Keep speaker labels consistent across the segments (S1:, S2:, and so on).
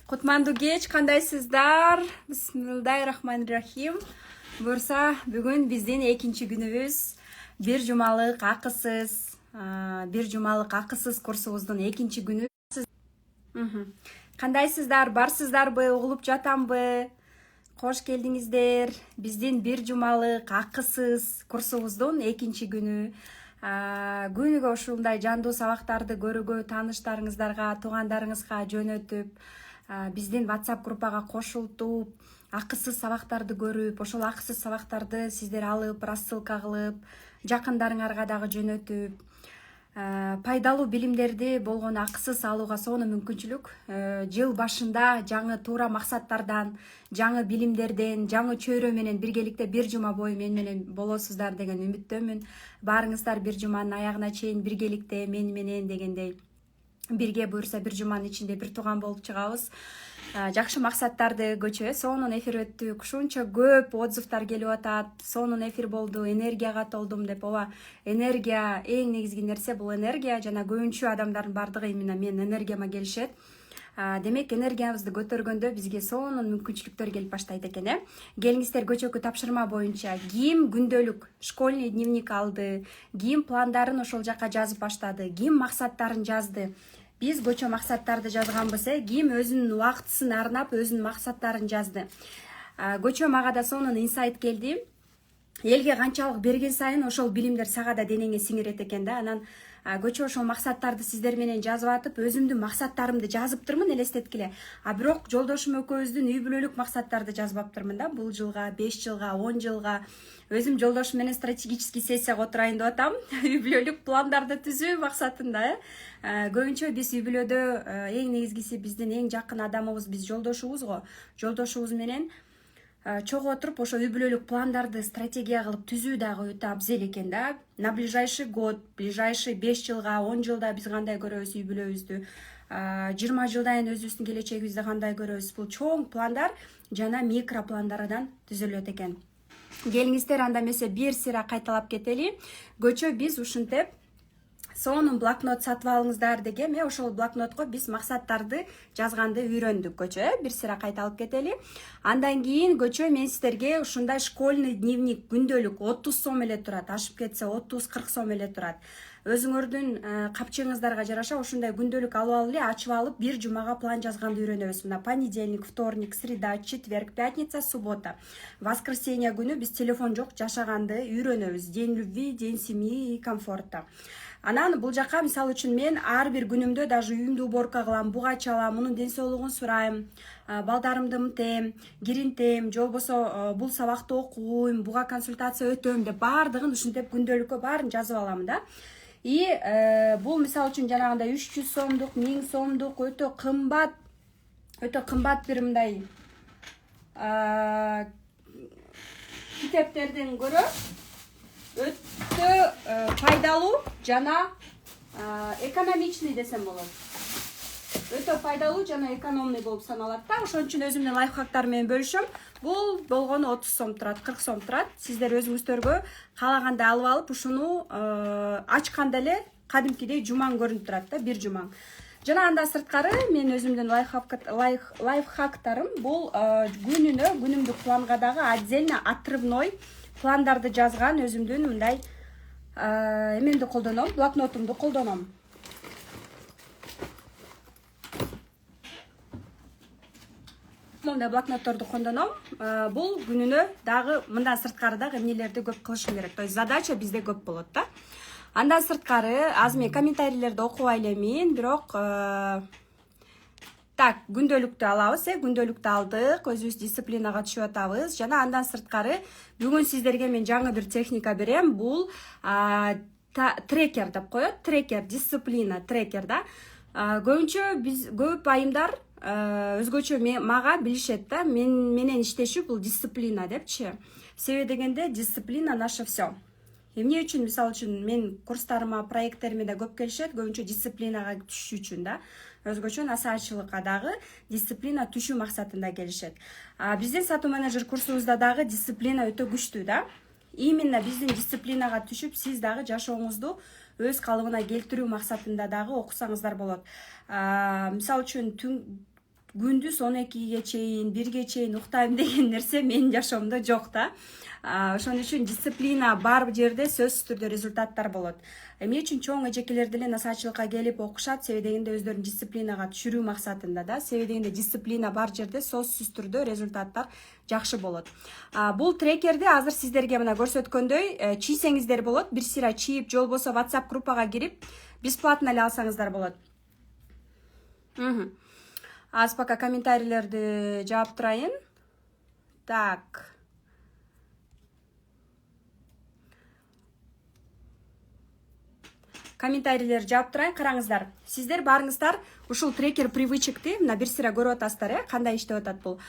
S1: Кутмандуу кеч, кандайсыздар? Бисмиллахиррахманиррахим. Буюрса, бүгүн биздин экинчи күнүбүз. Бир жумалык акысыз курсубуздун экинчи күнү. Кандайсыздар? Барсыздарбы? Угулуп жатамбы? Кош келдиңиздер. Биздин бир жумалык акысыз курсубуздун экинчи күнү. Күнүгө ушундай жандуу сабактарды көрүүгө, тааныштарыңыздарга, туугандарыңызга жөнөтүп, биздин WhatsApp группага кошултуп, акысыз сабактарды көрүп, ошол акысыз сабактарды сиздер алып, рассылка кылып, жакындарыңарга дагы жөнөтүп, пайдалуу билимдерди болгону акысыз алууга сонун мүмкүнчүлүк. Жыл башында жаңы туура максаттардан, жаңы билимдерден, жаңы чөйрө менен биргеликте бир жума бою мен менен болосуздар деген үмүттөмүн. Баарыңыздар бир жуманын аягына чейин биргеликте мен менен дегендей бирге, буюрса бир жуманын ичинде бир тууган болуп чыгабыз. Жакшы максаттарды көчөбүз. Сонун эфир өттүк. Ушунча көп отзывдар келип атат. Сонун эфир болду, энергияга толдум деп. Ооба, энергия эң негизги нерсе, бул энергия жана көбүнчө адамдардын бардыгы именно мен энергияма келишет. Демек, энергиябызды көтөргөндө бизге сонун мүмкүнчүлүктөр келип баштайт экен. Келиңиздер, көчөкү тапшырма боюнча ким күндөлүк школьный дневник алды, ким пландарын ошол жака жазып баштады, ким максаттарын жазды. Биз көчө максаттарды жазганбыз, ким өзүнүн убактысын арнап, өзүнүн максаттарын жазды. Көчө мага да сонун инсайт келди. Элге канчалык берген сайын ошол билимдер сага да денеңе сиңирет экен да. Анан көчө ошол максаттарды сиздер менен жазып атып, өзүмдүн максаттарымды жазыптырмын элестеткиле. Бирок жолдошум экөөбүздүн үй бүлөлүк максаттарды жазбаптырмын да. Бул жылга, 5 жылга, 10 жылга. Өзүм жолдошум менен стратегический сессияга отурайын деп атам. Үй бүлөлүк пландарды түзүү максатында. Көбүнчө биз үй бүлөдө эң негизгиси биздин эң жакын адамыбыз биз жолдошубуз го. Жолдошубуз менен чогуу отуруп ошо үй бүлөлүк пландарды стратегия кылып түзүү дагы өтө абзел экен да. На ближайший год, ближайший 5 жылга, 10 жылда биз кандай көрөбүз үй бүлөбүздү, 20 жылдан өзүбүздүн келечегибизди кандай көрөбүз. Бул чоң пландар жана микро пландардан түзүлөт экен. Келиңиздер, анда эмесе бир сыйра кайталап кетели. Көчө биз ушинтип сонун блокнот сатып алыңыздар дегем. Ошол блокнотко биз максаттарды жазганды үйрөндүк көчө. Бир сыйра кайталып кетели. Андан кийин көчө мен сиздерге ушундай школьный дневник күндөлүк 30 сом эле турат. Ашып кетсе 30-40 сом эле турат. Өзүңөрдүн капчыгыңыздарга жараша ушундай күндөлүк алып эле, ачып алып, бир жумага план жазганды үйрөнөбүз. Мына понедельник, вторник, среда, четверг, пятница, суббота. Воскресенье күнү биз телефон жок жашаганды үйрөнөбүз. День любви, день семьи и комфорта. Анан бул жака мисалы үчүн мен ар бир күнүмдө даже үйүмдү уборка кылам, буга чалам, мунун ден соолугун сурайм, балдарымды мынтем, киринтем, же болбосо бул сабакты окуйм, буга консультация өтөм деп баардыгын ушинтип күндөлүккө баарын жазып алам да. И бул мисалы үчүн жанагындай 300 сомдук, 1000 сомдук өтө кымбат бир мындай китептерден көрө өтө пайдалуу жана экономичный десем болот. Өтө пайдалуу жана экономный болуп саналат да. Ошон үчүн өзүмдүн лайфхактар менен бөлүшөм. Бул болгону 30 сом турат, 40 сом турат. Сиздер өзүңүздөргө каалагандай алып алып, ушуну ачканда эле кадимкидей жумаң көрүнүп турат да, бир жумаң. Жана андан сырткары мен өзүмдүн лайфхактарым бул күнүмдүк планга дагы отдельно отрывной пландарды жазган өзүмдүн мындай эмемди колдоном, блокнотумду колдоном. Мындай блокнотторду колдоном. Бул күнүнө дагы мындан сырткары дагы эмнелерди көп кылышым керек. То есть задача бизде көп болот да. Андан сырткары азыр мен комментарийлерди окубай элемин, бирок так, күндөлүктү алабыз, күндөлүктү алдык, өзүбүз дисциплинага түшүп атабыз. Жана андан сырткары бүгүн сиздерге мен жаңы бир техника берем. Бул трекер деп коет. Трекер, дисциплина, трекер да. Көбүнчө биз көп айымдар өзгөчө мага билишет да, менен иштешүү бул дисциплина депчи. Себеби дегенде дисциплина наше все. Эмне үчүн, мисалы үчүн мен курстарыма, проекттериме да көп келишет, көбүнчө дисциплинага түшүү үчүн да. Өзгөчө насаатчылыкка дагы дисциплина түшүү максатында келишет. Биздин сатуу менеджер курсубузда дагы дисциплина өтө күчтүү да. Именно биздин дисциплинага түшүп, сиз дагы жашооңузду өз калыбына келтирүү максатында дагы окусаңыздар болот. Мисалы үчүн күндүз 12-ге чейин 1-ге чейин уктайм деген нерсе менин жашоомдо жок да. Ошон үчүн дисциплина бар жерде сөзсүз түрдө результаттар болот. Эмне үчүн чоң эжекелер деле насаачылыкка келип окушат, себеби дегенде өздөрүн дисциплинага түшүрүү максатында да. Себеби дегенде дисциплина бар жерде сөзсүз түрдө результаттар жакшы болот. Бул трекерди азыр сиздерге мына көрсөткөндөй чийсеңиздер болот. Бир сыйра чийип, же болбосо WhatsApp группага кирип бесплатно эле алсаңыздар болот. Аз пока комментарийлерди жаап турайын. Так. Комментарийлер жаап турайын, караңыздар. Сиздер барыңыздар ушул трекер привычекти мына бир сыйра көрүп атасыздар, кандай иштеп атат бул.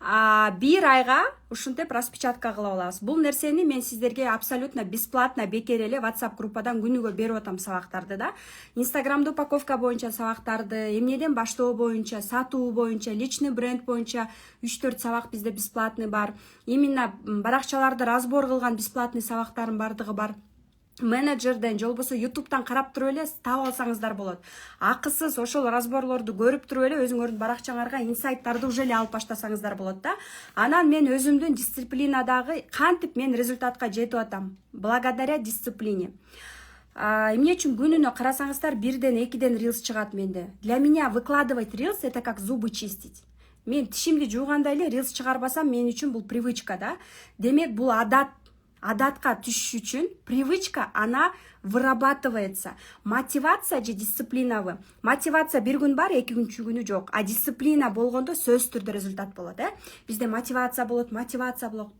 S1: 1 айга ушинтип распечатка кылып алабыз. Бул нерсени мен сиздерге абсолютно бесплатно бекер эле WhatsApp группадан күнүгө берип атам сабактарды да. Инстаграмда упаковка боюнча сабактарды, эмнеден баштоо боюнча, сатуу боюнча, личный бренд боюнча 3-4 сабак бизде бесплатный бар. Именно баракчаларды разбор кылган бесплатный сабактардын бардыгы бар. Менеджерден же болбосо YouTube'дан карап туруп эле таап алсаңыздар болот. Акысыз ошол разборлорду көрүп туруп эле өзүңөрдүн баракчаңарга инсайттарды уже эле алып баштасаңыздар болот да. Анан мен өзүмдүн дисциплинадагы кантип мен результатка жетип атам благодаря дисциплине. Эмне үчүн күнүнө карасаңыздар 1-2 рилс чыгат менде. Для меня выкладывать рилс это как зубы чистить. Мен тишимди жууганда эле рилс чыгарбасам мен үчүн бул привычка да. Демек бул адатка түшүш үчүн привычка она вырабатывается. Мотивация же дисциплинабы. Мотивация бир күн бар, 2-күнчү күнү жок. А дисциплина болгондо сөзсүз түрдө результат болот, Бизде мотивация болот.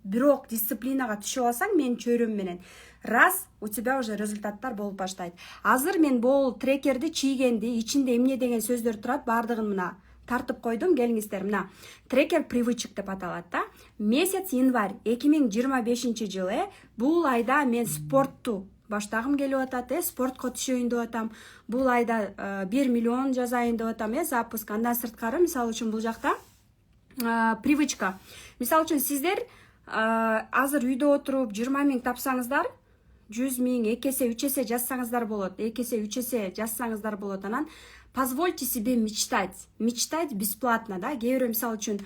S1: Бирок дисциплинага түшүп алсаң, менин чөйрөм менен раз у тебя уже результаттар болуп баштайт. Азыр мен бул трекерди чийгенди, ичинде эмне деген сөздөр турат, бардыгын мына тартып койдум, келиңиздер. Мына трекер привычек деп аталат да. Месяц январь 2025 жылы бул айда мен спортту баштагым келип атат, спортко түшөйүн деп атам. Бул айда 1 миллион жазайын деп атам, запуск. Андан сырткары, мисалы үчүн бул жакта привычка. Мисалы үчүн сиздер азыр үйдө отуруп 20 000 тапсаңыздар, 100 000, 2 эсе, 3 эсе жазсаңыздар болот. 2 эсе, 3 эсе жазсаңыздар болот. Анан позвольте себе мечтать. Мечтать бесплатно, да. Кээ бирөө мисалы үчүн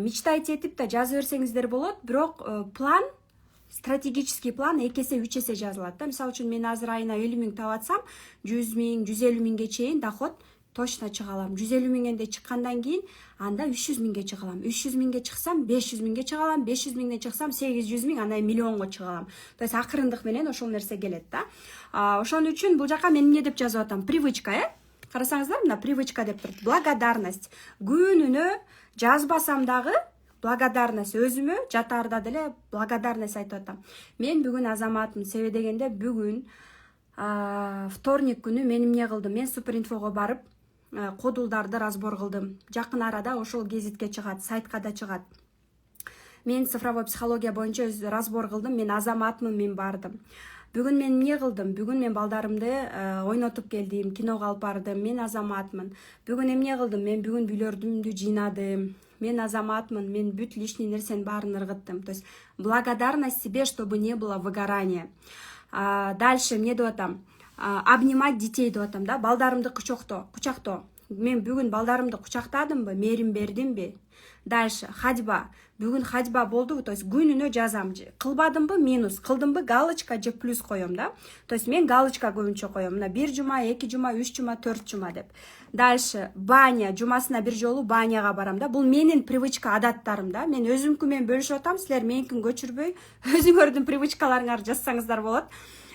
S1: мечтайте этип да жаза берсеңиздер болот, бирок план, стратегический план 2 эсе, 3 эсе жазылат да. Мисалы үчүн мен азыр айына 50 000 табатсам, 100 000, 150 000ге чейин доход точно чыга алам. 150 000 чыккандан кийин анда 300 000 чыга алам. 300 000 чыксам 500 000 чыга алам. 500 000 чыксам 800 000, андай миллионго чыга алам. То есть акырындык менен ошол нерсе келет да. Ошон үчүн бул жака мен эмне деп жазып атам? Привычка, Карасаңыздар, мына привычка деп турат. Благодарность. Күнүнө жазбасам дагы благодарность өзүмө жатаарда деле благодарность айтып атам. Мен бүгүн азаматмын, себеби дегенде бүгүн вторник күнү мен эмне кылдым? Мен суперинфого барып кодулдарды разбор кылдым. Жакын арада ошол гезитке чыгат, сайтка да чыгат. Мен цифровой психология боюнча разбор кылдым. Мен азаматмын, мен бардым. Бүгүн мен эмне кылдым? Бүгүн мен балдарымды ойнотуп келдим, киного алып бардым. Мен азаматмын. Бүгүн эмне кылдым? Мен бүгүн үйлөрдүмдү жыйнадым. Мен азаматмын. Мен бүт лишний нерсенин баарын ыргыттым. То есть благодарность себе, чтобы не было выгорания. Дальше эмне деп атам? Обнимать детей деп атам да. Балдарымды кучактоо. Мен бүгүн балдарымды кучактадымбы, мээрим бердимби? Дальше ходьба. Бүгүн ходьба болдубу? То есть күнүнө жазам. Кылбадымбы минус, кылдымбы галочка же плюс коем да. То есть мен галочка көбүнчө коем. Мына 1 жума, 2 жума, 3 жума, 4 жума деп. Дальше баня, жумасына бир жолу баняга барам да. Бул менин привычка, адаттарым да. Мен өзүмкү менен бөлүшүп атам, силер меникин көчүрбөй өзүңөрдүн привычкаларыңарды жазсаңыздар болот.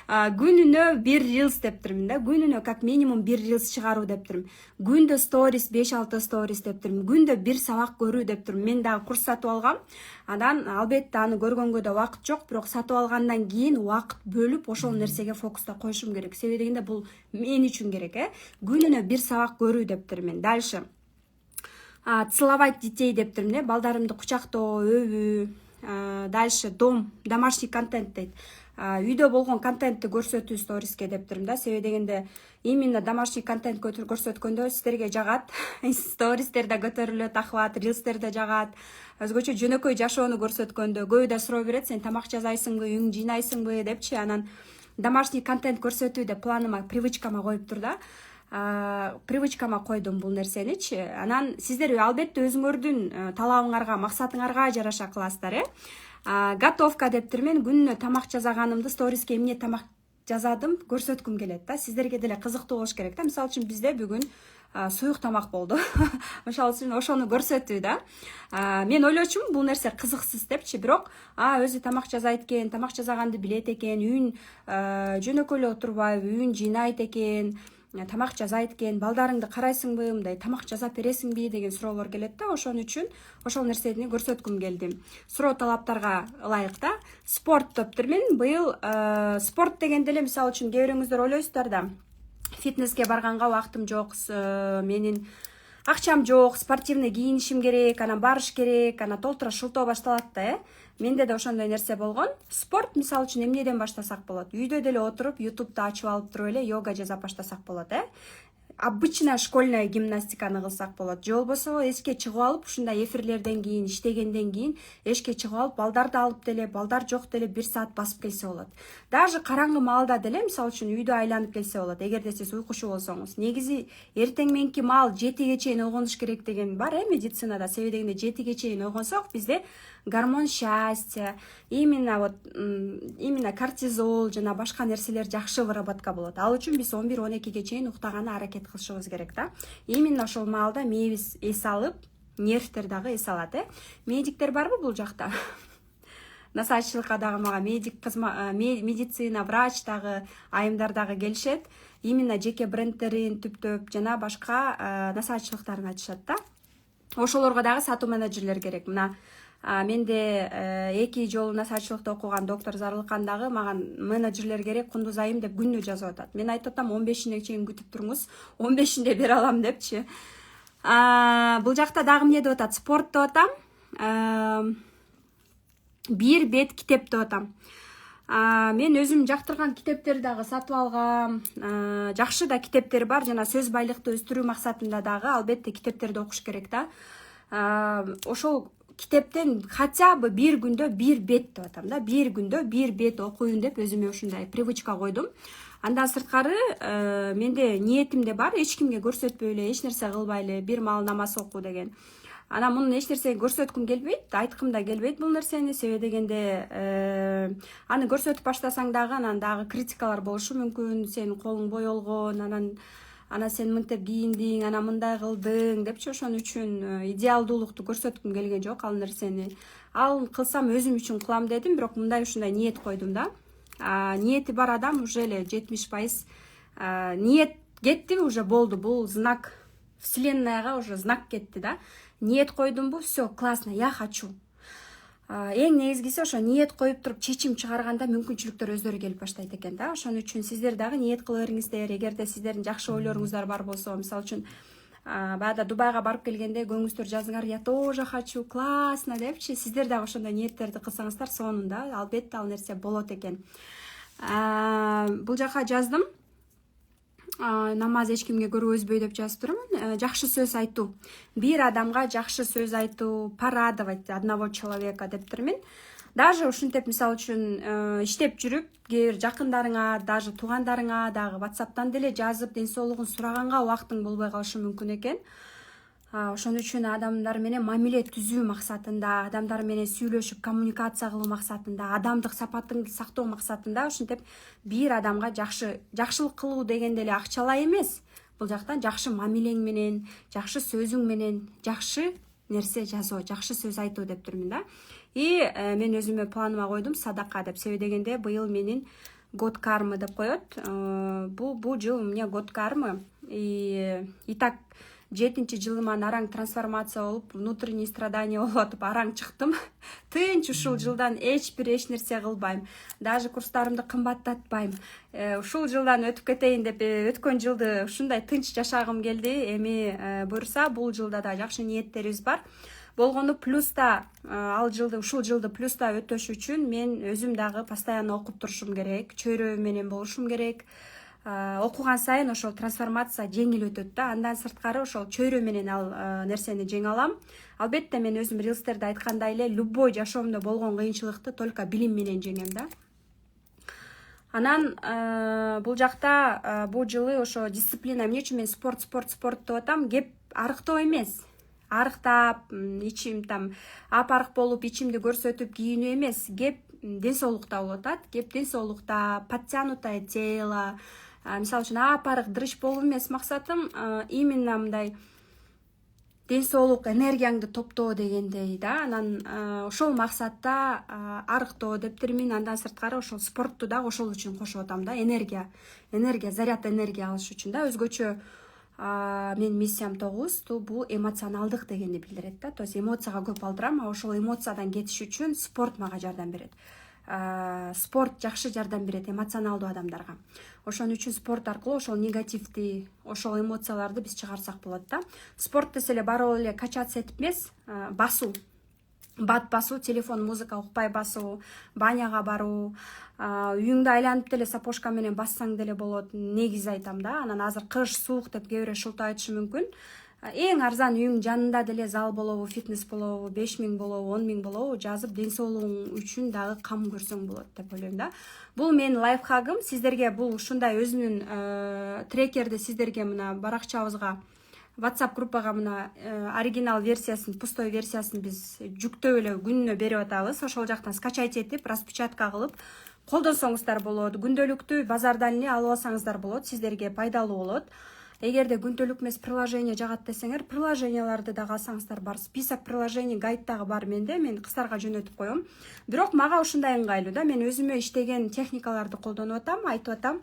S1: Күнүнө 1 рилс деп турмун да. Күнүнө как минимум 1 рилс чыгаруу деп турмун. Күндө сторис 5-6 сторис деп турмун. Күндө 1 сабак көрүү деп турмун. Мен дагы курс сатып алгам. Анан албетте аны көргөнгө да убакыт жок, бирок сатып алгандан кийин убакыт бөлүп ошол нерсеге фокуста коюшум керек. Себеби дегенде бул мен үчүн керек, Күнүнө 1 сабак көрүү деп турмун. Дальше целовать детей деп турмун, балдарымды кучактоо, өбүү. Дальше домашний контент дейт. Үйдө болгон контентти көрсөтүү сториске деп турмун да. Себеби дегенде именно домашний контент көрсөткөндө сиздерге жагат. Стористер да көтөрүлөт, охват, рилстер да жагат. Өзгөчө жөнөкөй жашоону көрсөткөндө көбү да суроо берет, сен тамак жасайсыңбы, үйүңдү жыйнайсыңбы депчи. Анан домашний контент көрсөтүү деп планыма, привычкама коюп тур да. привычкама койдум бул нерсеничи. Анан сиздер албетте өзүңөрдүн талабыңарга, максатыңарга жараша кыласыздар. Готовка дептирмен, күнүнө тамак жасаганымды сториске эмне тамак жазадым көрсөткүм келет да. Сиздерге деле кызыктуу болуш керек да. Мисалы үчүн бизде бүгүн суюк тамак болду. Ошол үчүн ошону көрсөтүү да. Мен ойлочумун бул нерсе кызыксыз депчи, бирок өзү тамак жасайт экен, тамак жасаганды билет экен, үйүн жөнөкөй эле отурбайбы, үйүн жыйнайт экен, тамак жасайт экен, балдарыңды карайсыңбы, мындай тамак жасап бересиңби деген суроолор келет да. Ошон үчүн ошол нерсени көрсөткүм келди. Суроо талаптарга ылайык да. Спорт дептирмин. Быйыл спорт дегенде эле мисалы үчүн кээ бирөөңүздөр ойлойсуздар да, фитнеске барганга убактым жок, менин акчам жок, спортивный кийинишим керек, анан барыш керек, анан толтура шылтоо башталат да. Менде да ошондой нерсе болгон. Спорт мисалы үчүн эмнеден баштасак болот? Үйдө деле отуруп, YouTube'да ачып алып туруп эле йога жасап баштасак болот, обычная школьная гимнастиканы кылсак болот. Же болбосо эшикке чыгып алып, ушундай эфирлерден кийин, иштегенден кийин эшикке чыгып алып, балдарды алып деле, балдар жок деле 1 саат басып келсе болот. Даже караңгы маалда деле мисалы үчүн үйдө айланып келсе болот. Эгерде сиз уйкучу болсоңуз. Негизи эртең мененки маал 7ге чейин ойгонуш керек деген бар, медицинада. Себеби дегенде 7ге чейин ойгонсок, бизде гормон счастья, именно кортизол жана башка нерселер жакшы выработка болот. Ал үчүн биз 11-12ге чейин уктаганга аракет кылышыбыз керек да. Именно ошол маалда мээбиз эс алып, нервтер дагы эс алат. Медиктер барбы бул жакта? Насаатчылыкка дагы мага медицина, врач дагы, айымдар дагы келишет. Именно жеке брендтерин түптөп жана башка насаатчылыктарын айтышат да. Ошолорго дагы сатуу менеджерлер керек. Мына менде 2 жолу насаатчылыкта окуган доктор Зарылкан дагы маган менеджерлер керек, Кундуз айым деп күнү жазып атат. Мен айтып атам 15-ине чейин күтүп туруңуз, 15-инде бере алам депчи. Бул жакта дагы эмне деп атат? Спорт деп атам. 1 бет китеп деп атам. Мен өзүм жактырган китептерди дагы сатып алгам. Жакшы да китептер бар, жана сөз байлыкты өстүрүү максатында дагы албетте китептерди окуш керек да. Ошол китептен хотя бы 1 күндө 1 бет деп атам да. 1 күндө 1 бет окуйм деп өзүмө ушундай привычка койдум. Андан сырткары менде ниетимде бар, эч кимге көрсөтпөй эле, эч нерсе кылбай эле, бир маал намаз окуу деген. Анан мунун эч нерсени көрсөткүм келбейт, айткым да келбейт бул нерсени. Себеби дегенде аны көрсөтүп баштасаң дагы анан дагы критикалар болушу мүмкүн. Сенин колуң боелгон, анан сен мынтип кийиндиң, анан мындай кылдың депчи. Ошон үчүн идеалдуулукту көрсөткүм келген жок ал нерсени. Ал кылсам өзүм үчүн кылам дедим, бирок мындай ушундай ниет койдум да. Ниети бар адам уже эле 70% ниет кетти, уже болду. Бул знак, вселеннаяга уже знак кетти да. Ниет койдумбу, все, классно, я хочу. Эң негизгиси ошо ниет коюп туруп чечим чыгарганда мүмкүнчүлүктөр өздөрү келип баштайт экен да. Ошон үчүн сиздер дагы ниет кыла бериңиздер. Эгерде сиздердин жакшы ойлоруңуздар бар болсо, мисалы үчүн баягы Дубайга барып келгенде көңүңүздөр жазыңар, я тоже хочу, классно депчи. Сиздер дагы ошондой ниеттерди кылсаңыздар, сонунда албетте ал нерсе болот экен. Бул жака жаздым. Намаз эч кимге көргөзбөй деп жазып турмун. Жакшы сөз айтуу. Бир адамга жакшы сөз айтуу, порадовать одного человека дептирмин. Даже ушинтип мисалы үчүн иштеп жүрүп, кээ бир жакындарыңа, даже туугандарыңа дагы WhatsApp'тан деле жазып, ден соолугун сураганга убактың болбой калышы мүмкүн экен. Ошон үчүн адамдар менен мамиле түзүү максатында, адамдар менен сүйлөшүп коммуникация кылуу максатында, адамдык сапатыңды сактоо максатында ушинтип бир адамга жакшылык кылуу дегенде эле акчалай эмес. Бул жактан жакшы мамилең менен, жакшы сөзүң менен, жакшы нерсе жазуу, жакшы сөз айтуу деп турмун да. Мен өзүмө планыма койдум садака деп. Себеби дегенде быйыл менин год кармы деп коет. Бул жыл у меня год кармы. И так 7-чи жылыман араң трансформация болуп, внутренний страдания болуп атып араң чыктым. Тынч ушул жылдан эч нерсе кылбайм. Даже курстарымды кымбаттатпайм. Ушул жылдан өтүп кетейин деп, өткөн жылды ушундай тынч жашагым келди. Эми буюрса бул жылда да жакшы ниеттерибиз бар. Болгону плюста ушул жылды плюста өтөш үчүн мен өзүм дагы постоянно окуп турушум керек, чөйрө менен болушум керек. Окуган сайын ошол трансформация жеңил өтөт да. Андан сырткары ошол чөйрө менен ал нерсени жеңе алам. Албетте мен өзүм рилстерде айткандай эле любой жашоомдо болгон кыйынчылыкты только билим менен жеңем да. Анан бул жакта бул жылы ошо дисциплина эмне үчүн мен спорт деп атам, кеп арыктоо эмес. Арыктап, ичим там апарык болуп, ичимди көрсөтүп кийинүү эмес. Кеп ден соолукта болуп атат. Кеп ден соолукта, подтянутое тело. Мисалы үчүн апарык дрыщ болуу эмес максатым, именно мындай ден соолук, энергияңды топтоо дегендей да. Анан ошол максатта арыктоо дептирмин. Андан сырткары ошол спортту да ошол үчүн кошуп атам да. Энергия, заряд энергия алыш үчүн да. Өзгөчө мен миссиям тогуз, бул эмоционалдык дегенди билдирет да. То есть эмоцияга көп алдырам, ошол эмоциядан кетиш үчүн спорт мага жардам берет. Спорт жакшы жардам берет эмоционалдуу адамдарга. Ошон үчүн спорт аркылуу ошол негативди, ошол эмоцияларды биз чыгарсак болот да. Спорт десе эле барып эле качаться этип эмес, басуу, бат басуу, телефон, музыка укпай басуу, баняга баруу, үйүңдү айланып деле сапожка менен бассаң деле болот. Негизи айтам да. Анан азыр кыш, суук деп кээ бирөө шылтоо айтышы мүмкүн. Эң арзан үйүң жанында деле зал болобу, фитнес болобу, 5000 болобу, 10 000 болобу жазып, ден соолугуң үчүн дагы кам көрсөң болот деп ойлойм да. Бул менин лайфхагым. Сиздерге бул ушундай өзүнүн трекерди сиздерге мына баракчабызга, WhatsApp группага мына оригинал версиясын, пустой версиясын биз жүктөп эле күнүнө берип атабыз. Ошол жактан скачать этип, распечатка кылып колдонсоңуздар болот. Күндөлүктүү базардан эле алып алсаңыздар болот. Сиздерге пайдалуу болот. Эгерде күнтөлүк эмес приложение жагат десеңер, приложенияларды дагы алсаңыздар бар. Список приложений, гайд дагы бар менде. Мен кыздарга жөнөтүп коем. Бирок мага ушундай ыңгайлуу да. Мен өзүмө иштеген техникаларды колдонуп атам, айтып атам.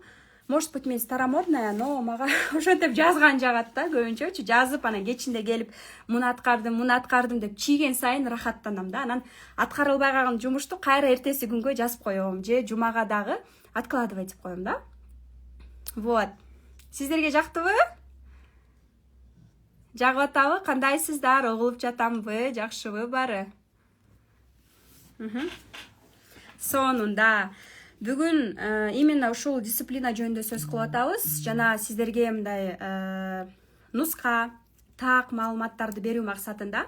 S1: Может быть, мен старомодная, но мага ошентип жазган жагат да, көбүнчөчү жазып, анан кечинде келип муну аткардым деп чийген сайын рахаттанам да. Анан аткарылбай калган жумушту кайра эртеси күнгө жазып коем же жумага дагы откладывать этип коем да. Вот. Сиздерге жактыбы? Жагып атабы? Кандайсыздар? Угулуп жатамбы? Жакшыбы баары? Сонунда бүгүн именно ушул дисциплина жөнүндө сөз кылып атабыз. Жана сиздерге мындай нуска, так маалыматтарды берүү максатында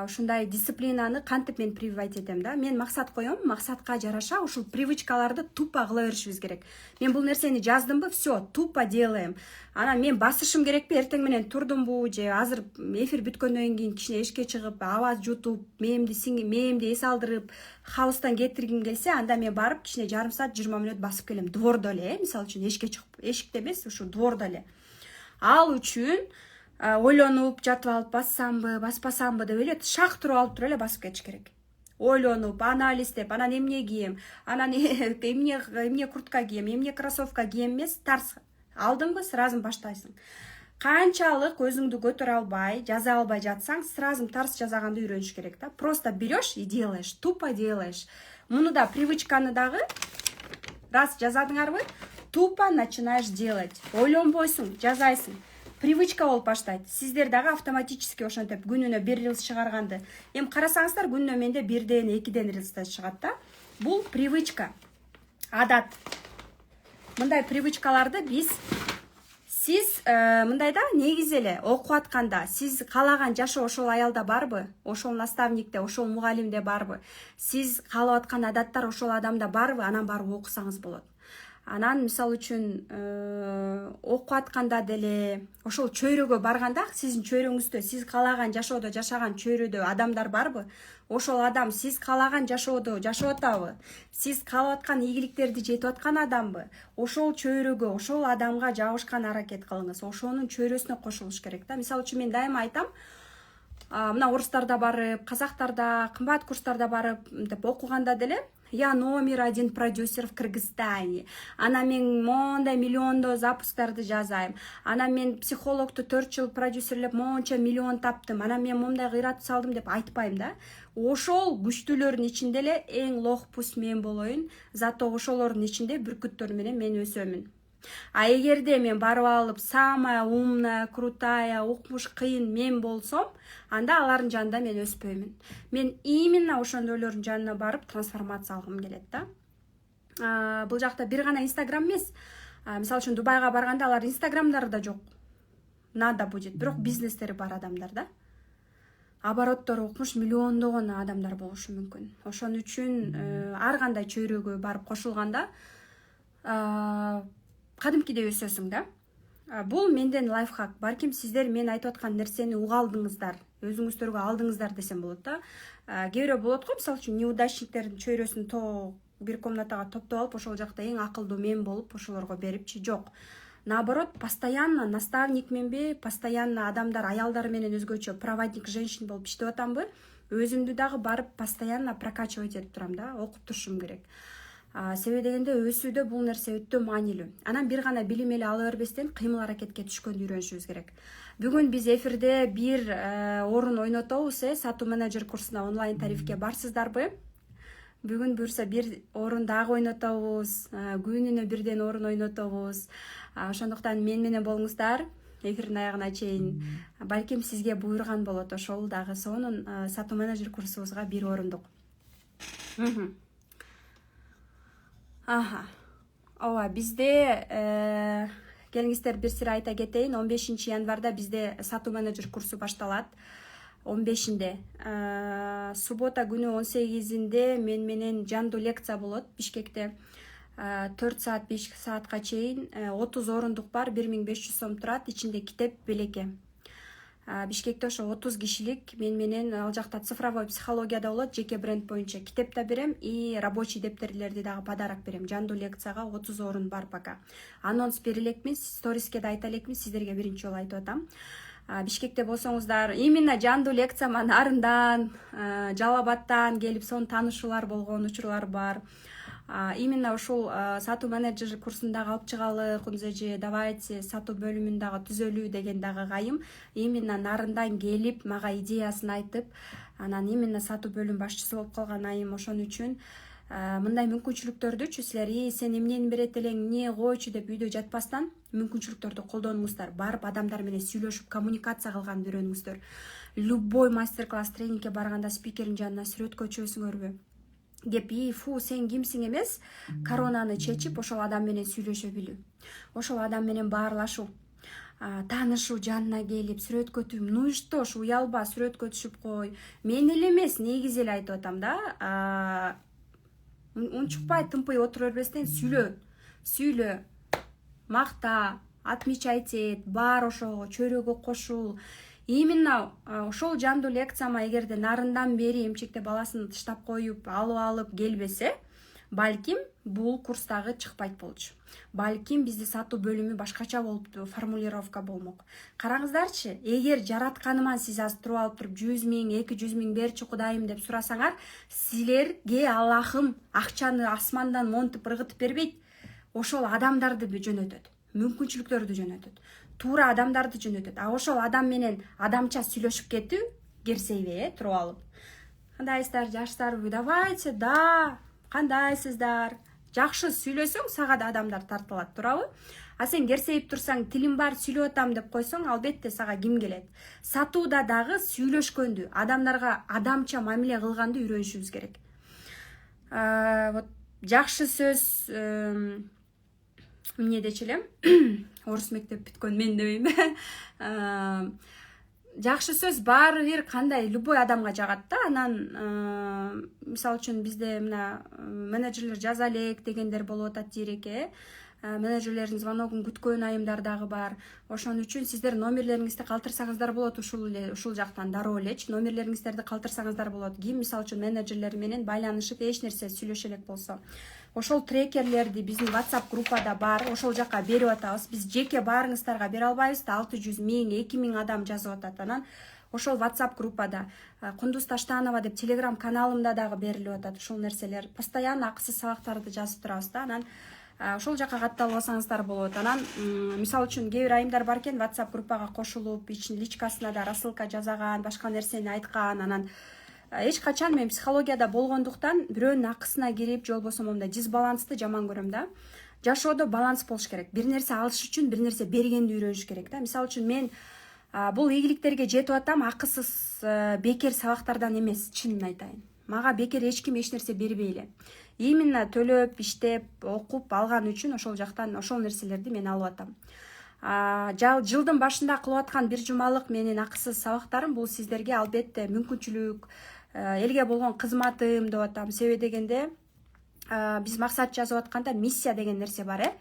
S1: ушундай дисциплинаны кантип мен прививать этем да. Мен максат коем, максатка жараша ушул привычкаларды тупо кыла беришибиз керек. Мен бул нерсени жаздымбы, все, тупо делаем. Анан мен басышым керекпи, эртең менен турдумбу же азыр эфир бүткөндөн кийин кичине эшикке чыгып, абаз жутуп, мээмди эс алдырып, хаостан кетиргим келсе, анда мен барып кичине жарым саат 20 мүнөт басып келем. Двордо эле, мисалы үчүн эшикке чыгып, эшикте эмес, ушу двордо эле. Ал үчүн ойлонуп жатып алып бассамбы, баспасамбы деп эле шак туруп алып эле басып кетиш керек. Ойлонуп, анализдеп, анан эмне кийем, анан эмне куртка кийем, эмне кроссовка кийем эмес, тарс алдыңбы, сразу баштайсың. Канчалык өзүңдү көтөрө албай, жаза албай жатсаң, сразу тарс жасаганды үйрөнүш керек да. Просто берешь и делаешь, тупо делаешь. Муну да привычканы дагы раз жазадыңарбы, тупо начинаешь делать. Ойлонбойсуң, жазайсың. Привычка болуп баштайт. Сиздер дагы автоматически ошентип күнүнө 1 рилс чыгарганды. Эми карасаңыздар, күнүнө менде 1-ден 2-ден рилстер чыгат да. Бул привычка, адат. Мындай привычкаларды сиз мындай да, негизи эле окуп атканда сиз каалаган жашоо ошол аялда барбы? Ошол наставникте, ошол мугалимде барбы? Сиз каалап аткан адаттар ошол адамда барбы? Анан барып окусаңыз болот. Анан мисалы үчүн окуп атканда деле ошол чөйрөгө барганда, сиздин чөйрөңүздө сиз каалаган жашоодо жашаган чөйрөдө адамдар барбы? Ошол адам сиз каалаган жашоодо жашап атабы? Сиз каалап аткан ийгиликтерди жетип аткан адамбы? Ошол чөйрөгө, ошол адамга жабышкан аракет кылыңыз. Ошонун чөйрөсүнө кошулуш керек да. Мисалы үчүн мен дайыма айтам, мына орустарда барып, казактарда, кымбат курстарда барып деп окуганда деле, я номер 1 продюсер в Кыргызстане. Ана мен мондай миллиондо запускарды жазайм. Ана мен психологду 4 жыл продюсерлеп монча миллион таптым. Ана мен мондай кыйратып салдым деп айтпайм да. Ошол күчтүүлөрдүн ичинде эле эң лохпус мен болоюн. Зато ошолордун ичинде бүркүттөр менен мен өсөмүн. А эгерде мен барып алып самая умная, крутая, укмуш кыйын мен болсом, анда алардын жанында мен өспөймүн. Мен именно ошондойлордун жанына барып трансформация алгым келет да. Бул жакта бир гана Инстаграм эмес. Мисалы үчүн Дубайга барганда алар Инстаграмдары да жок. Надо будет, бирок бизнестери бар адамдар да. Обороттору укмуш миллиондогон адамдар болушу мүмкүн. Ошон үчүн ар кандай чөйрөгө барып кошулганда кадимкидей өсөсүң да. Бул менден лайфхак. Балким сиздер мен айтып аткан нерсени уга алдыңыздар, өзүңүздөргө алдыңыздар десем болот да. Кээ бирөө болот го, мисалы үчүн неудачниктердин чөйрөсүн бир комнатага топтоп алып, ошол жакта эң акылдуу мен болуп ошолорго берипчи, жок. Наоборот, постоянно наставник менби, постоянно адамдар аялдар менен өзгөчө проводник женщин болуп иштеп атамбы, өзүмдү дагы барып постоянно прокачивать этип турам да, окуп турушум керек. Себеби дегенде өсүүдө бул нерсе өтө маанилүү. Анан бир гана билим эле ала бербестен кыймыл аракетке түшкөндү үйрөнүшүбүз керек. Бүгүн биз эфирде бир орун ойнотобуз, сатуу менеджер курсуна онлайн тарифке барсыздарбы? Бүгүн буюрса бир орун дагы ойнотобуз, күнүнө бирден орун ойнотобуз. Ошондуктан мен менен болуңуздар эфирдин аягына чейин. Балким сизге буйрган болот ошол дагы сонун сатуу менеджер курсубузга бир орундук. Ооба, бизде келиңиздер бир сыйра айта кетейин, 15 январда бизде сатуу менеджер курсу башталат. 15-нде. Суббота күнү 18-нде мен менен жандуу лекция болот Бишкекте. 4 саат 5 саатка чейин 30 орундук бар, 1500 сом турат, ичинде китеп, белеке. Бишкекте ошо 30 кишилик мен менен ал жакта цифровой психологияда болот, жеке бренд боюнча китеп да берем и рабочий дептерлерди дагы подарок берем. Жандуу лекцияга 30 орун бар пока. Анонс бере элекмин, сториске да айта элекмин, сиздерге биринчи жолу айтып атам. Бишкекте болсоңуздар, именно жандуу лекцияма Нарындан, Жалал Абадтан келип сонун таанышуулар болгон учурлар бар. Именно ушул сатуу менеджер курсундагы алып чыгалы, Кунзежи, давайте сатуу бөлүмүн дагы түзөлүү деген дагы кайым. Именно Нарындан келип, мага идеясын айтып, анан именно сатуу бөлүм башчысы болуп калган айым. Ошон үчүн мындай мүмкүнчүлүктөрдүчү силер сен эмнени берет элең, эмне койчу деп үйдө жатпастан мүмкүнчүлүктөрдү колдонуңуздар. Барып адамдар менен сүйлөшүп коммуникация кылганды үйрөнүңүздөр. Любой мастер-класс тренингке барганда спикердин жанына сүрөткө чөбөсүңөрбү? Кеп, сен кимсиң эмес, коронаны чечип ошол адам менен сүйлөшө билүү. Ошол адам менен баарлашуу, таанышуу, жанына келип сүрөткө түшүп, ну и что, уялба, сүрөткө түшүп кой. Мен эле эмес, негизи эле айтып атам да. Унчукпай, тымпый отура бербестен сүйлө, макта, отмечать эт, бар ошого чөйрөгө кошул. Именно ошол жандуу лекцияма эгерде Нарындан бери эмчекте баласын тыштап коюп, алып келбесе, балким бул курстагы чыкпайт болчу. Балким бизде сатуу бөлүмү башкача болуп формулировка болмок. Караңыздарчы, эгер жаратканыман сиз азыр туруп алып туруп 100 000, 200 000 берчи Кудайым деп сурасаңар, силерге Аллахым акчаны асмандан монтуп ыргытып бербейт. Ошол адамдарды жөнөтөт, мүмкүнчүлүктөрдү жөнөтөт. Туура адамдарды жөнөтөт. Ошол адам менен адамча сүйлөшүп кетүү, керсейбе, туруп алып. Кандайсыздар, жакшысыздарбы? Давайте, да, кандайсыздар? Жакшы сүйлөсөң, сага да адамдар тартылат, туурабы? Сен керсейип турсаң, тилим бар, сүйлөп атам деп койсоң, албетте сага ким келет? Сатууда дагы сүйлөшкөндү, адамдарга адамча мамиле кылганды үйрөнүшүбүз керек. Вот жакшы сөз эмне дечи элем? Орус мектеп бүткөн мен дебейм. Жакшы сөз баары бир кандай любой адамга жагат да. Анан мисалы үчүн бизде мына менеджерлер жаза элек дегендер болуп атат жийреке. Менеджерлердин звоногун күткөн айымдар дагы бар. Ошон үчүн сиздер номерлериңизди калтырсаңыздар болот, ушул жактан дароо элечи номерлериңиздерди калтырсаңыздар болот. Ким мисалы үчүн менеджерлер менен байланышып эч нерсе сүйлөшө элек болсо, ошол трекерлерди биздин WhatsApp группада бар, ошол жакка берип атабыз. Биз жеке баарыңыздарга бере албайбыз да, 600 000, 2000 адам жазып атат. Анан ошол WhatsApp группада Кундуз Таштанова деп Telegram каналымда дагы берилип атат. Ушул нерселер постоянно акысыз сабактарды жазып турабыз да. Анан ошол жакка катталып алсаңыздар болот. Анан мисалы үчүн кээ бир айымдар бар экен, WhatsApp группага кошулуп, личкасына да рассылка жасаган, башка нерсени айткан. Анан эч качан мен психологияда болгондуктан бирөөнүн акысына кирип, же болбосо момундай дисбалансты жаман көрөм да. Жашоодо баланс болуш керек. Бир нерсе алыш үчүн бир нерсе бергенди үйрөнүш керек да. Мисалы үчүн мен бул ийгиликтерге жетип атам акысыз бекер сабактардан эмес, чынын айтайын. Мага бекер эч ким эч нерсе бербей эле. Именно төлөп, иштеп, окуп алган үчүн ошол жактан ошол нерселерди мен алып атам. Жылдын башында кылып аткан бир жумалык менин акысыз сабактарым бул сиздерге албетте мүмкүнчүлүк, элге болгон кызматым деп атам. Себеби дегенде биз максат жазып атканда миссия деген нерсе бар,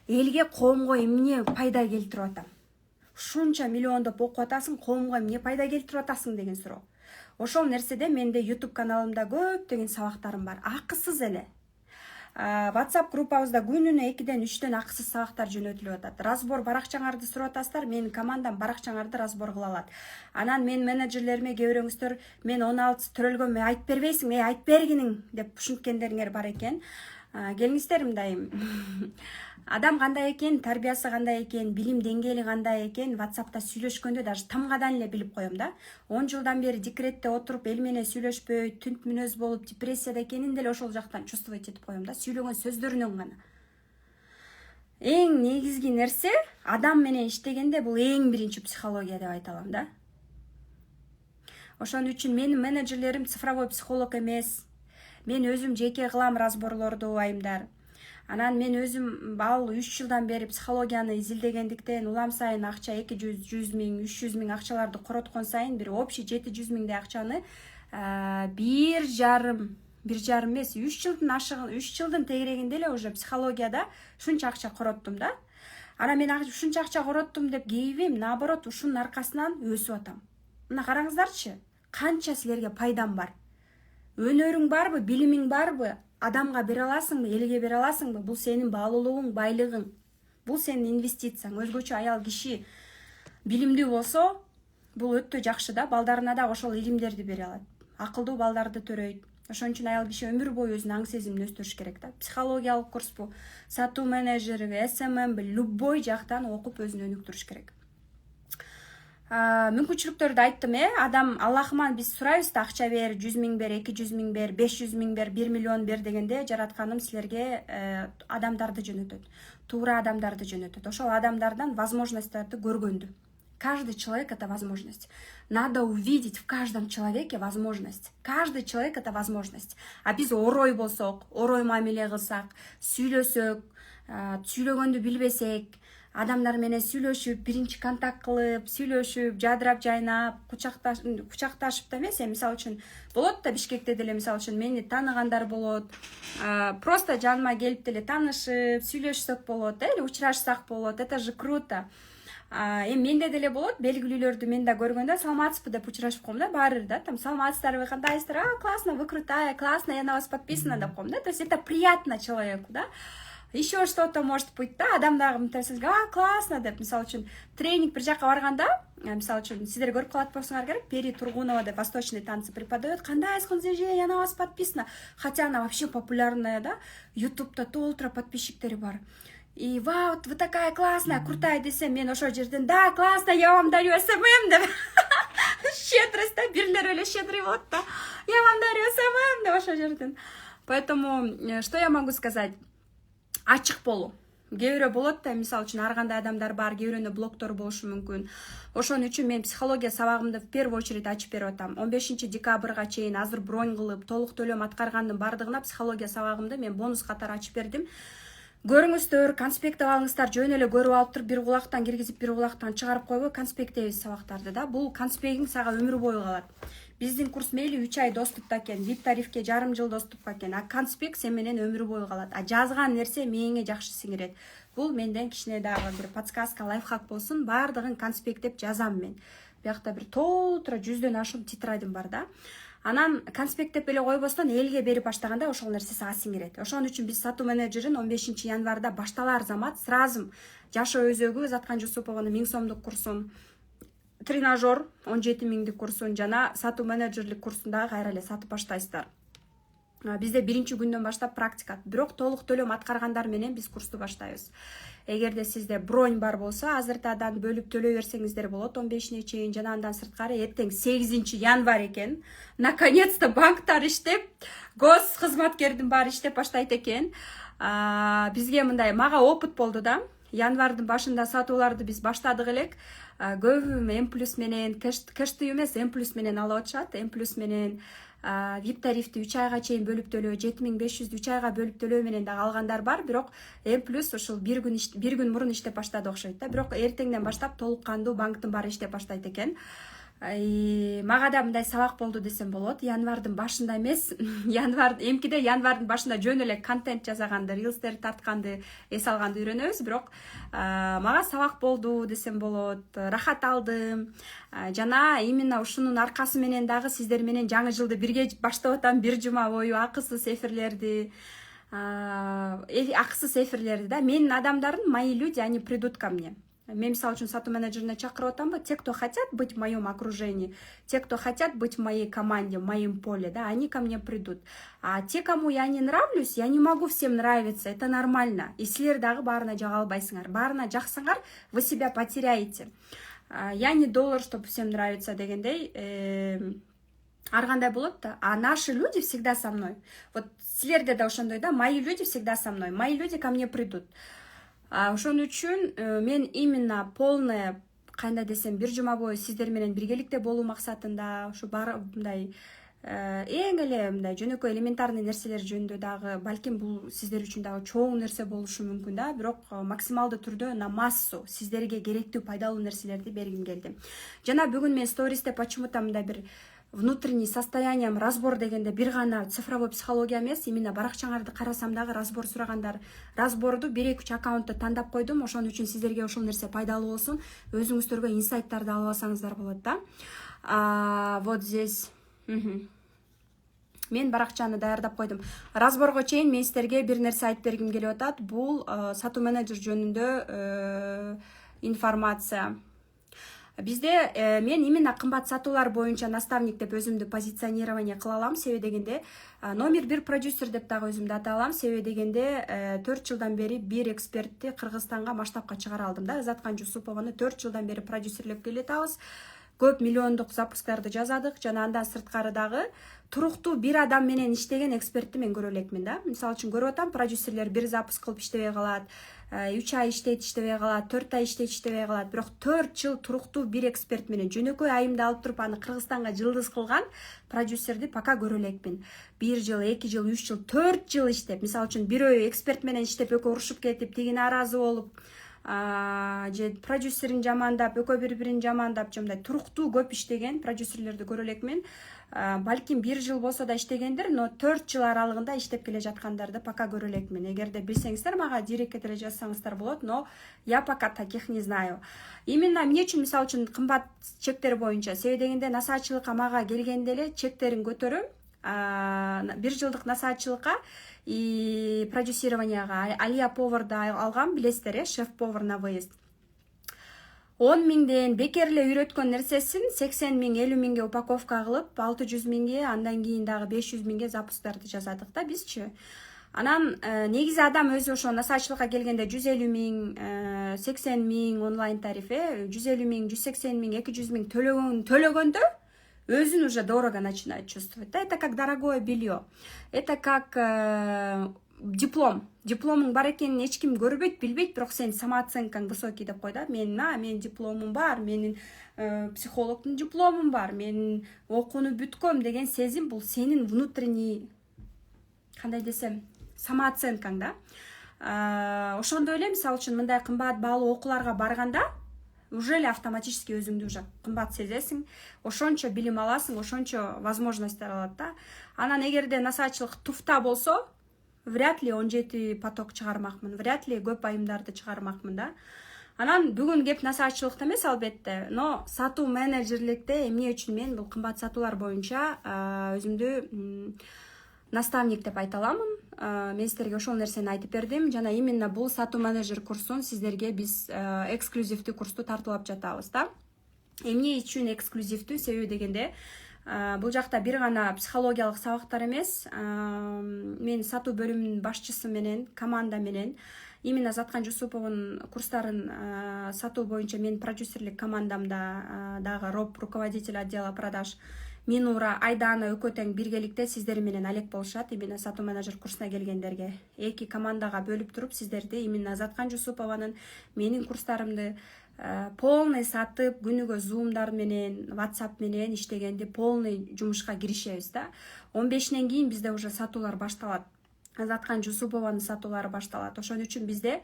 S1: элге, коомго эмне пайда келтирип атам. Ушунча миллиондоп окуп атасың, коомго эмне пайда келтирип атасың деген суроо. Ошол нерседе менде YouTube каналымда көптөгөн сабактарым бар, акысыз эле. WhatsApp группабызда күнүнө 2-ден 3-төн акысыз сабактар жөнөтүлүп атат. Разбор баракчаңарды сурап атасыздар, менин командам баракчаңарды разбор кыла алат. Анан мен менеджерлериме кээ бирөөңүздөр мен 16 төрөлгөм, айтып бербейсиң, айтып бергиниң деп ушинткендериңер бар экен. Келиңиздер мындайым. Адам кандай экен, тарбиясы кандай экен, билим деңгээли кандай экен WhatsApp'та сүйлөшкөндө даже тамгадан эле билип коем да. 10 жылдан бери декретте отуруп, эл менен сүйлөшпөй, түнт мүнөз болуп, депрессияда экенин деле ошол жактан чувствовать этип коем да, сүйлөгөн сөздөрүнөн гана. Эң негизги нерсе адам менен иштегенде бул эң биринчи психология деп айта алам да. Ошон үчүн менин менеджерлерим цифровой психолог эмес. Мен өзүм жеке кылам разборлорду, айымдар. Анан мен өзүм ал 3 жылдан бери психологияны изилдегендиктен улам сайын акча 200, 100 миң, 300 миң акчаларды короткон сайын бир общий 700 миңдей акчаны 1,5 эмес, 3 жылдын ашыгын, 3 жылдын тегерегинде эле уже психологияда ушунча акча короттум да. Анан мен ушунча акча короттум деп кейбейм, наоборот, ушунун аркасынан өсүп атам. Мына караңыздарчы, канча силерге пайдам бар. Өнөрүң барбы, билимиң барбы? Адамга бере аласыңбы, элге бере аласыңбы? Бул сенин баалуулугуң, байлыгың. Бул сенин инвестицияң. Өзгөчө аял киши билимдүү болсо, бул өтө жакшы да, балдарына да ошол илимдерди бере алат. Акылдуу балдарды төрөйт. Ошон үчүн аял киши өмүр бою өзүнүн аң сезимин өстүрүш керек да. Психологиялык курспу, сатуу менеджери, SMM, любой жактан окуп өзүн өнүктүрүш керек. Мүмкүнчүлүктөрдү айттым, адам Аллахыман биз сурайбыз да, акча бер, 100 миң бер, 200 миң бер, 500 миң бер, 1 миллион бер дегенде жаратканым силерге адамдарды жөнөтөт. Туура адамдарды жөнөтөт. Ошол адамдардан возможностьтарды көргөндү. Каждый человек — это возможность. Надо увидеть в каждом человеке возможность. Каждый человек — это возможность. А биз орой болсок, орой мамиле кылсак, сүйлөсөк, сүйлөгөндү билбесек, адамдар менен сүйлөшүп, биринчи контакт кылып, сүйлөшүп, жадырап жайнап, кучакташып да эмес, мисалы үчүн болот да Бишкекте деле мисалы үчүн мени тааныгандар болот. Просто жаныма келип деле таанышып, сүйлөшсөк болот, эле учурашсак болот. Это же круто. Менде деле болот, белгилүүлөрдү мен да көргөндө саламатсызбы деп учурашып коем да, баары да, там саламатсыздарбы, кандайсыздар? Классно, вы крутая, классно, я на вас подписана деп коем да. То есть это приятно человеку, да. Еще что-то может быть, да, адам дагы классно деп, мисалы үчүн тренинг бир жака барганда, мисалы үчүн сиздер көрүп калат болсоңар керек, Пери Тургунова деп восточный танцы преподает, кандайсыз, я на вас подписана, хотя она вообще популярная, да, ютубта толтура подписчиктери бар. И вау, вы такая классная, крутая десем, мен ошол жерден, да, классно, я вам дарю СММ деп. Щедрость, да, бирлер эле щедрый болот да. Я вам дарю СММ деп ошол жерден. Поэтому что я могу сказать? Ачык болуу. Кээ бирөө болот да, мисалы үчүн ар кандай адамдар бар, кээ бирөөнүн блоктор болушу мүмкүн. Ошон үчүн мен психология сабагымды в первую очередь ачып берип атам. 15 декабрга чейин азыр бронь кылып, толук төлөм аткаргандын бардыгына психология сабагымды мен бонус катары ачып бердим. Көрүңүздөр, конспект алыңыздар, жөн эле көрүп алып туруп, бир кулактан киргизип, бир кулактан чыгарып койбой, конспектебиз сабактарды да. Бул конспегиң сага өмүр бою калат. Биздин курс мейли 3 ай доступта экен, VIP тарифке жарым жыл доступка экен. А конспект сен менен өмүр бою калат. А жазган нерсе мээңе жакшы сиңирет. Бул менден кичине дагы бир подсказка, лайфхак болсун. Бардыгын конспекттеп жазам мен. Биякта бир толтура 100дөн ашык тетрадым бар да. Анан конспекттеп эле койбостон элге берип баштаганда ошол нерсе сага сиңирет. Ошон үчүн биз сатуу менеджерин 15 январда башталар замат сразу Жашоо өзөгү Заткан Жусупованын 1000 сомдук курсун, тренажер 17 миңдик курсун жана сатуу менеджерлик курсун дагы кайра эле сатып баштайсыздар. Бизде биринчи күндөн баштап практика, бирок толук төлөм аткаргандар менен биз курсту баштайбыз. Эгерде сизде бронь бар болсо, азыртадан бөлүп төлөй берсеңиздер болот 15-не чейин. Жана андан сырткары эртең 8 январь экен. Наконец-то банктар иштеп, гос кызматкердин баары иштеп баштайт экен. Бизге мындай мага опыт болду да. Январдын башында сатууларды биз баштадык элек. Көбү М+ менен, кэштүү эмес, М+ менен алып атышат. М+ менен VIP тарифти 3 айга чейин бөлүп төлөө, 7500 3 айга бөлүп төлөө менен дагы алгандар бар. Бирок М+ ушул бир күн мурун иштеп баштады окшойт да. Бирок эртеңден баштап толук кандуу банктын баары иштеп баштайт экен. Мага да мындай сабак болду десем болот. Январдын башында эмес, январдын башында жөн эле контент жасаганды, рилстерди тартканды, эс алганды үйрөнөбүз, бирок мага сабак болду десем болот. Рахат алдым. Жана именно ушунун аркасы менен дагы сиздер менен жаңы жылды бирге баштап атам. Бир жума бою акысыз эфирлерди, да. Менин адамдарым, мои люди, они придут ко мне. Мен, мисалы үчүн, сатуу менеджерине чакырып атамбы. Те, кто хотят быть в моем окружении, те, кто хотят быть в моей команде, в моем поле, да, они ко мне придут. А те, кому я не нравлюсь, я не могу всем нравиться, это нормально. И силер дагы баарына жага албайсыңар. Баарына жаксаңар, вы себя потеряете. Я не доллар, чтобы всем нравиться дегендей. Ар кандай болот да. А наши люди всегда со мной. Вот силерде да ошондой да, мои люди всегда со мной. Мои люди ко мне придут. Ошон үчүн мен именно полное, кандай десем, бир жума бою сиздер менен биргеликте болуу максатында, ушу мындай эң эле мындай жөнөкөй элементарный нерселер жөнүндө дагы, балким бул сиздер үчүн дагы чоң нерсе болушу мүмкүн да, бирок максималдуу түрдө на массу сиздерге керектүү пайдалуу нерселерди бергим келди. Жана бүгүн мен стористе почему-то мындай бир внутренний состоянием разбор дегенде бир гана цифровой психология эмес, именно баракчаңарды карасам дагы разбор сурагандар, разборду 1-2 аккаунтты тандап койдум. Ошон үчүн сиздерге ошол нерсе пайдалуу болсун, өзүңүздөргө инсайттарды алып алсаңыздар болот да. Вот здесь мен баракчаны даярдап койдум. Разборго чейин мен сиздерге бир нерсе айтып бергим келип атат. Бул сатуу менеджер жөнүндө информация. Бизде мен именно кымбат сатуулар боюнча наставник деп өзүмдү позиционирование кыла алам. Себеби дегенде номер 1 продюсер деп дагы өзүмдү ата алам. Себеби дегенде 4 жылдан бери бир экспертти Кыргызстанга масштабка чыгара алдым да. Изаткан Жусупованы 4 жылдан бери продюсерлеп келатабыз. Көп миллиондук запускарды жазадык. Жана андан сырткары дагы туруктуу бир адам менен иштеген экспертти мен көрө элекмин да. Мисалы үчүн көрүп атам, продюсерлер бир запуск кылып иштебей калат, 3 ай иштейт, иштебей калат, 4 ай иштейт, иштебей калат. Бирок 4 жыл туруктуу бир эксперт менен жөнөкөй айымды алып туруп аны Кыргызстанга жылдыз кылган продюсерди пока көрө элекмин. 1 жыл, 2 жыл, 3 жыл, 4 жыл иштеп, мисалы үчүн бирөө эксперт менен иштеп экөө урушуп кетип, тиги нааразы болуп, же продюсерин жамандап, экөө бири-бирин жамандап, мындай туруктуу көп иштеген продюсерлерди көрө элекмин. Балким 1 жыл болсо да иштегендер, но 4 жыл аралыгында иштеп келе жаткандарды пока көрө элекмин. Эгерде билсеңиздер, мага директке деле жазсаңыздар болот, но я пока таких не знаю. Именно эмне үчүн, мисалы үчүн, кымбат чектер боюнча, себеби дегенде насаатчылыкка мага келгенде эле чектерин көтөрөм. 1 жылдык насаатчылыкка и продюсированияга Алия поварда алгам, билесиздер, шеф-повар на выезд. 10 миңден бекер эле үйрөткөн нерсесин 80 миң, 50 миңге упаковка кылып, 600 миңге, андан кийин дагы 500 миңге запусктарды жазадык да бизчи. Анан негизи адам өзү ошо насаатчылыкка келгенде 150 миң, 80 миң онлайн тариф, 150 миң, 180 миң, 200 миң төлөгөндө өзүн уже дорого начинает чувствовать. Да, это как дорогое белье. Это как диплом. Дипломың бар экенин эч ким көрбөйт, билбейт, бирок сен самооценкаң высокий деп кой да. Менин дипломум бар, менин психологдун дипломум бар, мен окууну бүткөм деген сезим, бул сенин внутренний, кандай десем, самооценкаң да. Ошондой эле, мисалы үчүн, мындай кымбат баалуу окууларга барганда уже эле автоматически өзүңдү уже кымбат сезесиң, ошончо билим аласың, ошончо возможностьтар алат да. Анан эгерде насаатчылык туфта болсо, вряд ли 17 поток чыгармакмын, вряд ли көп айымдарды чыгармакмын да. Анан бүгүн кеп насаатчылыкта эмес албетте, но сатуу менеджерликте эмне үчүн мен бул кымбат сатуулар боюнча өзүмдү наставник деп айта аламын. Мен сиздерге ошол нерсени айтып бердим. Жана именно бул сатуу менеджер курсун сиздерге биз эксклюзивдүү курсту тартуулап жатабыз да. Эмне үчүн эксклюзивдүү? Себеби дегенде бул жакта бир гана психологиялык сабактар эмес, мен сатуу бөлүмүнүн башчысы менен, команда менен, именно Заткан Жусуповдун курстарын сатуу боюнча мен продюсерлик командамда дагы руководитель отдела продаж Минура, Айдана экөө тең биргеликте сиздер менен алек болушат. Именно сатуу менеджер курсуна келгендерге 2 командага бөлүп туруп сиздерди именно Заткан Жусупованын менин курстарымды полный сатып, күнүгө зумдар менен, WhatsApp менен иштегенди полный жумушка киришебиз да. 15-нен кийин бизде уже сатуулар башталат. Заткан Жусупованын сатуулары башталат. Ошон үчүн бизде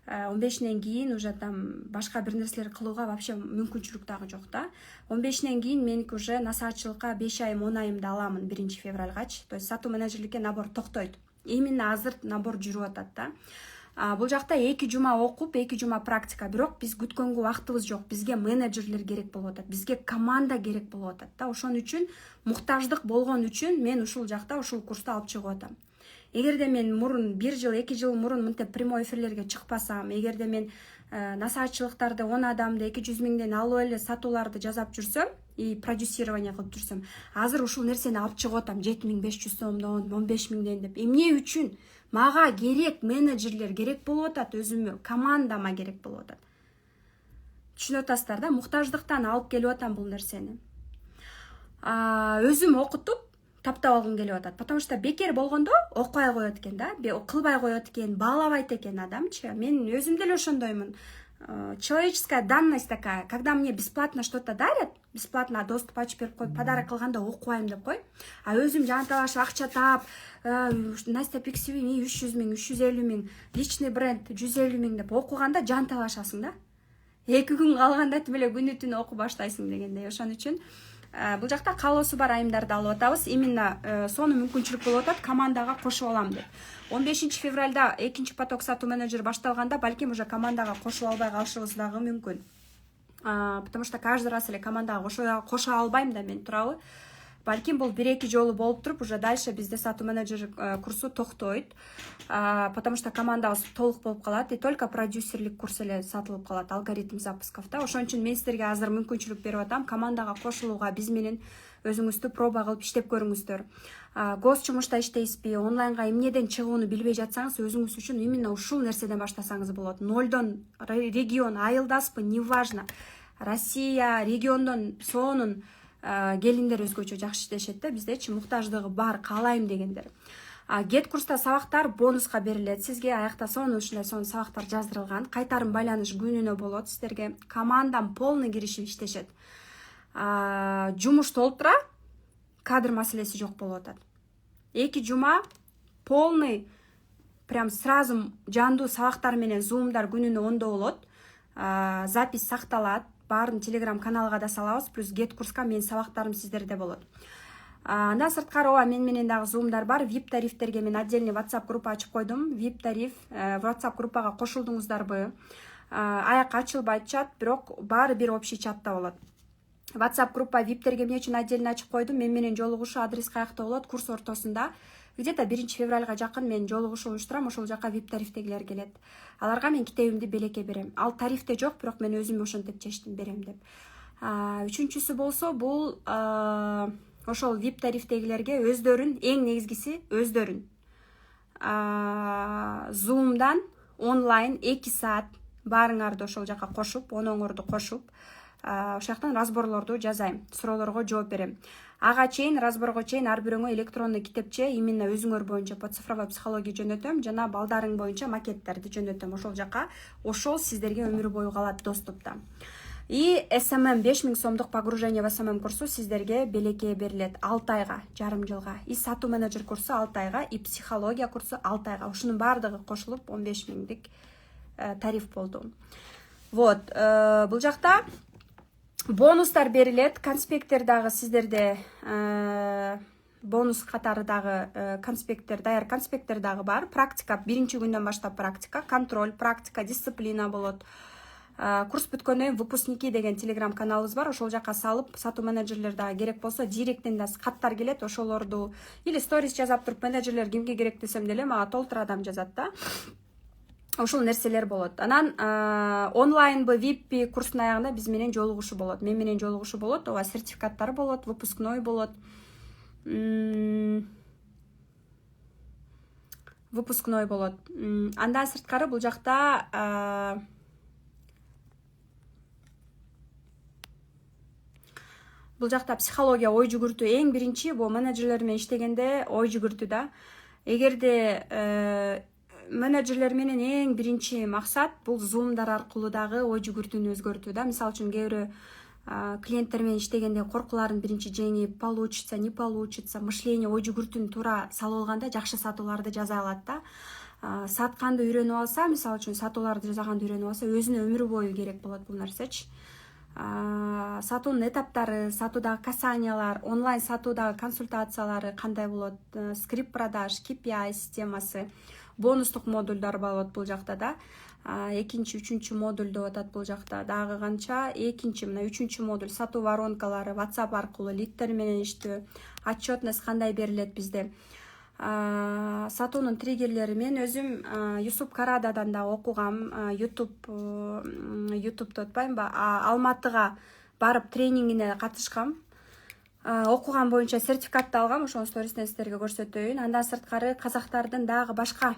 S1: 15 кийин уже там башка бир нерселер кылууга вообще мүмкүнчүлүк дагы жок да. 15 кийин меники уже насаатчылыкка 5 айым 10 айымды аламын 1 февралгачы. То есть сатуу менеджерликке набор токтойт. Именно азыр набор жүрүп атат да. Бул жакта 2 жума окуп, 2 жума практика. Бирок биз күткөнгө убактыбыз жок. Бизге менеджерлер керек болуп атат. Бизге команда керек болуп атат да. Ошон үчүн муктаждык болгон үчүн мен ушул жакта ушул курсту алып чыгып атам. Эгерде мен мурун 1 жыл, 2 жыл мурун мынтип прямой эфирлерге чыкпасам, эгерде мен насаатчылыктарды 10 адамды 200 миңден алып эле сатууларды жасап жүрсөм и продюсирование кылып жүрсөм, азыр ушул нерсени алып чыгып атам 7500 сомдон, 15 миңден деп. Эмне үчүн? Мага керек менеджерлер керек болуп атат, өзүмө, командама керек болуп атат. Түшүнүп атасыздар да, муктаждыктан алып келип атам бул нерсени. Өзүм окутуп таптап алгым келип атат. Потому что бекер болгондо окуй коет экен да, кылбай коет экен, баалабайт экен адамчы. Мен өзүм деле ошондоймун. Человеческая данность такая, когда мне бесплатно что-то дарят, бесплатно доступ ачып берип коюп подарок кылганда окубайм деп кой. Өзүм жанталашып акча таап, Настя Пиксиви 300 миң, 350 миң, личный бренд 150 миң деп окуганда жанталашасың да. 2 күн калганда тим эле күнү түнү окуп баштайсың дегендей. Ошон үчүн бул жакта каалоосу бар айымдарды алып атабыз. Именно сону мүмкүнчүлүк болуп атат, командага кошуп алам деп. 15 февралда 2 поток сатуу менеджер башталганда балким уже командага кошуп албай калышыбыз дагы мүмкүн. Потому что каждый раз эле командага кошо албайм да мен, туурабы? Балким бул 1-2 жолу болуп туруп, уже дальше бизде сатуу менеджер курсу токтойт. Потому что командабыз толук болуп калат и только продюсерлик курс эле сатылып калат, алгоритм запусков да. Ошон үчүн мен силерге азыр мүмкүнчүлүк берип атам, командага кошулууга биз менен өзүңүздү проба кылып иштеп көрүңүздөр. Гос жумушта иштейсизби, онлайнга эмнеден чыгууну билбей жатсаңыз, өзүңүз үчүн именно ушул нерседен баштасаңыз болот. Нолдон регион айылдасызбы, неважно. Россия региондон сонун келиндер өзгөчө жакшы иштешет да, биздечи муктаждыгы бар, каалайм дегендер. Get курста сабактар бонуска берилет. Сизге аякта сонун ушундай сонун сабактар жаздырылган. Кайтарым байланыш күнүнө болот сиздерге. Командам полный киришип иштешет. Жумуш толтура, кадр маселеси жок болуп атат. 2 жума полный прям сразу жандуу сабактар менен зумдар күнүнө 10 болот. Запись сакталат. Баарын Telegram каналга да салабыз, плюс Get курска менин сабактарым сиздерде болот. Андан сырткары мен менен дагы зумдар бар. VIP тарифтерге мен отдельный WhatsApp группа ачып койдум. VIP тариф WhatsApp группага кошулдуңуздарбы? Аяк ачылбайт чат, бирок баары бир общий чатта болот. WhatsApp группа VIPтерге эмне үчүн отдельно ачып койдум? Мен менен жолугушуу адрес каякта болот? Курс ортосунда. Где-то 1 февралга жакын мен жолугушуу уюштурам, ошол жака VIP тарифтегилер келет. Аларга мен китебимди белекке берем. Ал тарифте жок, бирок мен өзүм ошентип чечтим, берем деп. Үчүнчүсү болсо бул ошол VIP тарифтегилерге өздөрүн, эң негизгиси өздөрүн Zoom'дан онлайн 2 саат баарыңарды ошол жака кошуп, оноңорду кошуп, ошол жактан разборлорду жазайм, суроолорго жооп берем. Ага чейин, разборго чейин ар бирөөңө электронный китепче именно өзүңөр боюнча по цифровой психология жөнөтөм, жана балдарың боюнча макеттерди жөнөтөм ошол жака. Ошол сиздерге өмүр бою калат доступта. И SMM 5000 сомдук погружение в SMM курсу сиздерге белекке берилет 6 айга, жарым жылга. И сатуу менеджер курсу 6 айга, и психология курсу 6 айга. Ушунун баардыгы кошулуп 15 миңдик тариф болду. Вот, бул жакта бонустар берилет, конспекттер дагы сиздерде бонус катары дагы конспекттер, даяр конспекттер дагы бар. Практика 1-чи күндөн баштап практика, контроль, практика, дисциплина болот. Курс бүткөндөн выпускники деген Telegram каналыбыз бар, ошол жака салып, сатуу менеджерлер дагы керек болсо, директтен да каттар келет, ошолорду или сторис жазап туруп менеджерлер кимге керек десем деле мага толтур адам жазат да. Ошол нерселер болот. Анан онлайнбы, VIP курстун аягында биз менен жолугушуу болот. Мен менен жолугушуу болот, ооба сертификаттары болот, выпускной болот. Выпускной болот. Андан сырткары бул жакта психология ой жүгүртүү эң биринчи, бул менеджерлер менен иштегенде ой жүгүртүү да. Эгерде менеджерлер менен эң биринчи максат бул зумдар аркылуу дагы ой жүгүртүүнү өзгөртүү да. Мисалы үчүн кээ бирөө клиенттер менен иштегенде коркуларын биринчи жеңип, получится, не получится, мышление, ой жүгүртүүнү туура салып алганда жакшы сатууларды жаза алат да. сатканды үйрөнүп алса, мисалы үчүн сатууларды жасаганды үйрөнүп алса, өзүнө өмүр бою керек болот бул нерсечи. Сатуунун этаптары, сатуудагы касаниялар, онлайн сатуудагы консультациялары кандай болот, скрипт продаж, KPI системасы, бонустук модулдар болот бул жакта да. Экинчи, үчүнчү модуль деп атат бул жакта. Дагы канча? Экинчи, мына үчүнчү модуль сатуу воронкалары, WhatsApp аркылуу лидтер менен иштөө, отчетность кандай берилет бизде. Сатуунун триггерлери мен өзүм Юсуп Карададан да окугам. YouTube деп атпаймынбы? Алматыга барып тренингине катышкам. Окуган боюнча сертификатты алгам, ошону стористен сиздерге көрсөтөйүн. Андан сырткары казактардын дагы башка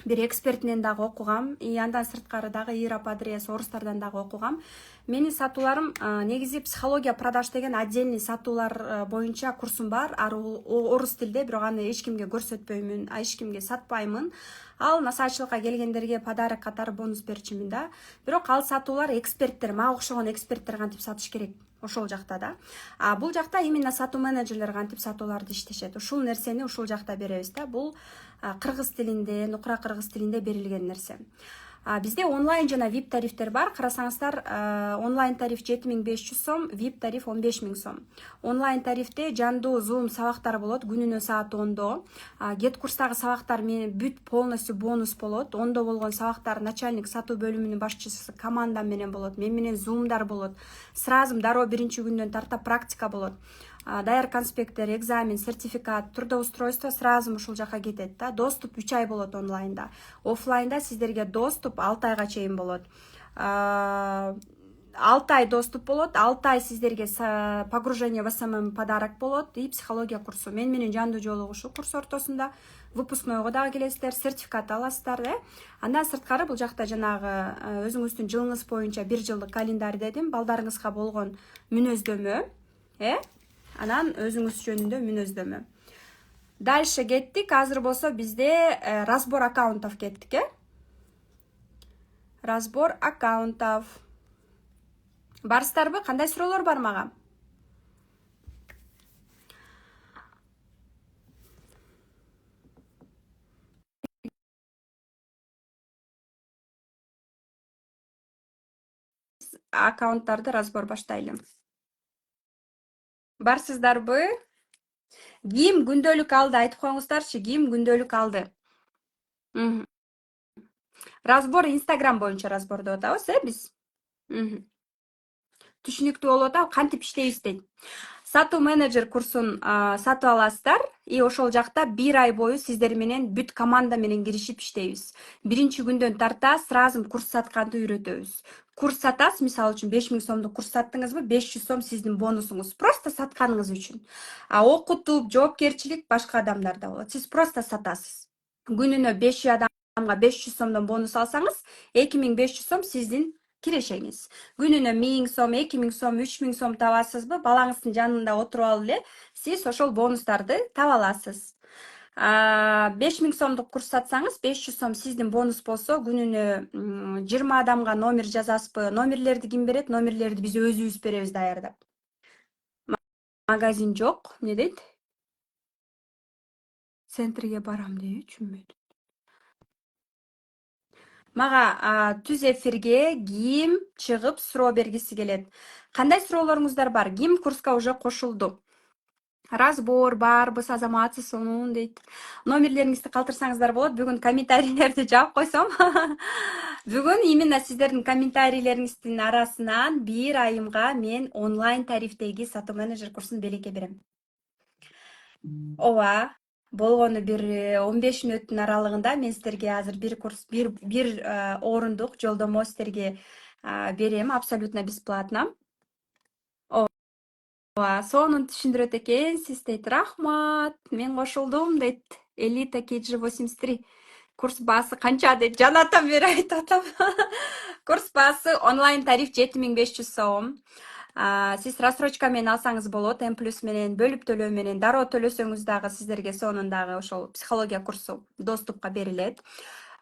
S1: бир экспертинен дагы окугам. Андан сырткары дагы Ира Падрес, орустардан дагы окугам. Менин сатууларым негизи психология продаж деген отдельный сатуулар боюнча курсум бар. Орус тилде, бирок аны эч кимге көрсөтпөймүн, эч кимге сатпаймын. Ал насаачылыкка келгендерге подарок катары бонус берчүмүн да. Бирок ал сатуулар эксперттер, мага окшогон эксперттер кантип сатыш керек ошол жакта да. Бул жакта именно сатуу менеджерлер кантип сатууларды иштешет. Ушул нерсени ушул жакта беребиз да. Бул кыргыз тилинде, нукура кыргыз тилинде берилген нерсе. Бизде онлайн жана VIP тарифтер бар. Карасаңыздар, онлайн тариф 7500 сом, VIP тариф 15000 сом. Онлайн тарифте жандуу Zoom сабактар болот, күнүнө саат 10-до. Get курстагы сабактар менен бүт полностью бонус болот. 10-до болгон сабактар начальник сатуу бөлүмүнүн башчысы команда менен болот. Мен менен Zoom'дар болот. Сразу дароо биринчи күндөн тарта практика болот. Даяр конспекттер, экзамен, сертификат, трудоустройство сразу ушул жака кетет да. Доступ 3 ай болот онлайнда. Оффлайнда сиздерге доступ 6 айга чейин болот. 6 ай доступ болот, 6 ай сиздерге погружение в СММ подарок болот и психология курсу. Мен менен жандуу жолугушуу курс ортосунда, выпускнойго дагы келесиздер, сертификат аласыздар да. Андан сырткары бул жакта жанагы өзүңүздүн жылыңыз боюнча 1 жылдык календарь дедим, балдарыңызга болгон мүнөздөмө, анан өзүңүз жөнүндө мүнөздөмө. Дальше кеттик. Азыр болсо бизде разбор аккаунтов кеттик, разбор аккаунтов. Барсыздарбы? Кандай суроолор бар мага? Аккаунттарды разбор баштайлы. Барсыздарбы? Ким күндөлүк алды? Айтып коюңуздарчы, ким күндөлүк алды? Разбор Instagram боюнча разбор деп атабыз, биз. Түшүнүктүү болуп атабы? Кантип иштейбиз дейт. Сатуу менеджер курсун сатып аласыздар и ошол жакта 1 ай бою сиздер менен бүт команда менен киришип иштейбиз. Биринчи күндөн тарта сразу курс сатканды үйрөтөбүз. Курс сатасыз, мисалы үчүн 5000 сомдук курс саттыңызбы, 500 сом сиздин бонусуңуз. Просто сатканыңыз үчүн. Окутуп, жоопкерчилик башка адамдарда болот. Сиз просто сатасыз. Күнүнө 500 адамга 500 сомдон бонус алсаңыз, 2500 сом сиздин кирешеңиз. Күнүнө 1000 сом, 2000 сом, 3000 сом табасызбы, балаңыздын жанында отуруп алып эле сиз ошол бонустарды таба аласыз. 5000 сомдук курс сатсаңыз, 500 сом сиздин бонус болсо, күнүнө 20 адамга номер жазасызбы? Номерлерди ким берет? Номерлерди биз өзүбүз беребиз даярдап. Магазин жок, эмне дейт? Центрге барам дейби, түшүнбөйт. Мага түз эфирге ким чыгып суроо бергиси келет? Кандай суроолоруңуздар бар? Ким курска уже кошулду? Разбор барбыз, Азамат сонун дейт. Номерлериңизди калтырсаңыздар болот. Бүгүн комментарийлерди жаап койсом. Бүгүн именно сиздердин комментарийлериңиздин арасынан 1 айымга мен онлайн тарифтеги сатуу менеджер курсун белекке берем. Ооба, болгону бир 15 мүнөттүн аралыгында мен сиздерге азыр бир курс, бир орундук жолдомо сиздерге берем абсолютно бесплатно. Сонун түшүндүрөт экенсиз дейт. Рахмат, мен кошулдум дейт. Элита KG 83. Курс баасы канча дейт. Жанатан бери айтып атам. Курс баасы онлайн тариф 7500 сом. Сиз рассрочка менен алсаңыз болот, М+ менен, бөлүп төлөө менен, дароо төлөсөңүз дагы сиздерге сонун дагы ошол психология курсу доступка берилет.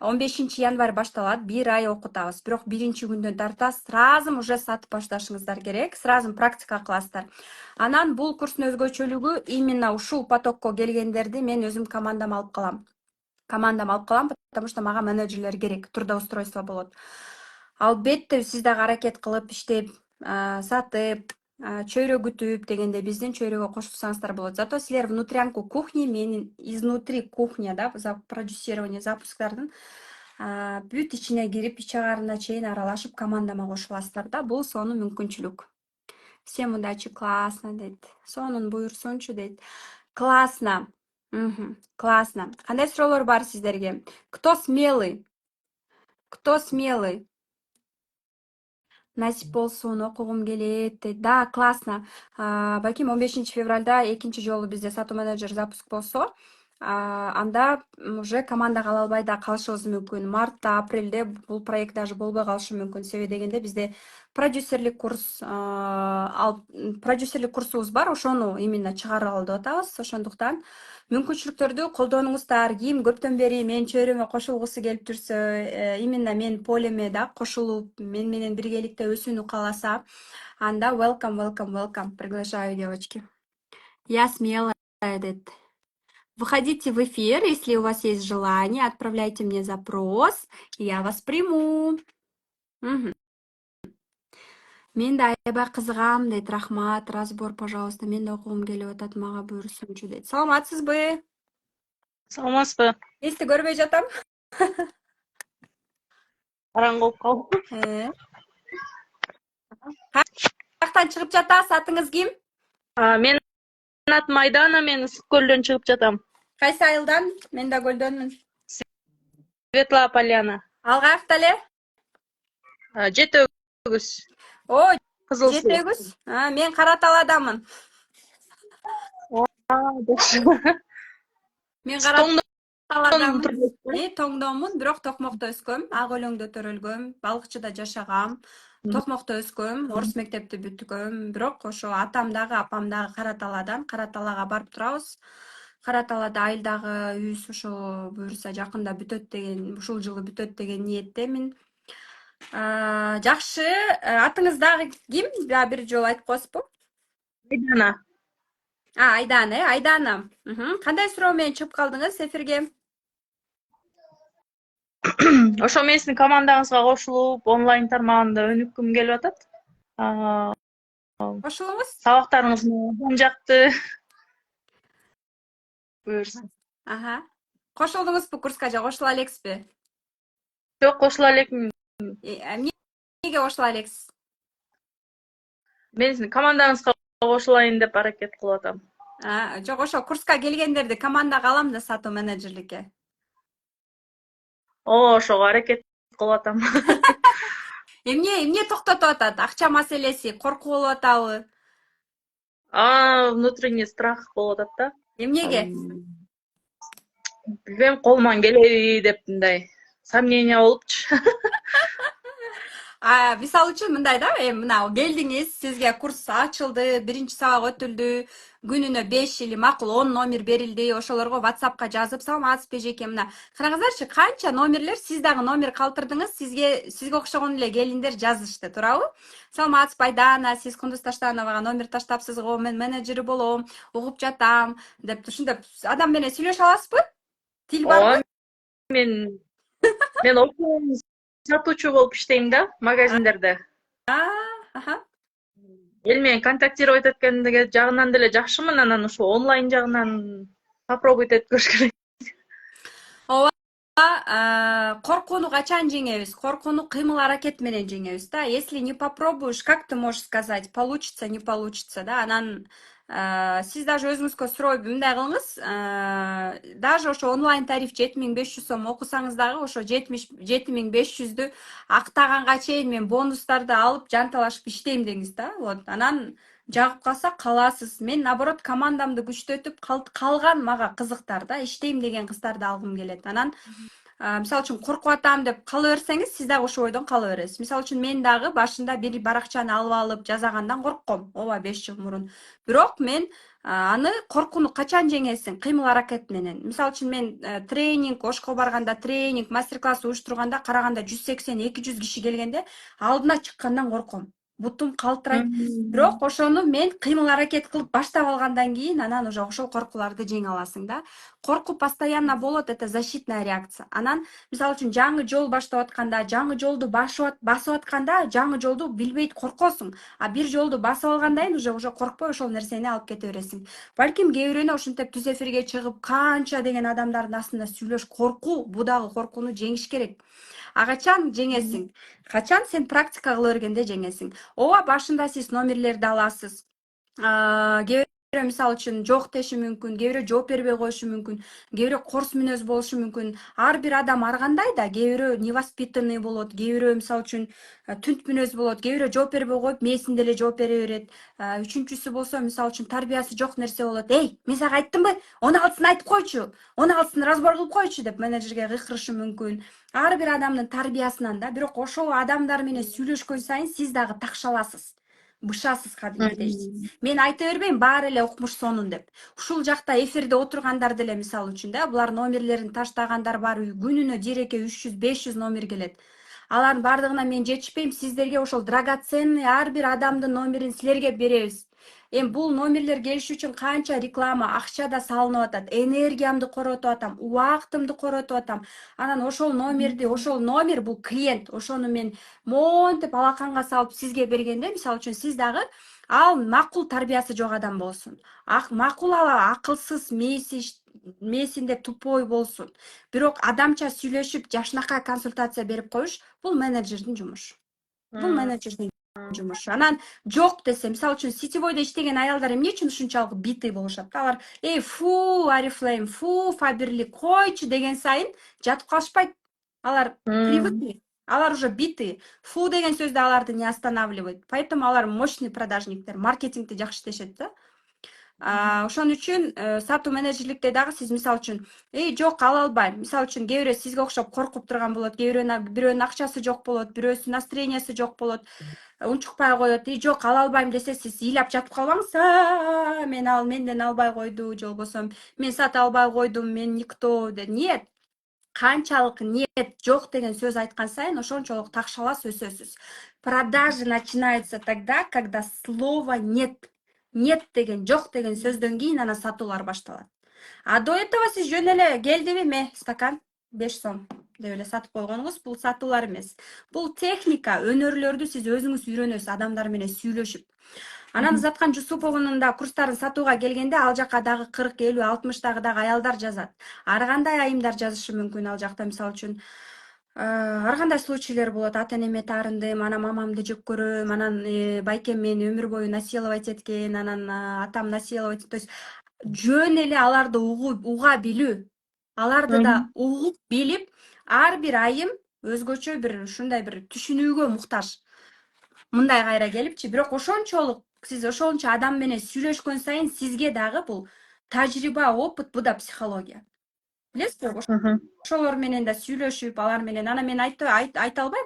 S1: 15 январь башталат, 1 ай окутабыз. Бирок биринчи күндөн тарта сразу уже сатып башташыңыздар керек, сразу практика кыласыздар. Анан бул курстун өзгөчөлүгү именно ушул потокко келгендерди мен өзүм командама алып калам. командам алып калам, потому что мага менеджерлер керек, трудоустройство болот. Албетте сиз дагы аракет кылып иштеп, сатып, чөйрө күтүп дегенде биздин чөйрөгө кошулсаңыздар болот. Зато силер внутрянку кухни, менин изнутри кухня, да, продюсирование запускдардын бүт ичине кирип, ич агарына чейин аралашып командама кошуласыздар да. Бул сонун мүмкүнчүлүк. Всем удачи, классно дейт. Сонун буйрсунчу дейт. Классно. Классно. Кандай суроолор бар сиздерге? Кто смелый? Кто смелый? Насип болсун, окугум келет дейт. Да, классно. Балким 15 февралда экинчи жолу бизде сатуу менеджер запуск болсо, анда уже командага ала албай да калышыбыз мүмкүн. Мартта, апрелде бул проект даже болбой калышы мүмкүн. Себеби дегенде бизде продюсерлик курсубуз бар, ошону именно чыгаралы деп атабыз. Ошондуктан мүмкүнчүлүктөрдү колдонуңуздар. Ким көптөн бери менин чөйрөмө кошулгусу келип жүрсө, именно менин полеме да кошулуп, мен менен биргеликте өсүүнү кааласа, анда welcome. Приглашаю, девочки. Я смелая, дейт. Выходите в эфир, если у вас есть желание, отправляйте мне запрос, и я вас приму. Мен да аябай кызыгам дейт. Рахмат, разбор, пожалуйста. Мен да окугум келип атат, мага буйрсунчу дейт. Саламатсызбы?
S2: Саламатсызбы?
S1: Эсти көрбөй жатам.
S2: Караңгы болуп калды.
S1: Каяктан чыгып жатасыз? Атыңыз ким?
S2: Менин атым Айдана, мен Ысык көлдөн чыгып жатам.
S1: Кайсы айылдан? Мен да көлдөнмүн.
S2: Светлая Поляна.
S1: Ал каякта эле?
S2: Жети өгүз.
S1: О,
S2: Кызыл
S1: Жети
S2: суу.
S1: өгүз. Мен Кара Талаадамын. Мен Кара Талаадамын. Тоңдомун, бирок Токмокто өскөм. Ак өлөңдө төрөлгөм, балыкчыда жашагам. Токмокто өскөм, орус мектепти бүткөм. Бирок ошо атам дагы, апам дагы Кара Талаадан. Кара Талаага барып турабыз. Кара Талаада айылдагы үйүбүз ошо буюрса жакында бүтөт деген, ушул жылы бүтөт деген ниеттемин. Жакшы. Атыңыз дагы ким? Бир жолу айтып коесузбу?
S2: Айдана.
S1: Айдана, Айдана. Кандай суроо менен чыгып калдыңыз эфирге?
S2: Ошо мен сиздин командаңызга кошулуп, онлайн тармагында өнүккүм келип атат.
S1: Кошулуңуз.
S2: Сабактарыңыз жан жакты. Буюрса.
S1: Кошулдуңузбу курска же кошула элексизби?
S2: Жок, кошула элекмин.
S1: Эмнеге кошула элексиз?
S2: Мен сиздин командаңызга кошулайын деп аракет кылып атам.
S1: Жок, ошо курска келгендерди командага алам да сатуу менеджерликке.
S2: Ошого аракет кылып атам.
S1: Эмне токтотуп атат? Акча маселеси, коркуу болуп атабы?
S2: Внутренний страх болуп атат да.
S1: Эмнеге?
S2: Билбейм, колуман келеби деп мындай сомнение болупчу.
S1: Мисалы үчүн мындай да, мына келдиңиз, сизге курс ачылды, биринчи сабак өтүлдү, күнүнө 5 или макул 10 номер берилди, ошолорго WhatsAppка жазып, саламатсызбы эжеке, мына караңыздарчы, канча номерлер, сиз дагы номер калтырдыңыз, сизге окшогон эле келиндер жазышты, туурабы? Саламатсызбы Айдана, сиз Кундуз Таштановага номер таштапсыз го, мен менеджери болом, угуп жатам деп, ушинтип адам менен сүйлөшө аласызбы? Тил барбы?
S2: Мен офлайн сатуучу болуп иштейм да, магазиндерде. Эл менен контактировать эткендеги жагынан деле жакшымын, анан ушу онлайн жагынан попробовать этип көрүш керек.
S1: Коркууну качан жеңебиз? Коркууну кыймыл аракет менен жеңебиз да. Если не попробуешь, как ты можешь сказать? Получится, не получится, да? Анан сиз даже өзүңүзгө суроо мындай кылыңыз. Даже ошо онлайн тариф 7500 сом окусаңыз дагы ошо 7500'дү актаганга чейин мен бонустарды алып жанталашып иштейм деңиз да. Вот. Анан жагып калса каласыз. Мен наоборот командамды күчтөтүп калган мага кызыктар да, иштейм деген кыздарды алгым келет. Анан мисалы үчүн коркуп атам деп кала берсеңиз, сиз дагы ошол ойдон кала бересиз. Мисалы үчүн мен дагы башында бир баракчаны алып жазагандан коркком. Ооба 5 жыл мурун. Бирок мен аны коркууну качан жеңесиң? Кыймыл аракет менен. Мисалы үчүн мен тренинг, Ошко барганда тренинг, мастер-класс уюштурганда караганда 180-200 киши келгенде алдына чыккандан корком. бутум калтырайт. Бирок ошону мен кыймыл аракет кылып баштап алгандан кийин анан уже ошол коркууларды жеңе аласың да. Коркуу постоянно болот, это защитная реакция. Анан мисалы үчүн жаңы жол баштап атканда, жаңы жолду басып атканда жаңы жолду билбейт коркосуң. А бир жолду басып алгандан кийин уже коркпой ошол нерсени алып кете бересиң. Балким кээ бирөөнө ушинтип түз эфирге чыгып канча деген адамдардын астында сүйлөш, коркуу, бу дагы коркууну жеңиш керек. А качан жеңесиң? Качан сен практика кыла бергенде жеңесиң. Ооба, башында сиз номерлерди аласыз. Кээ бирөө мисалы үчүн жок деши мүмкүн, кээ бирөө жооп бербей коюшу мүмкүн, кээ бирөө корс мүнөз болушу мүмкүн. Ар бир адам ар кандай да, кээ бирөө невоспитанный болот, кээ бирөө мисалы үчүн түнт мүнөз болот, кээ бирөө жооп бербей коюп мээсинде эле жооп бере берет. Үчүнчүсү болсо мисалы үчүн тарбиясы жок нерсе болот. Эй, мен сага айттымбы? Оны алдысын айтып койчу, оны алдысын разбор кылып койчу деп менеджерге кыйкырышы мүмкүн. Ар бир адамдын тарбиясынан да, бирок ошол адамдар менен сүйлөшкөн сайын сиз дагы такшаласыз. Бышасыз кадимкидей. Мен айта бербейм баары эле укмуш сонун деп. Ушул жакта эфирде отургандар деле мисалы үчүн да, булар номерлерин таштагандар бар, күнүнө диреке 300-500 номер келет. Алардын бардыгына мен жетишпейм, сиздерге ошол драгоценный ар бир адамдын номерин силерге беребиз. Эми бул номерлер келиш үчүн канча реклама, акча да салынып атат, энергиямды коротуп атам, убактымды коротуп атам. Анан ошол номер бул клиент, ошону мен монтип алаканга салып сизге бергенде, мисалы үчүн сиз дагы ал макул тарбиясы жок адам болсун. Макул ала акылсыз, мээсинде тупой болсун. Бирок адамча сүйлөшүп, жашынакай консультация берип коюш бул менеджердин жумушу. Бул менеджердин жумушу. Анан жок десе, мисалы үчүн сетевойдо иштеген аялдар эмне үчүн ушунчалык битый болушат? Алар фу, Oriflame, фу, Faberlic койчу деген сайын жатып калышпайт. Алар привыкли. Алар уже битые. Фу деген сөз да аларды не останавливает. Поэтому алар мощный продажниктер, маркетингди жакшы иштешет да. Ошон үчүн сатуу менеджерликте дагы сиз мисалы үчүн жок ала албайм. Мисалы үчүн кээ бирөө сизге окшоп коркуп турган болот, кээ бирөөнүн акчасы жок болот, бирөөсүнүн настроениясы жок болот, унчукпай коет. Жок ала албайм десе, сиз ыйлап жатып калбаңыз. Мен ал менден албай койду, же болбосо мен сата албай койдум, мен никто. Нет. Канчалык нет, жок деген сөз айткан сайын ошончолук такшалас өсөсүз. Продажи начинаются тогда, когда слово нет. Нет деген, жок деген сөздөн кийин анан сатуулар башталат. А до этого сиз жөн эле келдиби, стакан 5 сом деп эле сатып койгонуңуз бул сатуулар эмес. Бул техника, өнөрлөрдү сиз өзүңүз үйрөнөсүз адамдар менен сүйлөшүп. Анан Заткан Жусуповунун да курстарын сатууга келгенде ал жака дагы 40, 50, 60 дагы аялдар жазат. Ар кандай айымдар жазышы мүмкүн ал жакта, мисалы үчүн ар кандай случайлар болот. Ата энеме таарындым, анан мамамды жек көрөм, анан байкем мени өмүр бою насиловать эткен, анан атам насиловать. То есть жөн эле аларды уга билүү. Аларды да угуп билип, ар бир айым өзгөчө бир ушундай бир түшүнүүгө муктаж. Мындай кайра келипчи, бирок ошончолук сиз ошончо адам менен сүйлөшкөн сайын сизге дагы бул тажрыйба, опыт, бу да психология. Билесизби? Ошолор менен да сүйлөшүп, алар менен анан мен айта албайм.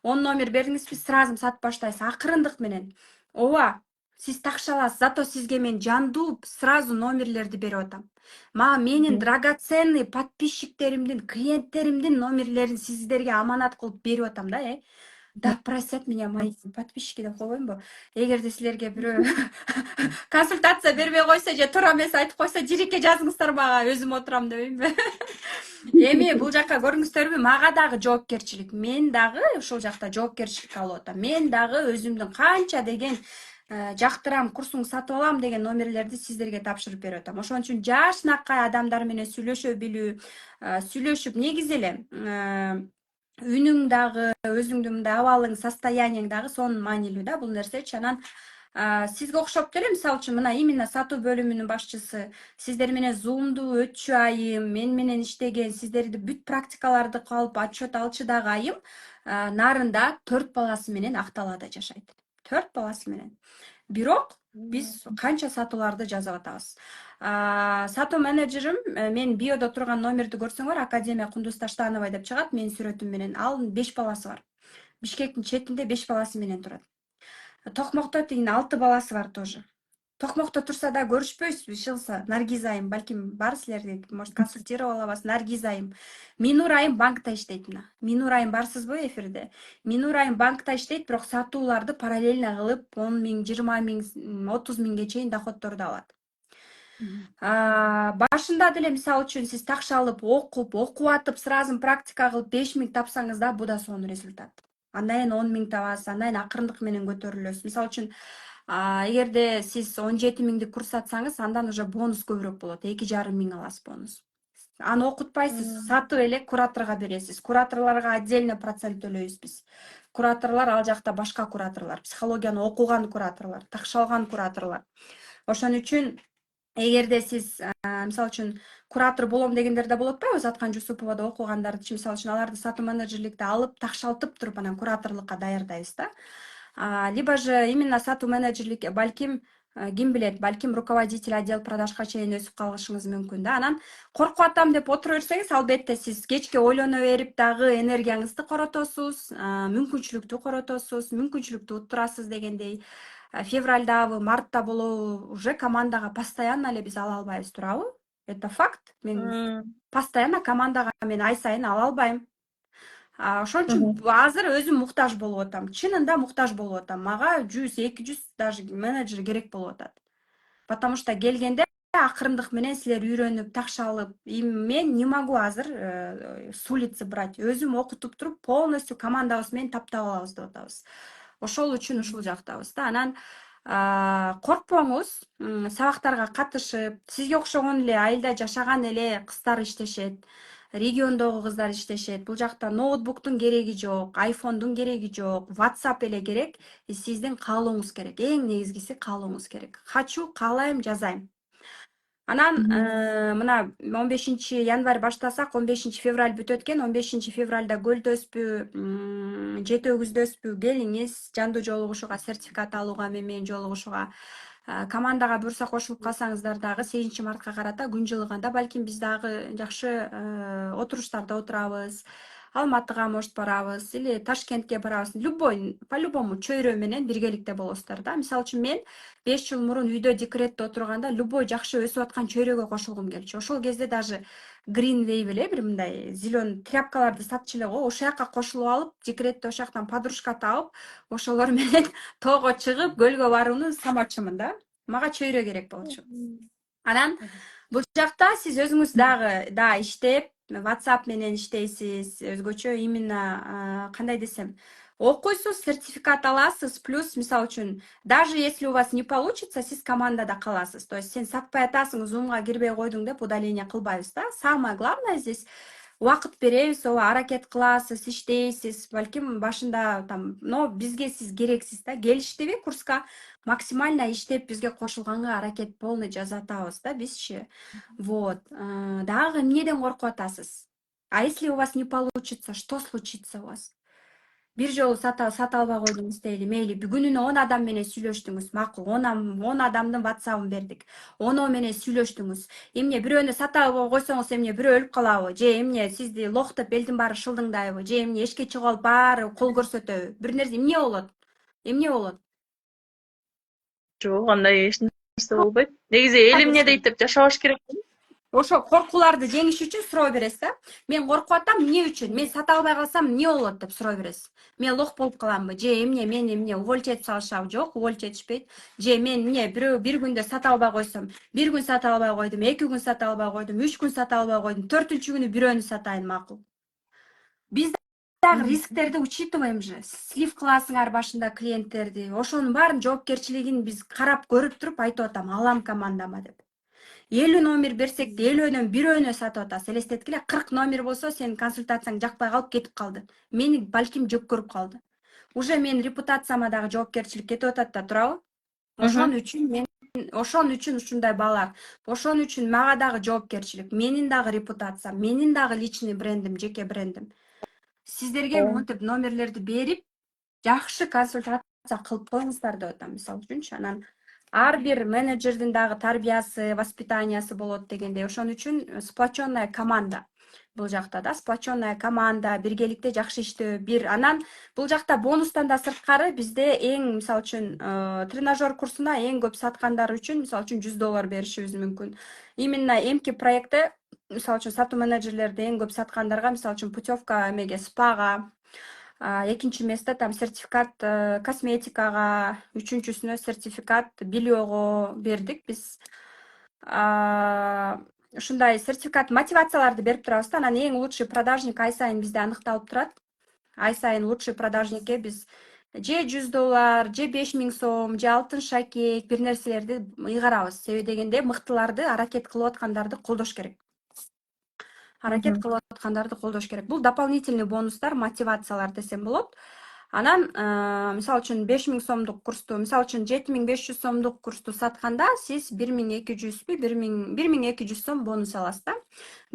S1: 10 номер бердиңизби, сразу сатып баштайсыз, акырындык менен. Ооба, сиз такшаласыз, зато сизге мен жандуу сразу номерлерди берип атам. Менин драгоценный подписчиктеримдин, клиенттеримдин номерлерин сиздерге аманат кылып берип атам да, Да простят меня мои подписчики деп койбоймбу? Эгерде силерге бирөө консультация бербей койсо же туура эмес айтып койсо, жирике жазыңыздар мага, өзүм отурам дебеймби? Эми бул жака көрүңүздөрбү, мага дагы жоопкерчилик. Мен дагы ушул жакта жоопкерчилик алып атам. Мен дагы өзүмдүн канча деген жактырам, курсуңду сатып алам деген номерлерди сиздерге тапшырып берип атам. Ошон үчүн жашынакай адамдар менен сүйлөшө билүү, сүйлөшүп негизи эле үнүң дагы, өзүңдүн мындай абалың, состоянияң дагы сонун маанилүү да бул нерсечи. Анан сизге окшоп деле, мисалы үчүн мына именно сатуу бөлүмүнүн башчысы, сиздер менен зумду өтчү айым, мен менен иштеген, сиздерди бүт практикаларды кылып отчет алчу дагы айым нарында 4 баласы менен Акталаада жашайт. 4 баласы менен. Бирок биз канча сатууларды жазып атабыз. Сатуу менеджерим, мен биодо турган номерди көрсөңөр, Академия Кундуз Таштановой деп чыгат, менин сүрөтүм менен. Ал 5 баласы бар. Бишкектин четинде 5 баласы менен турат. Токмокто тигин 6 баласы бар тоже. токмокто турса да көрүшпөйсүзбү? Иши Наргиз айым, балким бар силерге, может консультировать алабыз. Наргиз айым. Минур айым банкта иштейт мына. Минур айым барсызбы эфирде? Минур айым банкта иштейт, бирок сатууларды параллельно кылып 10 миң, 20 миң, 30 миңге чейин доходторду алат. Башында деле мисалы үчүн сиз такшалып, окуп атып, сразу практика кылып 5 миң тапсаңыз да, бу да сонун результат. Андан кийин 10 миң табасыз, андан кийин акырындык менен көтөрүлөсүз. Мисалы үчүн, эгерде сиз 17 миңдик курс атсаңыз, андан уже бонус көбүрөөк болот. 2,5 миң аласыз бонус. Аны окутпайсыз, сатып эле кураторго бересиз. Кураторлорго отдельно процент төлөйбүз биз. Кураторлор ал жакта башка кураторлор, психологияны окуган кураторлор, такшалган кураторлор. Ошон үчүн эгерде сиз мисалы үчүн куратор болом дегендер да болот да, Өзаткан Жусуповада окугандарды, мисалы үчүн аларды сатуу менеджерликти алып, такшалтып туруп анан кураторлукка даярдайбыз да. Либо же именно сатуу менеджерлик, балким ким билет, балким руководитель отдел продажга чейин өсүп калышыңыз мүмкүн да. Анан коркуп атам деп отура берсеңиз, албетте сиз кечке ойлоно берип дагы энергияңызды коротосуз, мүмкүнчүлүктү коротосуз, мүмкүнчүлүктү уттурасыз дегендей. Февралдабы, мартта болобу, уже командага постоянно эле биз ала албайбыз турабы? Это факт. Мен постоянно командага мен ай сайын ала албайм. Ошон үчүн азыр өзүм муктаж болуп атам. Чынында муктаж болуп атам. Мага 100, 200 даже менеджер керек болуп атат. Потому что келгенде акырындык менен силер үйрөнүп, такшалып, мен не могу азыр с улицы брать. Өзүм окутуп туруп, полностью командабыз менен таптап алабыз деп атабыз. Ошол үчүн ушул жактабыз да. Анан коркпоңуз, сабактарга катышып, сизге окшогон эле айылда жашаган эле кыздар иштешет. Региондогу кыздар иштешет. Бул жакта ноутбуктун кереги жок, айфондун кереги жок, WhatsApp эле керек. Сиздин каалооңуз керек. Эң негизгиси каалооңуз керек. Хочу, каалайм, жазайм. Анан мына 15 январь баштасак, 15 февраль бүтөт экен. 15 февральда көлдөспү, жети өгүздөспү, келиңиз жандуу жолугушууга, сертификат алууга, менен жолугушууга. Командага буюрса кошулуп калсаңыздар дагы 8 мартка карата күн жылыганда балким биз дагы жакшы отуруштарда отурабыз. Алматыга может барабыз или Ташкентке барабыз. Любой, по-любому чөйрө менен биргеликте болосуздар да. Мисалы үчүн мен 5 жыл мурун үйдө декретте отурганда любой жакшы өсүп аткан чөйрөгө кошулгум келчү. Ошол кезде даже Greenway эле бир мындай зеленый тряпкаларды сатчу эле го. Ошол жака кошулуп алып, декретте ошол жактан подружка таап, ошолор менен тоого чыгып, көлгө барууну самачымын да. Мага чөйрө керек болчу. Анан бул жакта сиз өзүңүз дагы иштеп, WhatsApp менен иштейсиз, өзгөчө именно кандай десем, окуйсуз, сертификат аласыз, плюс мисалы үчүн, даже если у вас не получится, сиз командада каласыз. То есть сен сатпай атасың, Zoom'га кирбей койдуң деп удаление кылбайбыз да. Самое главное здесь убакыт беребиз, ооба аракет кыласыз, иштейсиз, балким башында там, но бизге сиз керексиз да. Келиштиби курска максимально иштеп бизге кошулганга аракет полный жасатабыз да бизчи. Вот. Дагы эмнеден коркуп атасыз? А если у вас не получится, что случится у вас? Бир жолу сата албай койдуңуз дейли, мейли күнүнө 10 адам менен сүйлөштүңүз, макул, 10 адамдын WhatsApp'ын бердик. 10 менен сүйлөштүңүз. Эмне бирөөнү сата албай койсоңуз, эмне бирөө өлүп калабы? Же эмне сизди лох деп элдин баары шылдыңдайбы? Же эмне эшикке чыгып алып баары кол көрсөтөбү? Бир нерсе эмне болот? Эмне болот?
S2: Жок, андай эч нерсе болбойт. Негизи эл эмне дейт деп жашабаш керек.
S1: Ошо коркууларды жеңиш үчүн суроо бересиз да. Мен коркуп атам, эмне үчүн? Мен сата албай калсам эмне болот деп суроо бересиз. Мен лох болуп каламбы? Же эмне уволить этип салышабы? Жок, уволить этишпейт. Же мен эмне бирөө бир күндө сата албай койсом, бир күн сата албай койдум, 2 күн сата албай койдум, 3 күн сата албай койдум, 4-үнчү күнү бирөөнү сатайын, макул. Биз дагы рисктерди учитываем же. Слив кыласыңар башында клиенттерди. Ошонун баарын жоопкерчилигин биз карап көрүп туруп айтып атам, алам командама деп. 50 номер берсек, 50-дөн бирөөнө сатып атасыз. Элестеткиле, 40 номер болсо, сенин консультацияң жакпай калып кетип калды. Мени балким жөк көрүп калды. Уже менин репутацияма дагы жоопкерчилик кетип атат да, туурабы? Ошон үчүн ушундай баалар. Ошон үчүн мага дагы жоопкерчилик, менин дагы репутациям, менин дагы личный брендим, жеке брендим. Сиздерге мынтип номерлерди берип, жакшы консультация кылып коюңуздар деп атам, мисалы үчүнчү. Анан ар бир менеджердин дагы тарбиясы, воспитаниясы болот дегендей. Ошон үчүн сплоченная команда. Бул жакта да сплоченная команда, биргеликте жакшы иштөө, бир. Анан бул жакта бонустан да сырткары бизде эң, мисалы үчүн, тренажер курсуна эң көп саткандар үчүн, мисалы үчүн $100 беришибиз мүмкүн. Именно эмки проектте, мисалы үчүн, сатуу менеджерлерди эң көп саткандарга, мисалы үчүн, путевка эмеге, спага, экинчи месте там сертификат косметикага, үчүнчүсүнө сертификат бельего бердик биз. Ушундай сертификат мотивацияларды берип турабыз да. Анан эң лучший продажник ай сайын бизде аныкталып турат. Ай сайын лучший продажникке биз же $100, же 5000 сом, же алтын шакек бир нерселерди ыйгарабыз. Себеби дегенде мыктыларды, аракет кылып аткандарды колдош керек. Аракет кылып аткандарды колдош керек. Бул дополнительный бонустар, мотивациялар десем болот. Анан, мисалы үчүн 5000 сомдук курсту, мисалы үчүн 7500 сомдук курсту сатканда сиз 1200 1200 сом бонус аласыз да.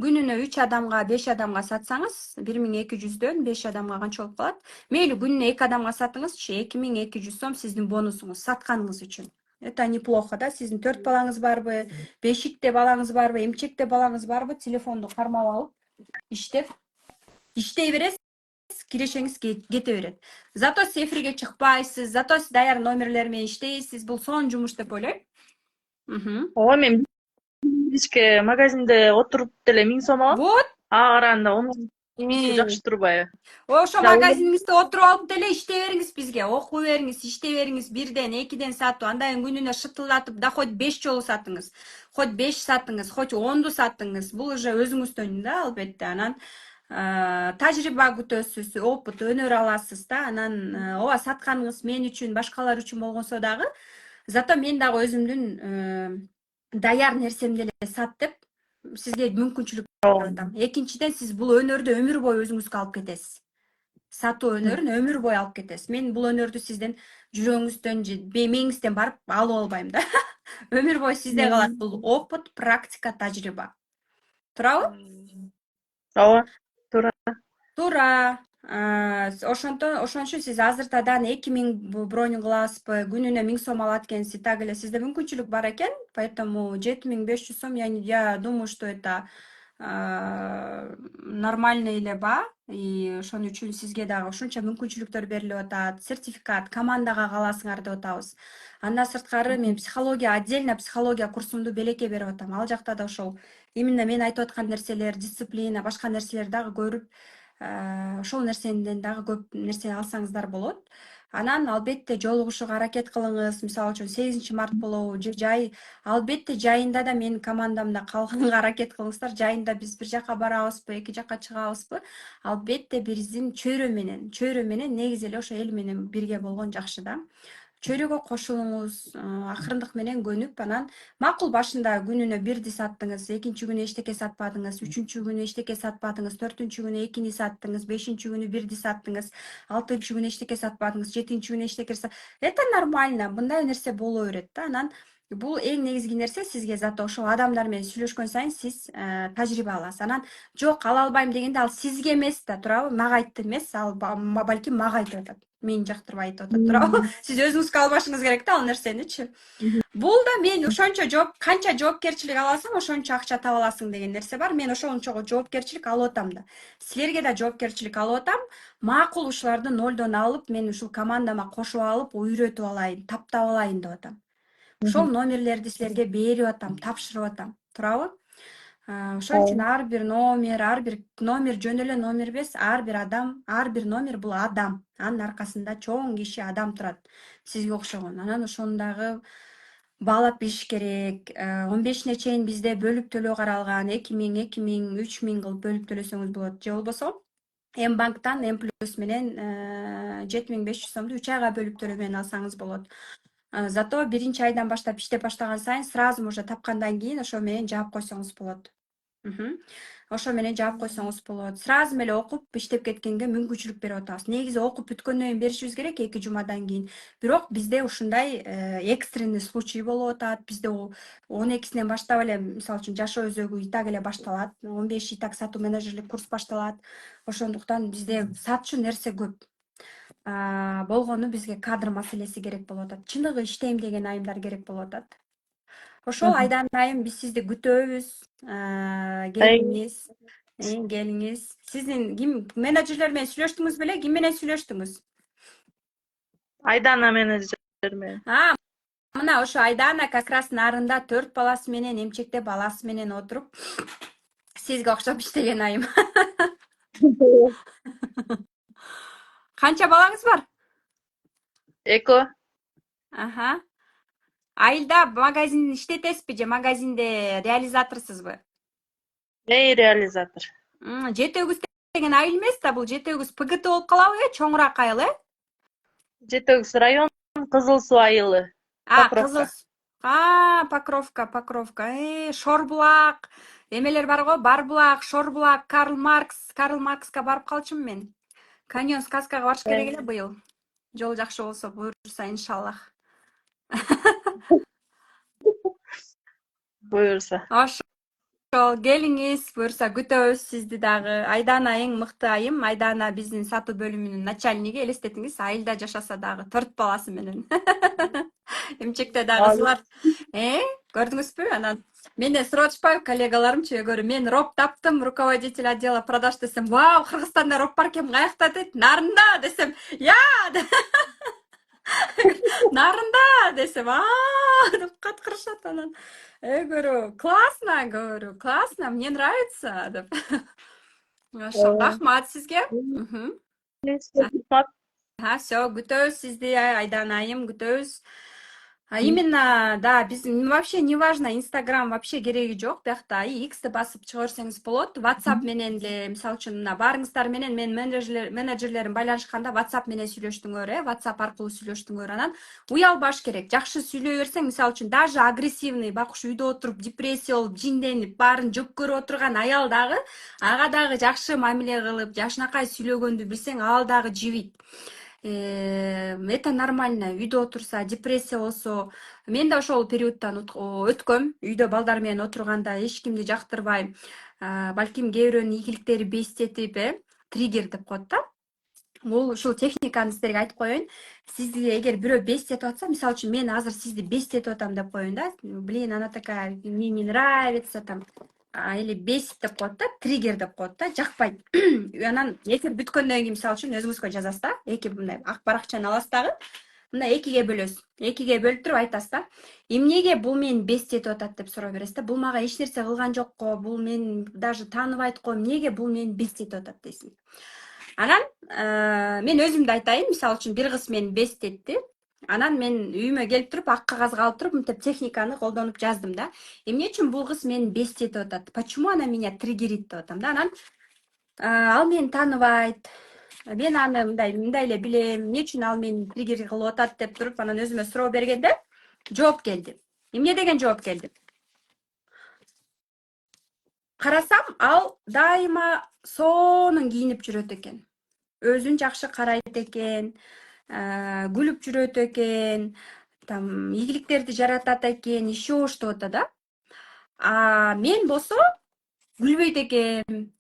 S1: Күнүнө 3 адамга, 5 адамга сатсаңыз, 1200дөн 5 адамга канча болуп калат? Мейли күнүнө 2 адамга сатыңызчы, 2200 сом сиздин бонусуңуз сатканыңыз үчүн. Это неплохо, да? Сиздин 4 балаңыз барбы, бешикте балаңыз барбы, эмчекте балаңыз барбы, телефонду кармап алып, иштей бересиз, кирешеңиз кете берет. Зато сиз эфирге чыкпайсыз, зато сиз даяр номерлер менен иштейсиз. Бул сонун жумуш деп ойлойм.
S2: Ооба, мен кичке магазинде отуруп деле 1000 сом алам.
S1: Вот.
S2: Ага караганда онун жакшы турбайбы?
S1: Ошо магазиниңизде отуруп алып деле иштей бериңиз бизге. Окуй бериңиз, иштей бериңиз. Бирден, экиден сатуу. Андай күнүнө шытылдатып, да хоть 5 жолу сатыңыз. Хоть 5 сатыңыз, хоть 10ду сатыңыз. Бул уже өзүңүздөн да, албетте. Анан тажрыйба күтөсүз, опыт, өнөр аласыз да. Анан ооба сатканыңыз мен үчүн, башкалар үчүн болгонсо дагы, зато мен дагы өзүмдүн даяр нерсемди эле сат деп сизге мүмкүнчүлүк берип атам. Экинчиден, сиз бул өнөрдү өмүр бою өзүңүзгө алып кетесиз. Сатуу өнөрүн өмүр бою алып кетесиз. Мен бул өнөрдү сизден жүрөгүңүздөн же мээңизден барып алып албайм да. Өмүр бою сизде калат бул опыт, практика, тажрыйба. Туурабы?
S2: Ооба, туура.
S1: Туура. Ошон үчүн сиз азыртадан 2000 бронь кыласызбы, күнүнө 1000 сом алат экенсиз, так эле сизде мүмкүнчүлүк бар экен, поэтому 7500 сом, я думаю, что это нормальный эле баа, и ошон үчүн сизге дагы ушунча мүмкүнчүлүктөр берилип атат. Сертификат, командага каласыңар деп атабыз. Андан сырткары мен отдельно психология курсумду Белекке берип атам. Ал жакта да ошол именно мен айтып аткан нерселер, дисциплина, башка нерселер дагы көрүп, ошол нерседен дагы көп нерсе алсаңыздар болот. Анан албетте жолугушууга аракет кылыңыз. Мисалы үчүн 8-март болобу, же жай, албетте жайында да менин командамда калганга аракет кылыңыздар. Жайында биз бир жака барабызбы, эки жака чыгабызбы, албетте биздин чөйрө менен негизи эле ошо эл менен бирге болгон жакшы да. Чөйрөгө кошулуңуз, акырындык менен көнүп, анан макул башында күнүнө бирди саттыңыз, экинчи күнү эчтеке сатпадыңыз, үчүнчү күнү эчтеке сатпадыңыз, төртүнчү күнү экини саттыңыз, бешинчи күнү бирди саттыңыз, алтынчы күнү эчтеке сатпадыңыз, жетинчи күнү эчтеке это нормально, мындай нерсе боло берет да. Анан бул эң негизги нерсе сизге, зато ошол адамдар менен сүйлөшкөн сайын сиз тажрыйба аласыз. Анан жок, ала албайм дегенде ал сизге эмес да, туурабы? Мага айтты эмес, ал балким мага айтып атат. Мени жактырбай айтып атат, туурабы? Сиз өзүңүзгө албашыңыз керек да ал нерсеничи. Бул да мен ошончо канча жоопкерчилик аласың, ошончо акча таба аласың деген нерсе бар. Мен ошончого жоопкерчилик алып атам да. Силерге да жоопкерчилик алып атам. Макул ушуларды нолдон алып, мен ушул командама кошуп алып, үйрөтүп алайын, таптап алайын деп атам. Ошол номерлерди силерге берип атам, тапшырып атам, туурабы? Ошон үчүн ар бир номер жөн эле номер эмес, ар бир адам, ар бир номер бул адам. Анын аркасында чоң киши адам турат, сизге окшогон. Анан ошону дагы баалап билиш керек. 15-не чейин бизде бөлүп төлөө каралган. 2000, 2000, 3000 кылып бөлүп төлөсөңүз болот. Же болбосо М-банктан М+ менен 7500 сомду 3 айга бөлүп төлөө менен алсаңыз болот. Зато биринчи айдан баштап иштеп баштаган сайын сразу уже тапкандан кийин ошо менен жаап койсоңуз болот. Ошо менен жаап койсоңуз болот. Сразу эле окуп иштеп кеткенге мүмкүнчүлүк берип атабыз. Негизи окуп бүткөндөн кийин беришибиз керек 2 жумадан кийин. Бирок бизде ушундай экстренный случай болуп атат. Бизде 12-синен баштап эле, мисалы үчүн, жашоо өзөгү итак эле башталат. 15 итак сатуу менеджерлик курс башталат. Ошондуктан бизде сатчу нерсе көп. болгону бизге кадр маселеси керек болуп атат. Чыныгы иштейм деген айымдар керек болуп атат. Ошол Айдан айым биз сизди күтөбүз. Келиңиз. Келиңиз. Сиздин менеджерлер менен сүйлөштүңүз беле? Ким менен сүйлөштүңүз?
S2: Айдана менеджер менен.
S1: Мына ошо Айдана как раз нарында 4 баласы менен, эмчекте баласы менен отуруп, сизге окшоп иштеген айым. Канча балаңыз бар?
S2: Эко.
S1: Айылда магазин иштетесизби же магазинде реализаторсузбу?
S2: Реализатор.
S1: Жети өгүз деген айыл эмес да, бул Жети өгүз ПГТ болуп калабы, чоңураак айыл,
S2: Жети өгүз район, Кызыл Суу айылы. Покровка.
S1: Покровка. Шорбулак, эмелер бар го, Барбулак, Шорбулак, Карл Маркска барып калчумун мен. Каньон сказкага барыш керек эле быйыл. Жол жакшы болсо, буюрса иншаллах.
S2: Буюрса.
S1: Ошол келиңиз, буюрса күтөбүз сизди дагы. Айдана эң мыкты айым. Айдана биздин сатуу бөлүмүнүн начальниги, элестетиңиз, айылда жашаса дагы 4 баласы менен. Эмчекте дагы кызлар. Көрдүңүзбү? Анан менден сурап атышпайбы коллегаларымчы өгөрү. Мен роб таптым, руководитель отдела продаж десем, вау, Кыргызстанда роб бар экен, каякта дейт? Нарында десем, нарында десем, деп каткырышат анан. Говорю, классно, мне нравится, деп. Ошол, рахмат сизге. Все, күтөбүз сизди, Айдана айым, күтөбүз. Именно, да, биз вообще не важно, Инстаграм вообще кереги жок биякта. X'ти басып чыга берсеңиз болот. WhatsApp менен эле, мисалы үчүн, мына баарыңыздар менен мен менеджерлерим байланышканда WhatsApp менен сүйлөштүңөр, WhatsApp аркылуу сүйлөштүңөр. Анан уялбаш керек. Жакшы сүйлөй берсең, мисалы үчүн, даже агрессивный, бакуш үйдө отуруп, депрессия болуп, жинденип, баарын жок көрүп отурган аял дагы, ага дагы жакшы мамиле кылып, жакшынакай сүйлөгөндү билсең, ал дагы жибийт. Это нормально. Үйдө отурса, депрессия болсо, мен да ошол периодтан өткөм. Үйдө балдар менен отурганда эч кимди жактырбайм. Балким кээ бирөөнүн ийгиликтери бестетип, триггер деп коет да. Бул ушул техниканы сиздерге айтып коеюн. Сизди эгер бирөө бестетип атса, мисалы үчүн мен азыр сизди бестетип атам деп коеюн да. Блин, она такая, мне не нравится там. Или бесит деп коет да, триггер деп коет да, жакпайт. Анан эфир бүткөндөн кийин мисалы үчүн өзүңүзгө жазасыз да, эки мындай ак баракчаны аласыз дагы, мындай экиге бөлөсүз. Экиге бөлүп туруп айтасыз да. Эмнеге бул мени бестетип атат деп суроо бересиз да. Бул мага эч нерсе кылган жок го, бул мени даже тааныбайт го, эмнеге бул мени бестетип атат дейсиң. Анан мен өзүмдү айтайын, мисалы үчүн бир кыз мени бестетти. Анан мен үйүмө келип туруп, ак кагазга алып туруп, мынтип техниканы колдонуп жаздым да. Эмне үчүн бул кыз мени бестетип атат? Почему она меня триггерит деп атам да. Анан ал мени тааныбайт. Мен аны мындай эле билем. Эмне үчүн ал мени триггер кылып атат деп туруп, анан өзүмө суроо бергенде жооп келди. Эмне деген жооп келди? Карасам, ал дайыма сонун кийинип жүрөт экен. Өзүн жакшы карайт экен, күлүп жүрөт экен, там ийгиликтерди жаратат экен, иши оштоп атат да. Мен болсо күлбөйт экенмин.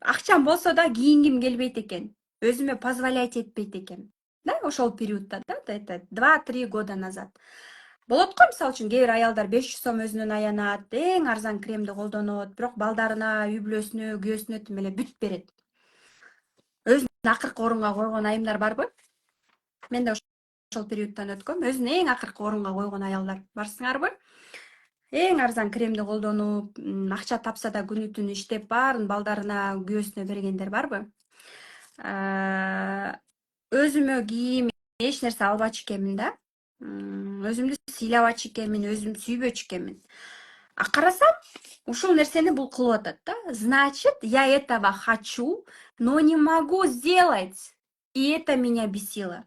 S1: Акчам болсо да кийингим келбейт экен. Өзүмө позволять этпейт экен. Да, ошол периодта да, это 2-3 года назад. Болот го, мисалы үчүн, кээ бир аялдар 500 сом өзүнөн аянат, эң арзан кремди колдонот, бирок балдарына, үй бүлөсүнө, күйөөсүнө тим эле бүт берет. Өзүн акыркы орунга койгон айымдар барбы? Мен да ошол периодтан өткөм. Өзүн эң акыркы орунга койгон аялдар барсыңарбы? Эң арзан кремди колдонуп, акча тапса да күнү түнү иштеп, баарын балдарына, күйөөсүнө бергендер барбы? Өзүмө кийим эч нерсе албачу экенмин да. Өзүмдү сыйлабачу экенмин, өзүм сүйбөчү экенмин. Карасам, ушул нерсени бул кылып атат да. Значит, я этого хочу, но не могу сделать. И это меня бесило.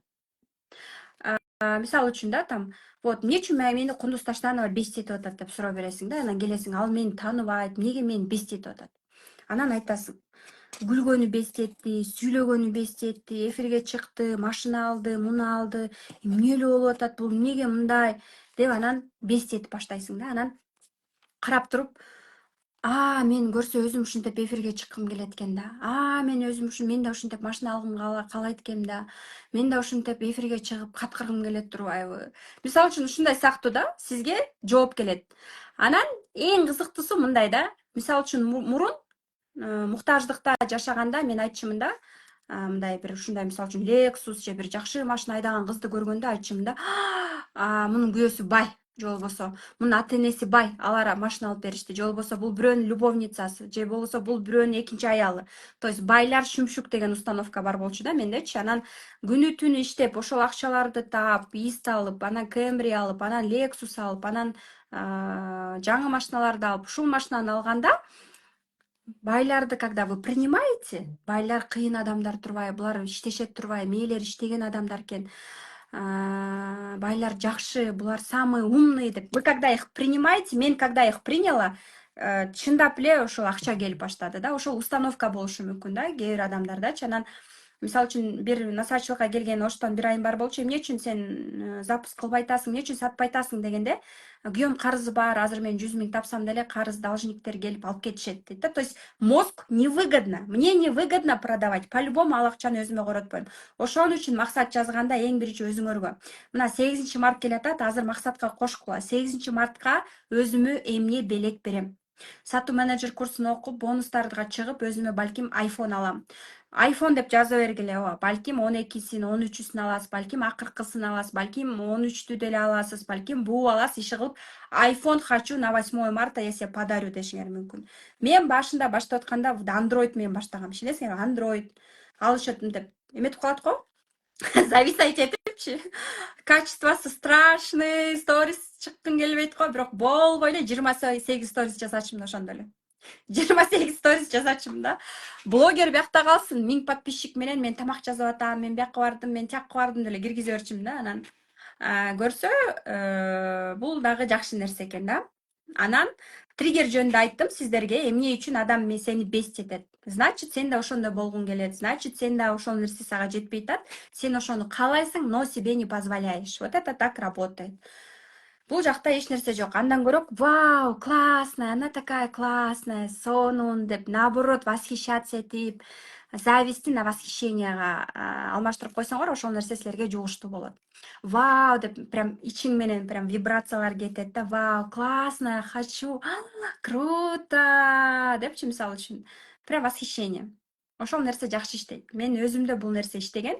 S1: Мисалы үчүн да, там, вот, эмне үчүн мени Кундуз Таштанова бестетип атат деп суроо бересиң да. Анан келесиң, ал мени тааныбайт, эмнеге мени бестетип атат? Анан айтасың, күлгөнү бестетти, сүйлөгөнү бестетти, эфирге чыкты, машина алды, муну алды, эмне эле болуп атат, бул эмнеге мындай деп анан бестетип баштайсың да. Анан карап туруп, Мен көрсө өзүм ушинтип эфирге чыккым келет экен да. Мен өзүм мен да ушинтип машина алгым каалайт экем да. Мен да ушинтип эфирге чыгып каткыргым келет турбайбы? Мисалы үчүн ушундай сыяктуу да, сизге жооп келет. Анан эң кызыктуусу мындай да. Мисалы үчүн мурун муктаждыкта жашаганда мен айтчумун да, мындай бир ушундай мисалы үчүн Lexus же бир жакшы машина айдаган кызды көргөндө айтчумун да, мунун күйөөсү бай, же болбосо мунун ата энеси бай, алар машина алып беришти, же болбосо бул бирөөнүн любовницасы, же болбосо бул бирөөнүн экинчи аялы. То есть байлар шүмшүк деген установка бар болчу да мендечи. Анан күнү түнү иштеп, ошол акчаларды таап, ист алып, анан Camry алып, анан Lexus алып, анан жаңы машиналарды алып, ушул машинаны алганда байларды, когда вы принимаете, байлар кыйын адамдар турбай, булар иштешет турбай, мээлери иштеген адамдар экен. Байлар жакшы, булар самый умный деп. Вы когда их принимаете, мен когда их приняла, чындап эле ошол акча келип баштады да. Ошол установка болушу мүмкүн да, кээ бир адамдардачы. Анан мисалы үчүн бир насачылыкка келген оштон бир айым бар болчу. Эмне үчүн сен запуск кылбай атасың, эмне үчүн сатпай атасың дегенде, күйөөм карызы бар, азыр мен 100 000 тапсам деле карыз должниктер келип алып кетишет дейт да. То есть мозг невыгодно, мне невыгодно продавать, по-любому ал акчаны өзүмө коротпойм. Ошон үчүн максат жазганда эң биринчи өзүңөргө. Мына 8-март келатат, азыр максатка кошкула. 8-мартка өзүмө эмне белек берем. Сатуу менеджер курсун окуп, бонустарга чыгып, өзүмө балким iPhone алам. iPhone деп жаза бергиле, ооба. Балким 12-син, 13-үсүн аласыз, балким акыркысын аласыз, балким 13-тү деле аласыз, балким буу аласыз, иши кылып iPhone хочу на 8 марта, я себе подарю дешиңер мүмкүн. Мен башында баштап атканда Android менен баштагам. Ишенесиңерби? Android алышат мынтип эметип калат го. Зависать этипчи. Качествосы страшный, сторис чыккың келбейт го, бирок болбой эле 28 сторис жасачумун ошондо эле. 28 сторис жасачумун да. Блогер биякта калсын, 1000 подписчик менен мен тамак жазып атам, мен бияка бардым, мен тияка бардым деле киргизе берчүмүн да. Анан көрсө, бул дагы жакшы нерсе экен да. Анан триггер жөнүндө айттым сиздерге, эмне үчүн адам сени бесит этет. Значит, сен да ошондой болгуң келет. Значит, сен да ошол нерсе сага жетпей атат. Сен ошону каалайсың, но себе не позволяешь. Вот это так работает. Бул жакта эч нерсе жок. Андан көрөк, вау, классная, она такая классная, сонун деп, наоборот, восхищаться этип, зависти на восхищенияга алмаштырып койсоңор, ошол нерсе силерге жугуштуу болот. Вау деп, прям ичиң менен прям вибрациялар кетет да. Вау, классная, хочу, круто депчи, мисалы үчүн. Прям восхищение. Ошол нерсе жакшы иштейт. Мен өзүмдө бул нерсе иштеген.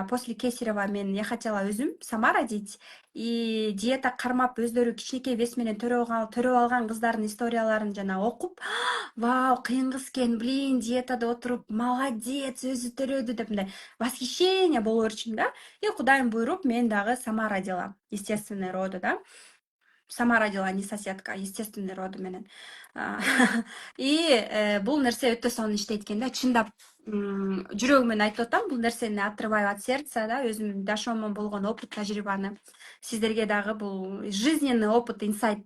S1: После Кесарева я хотела өзүм сама родить. И диета кармап өздөрү кичинекей вес менен төрөп алган кыздардын историяларын жана окуп, вау, кыйын кыз экен, блин, диетада отуруп, молодец, өзү төрөдү деп мындай восхищение боло берчүмүн да. И Кудайым буйруп, мен дагы сама родила, естественный роды, да. Сама родила, не соседка, естественный роды менен. И бул нерсе өтө сонун иштейт экен да. Чындап жүрөгүм менен айтып атам, бул нерсени отрываю от сердца, да, өзүмдүн жашоомдон болгон опыт тажрыйбаны сиздерге дагы бул жизненный опыт, инсайт.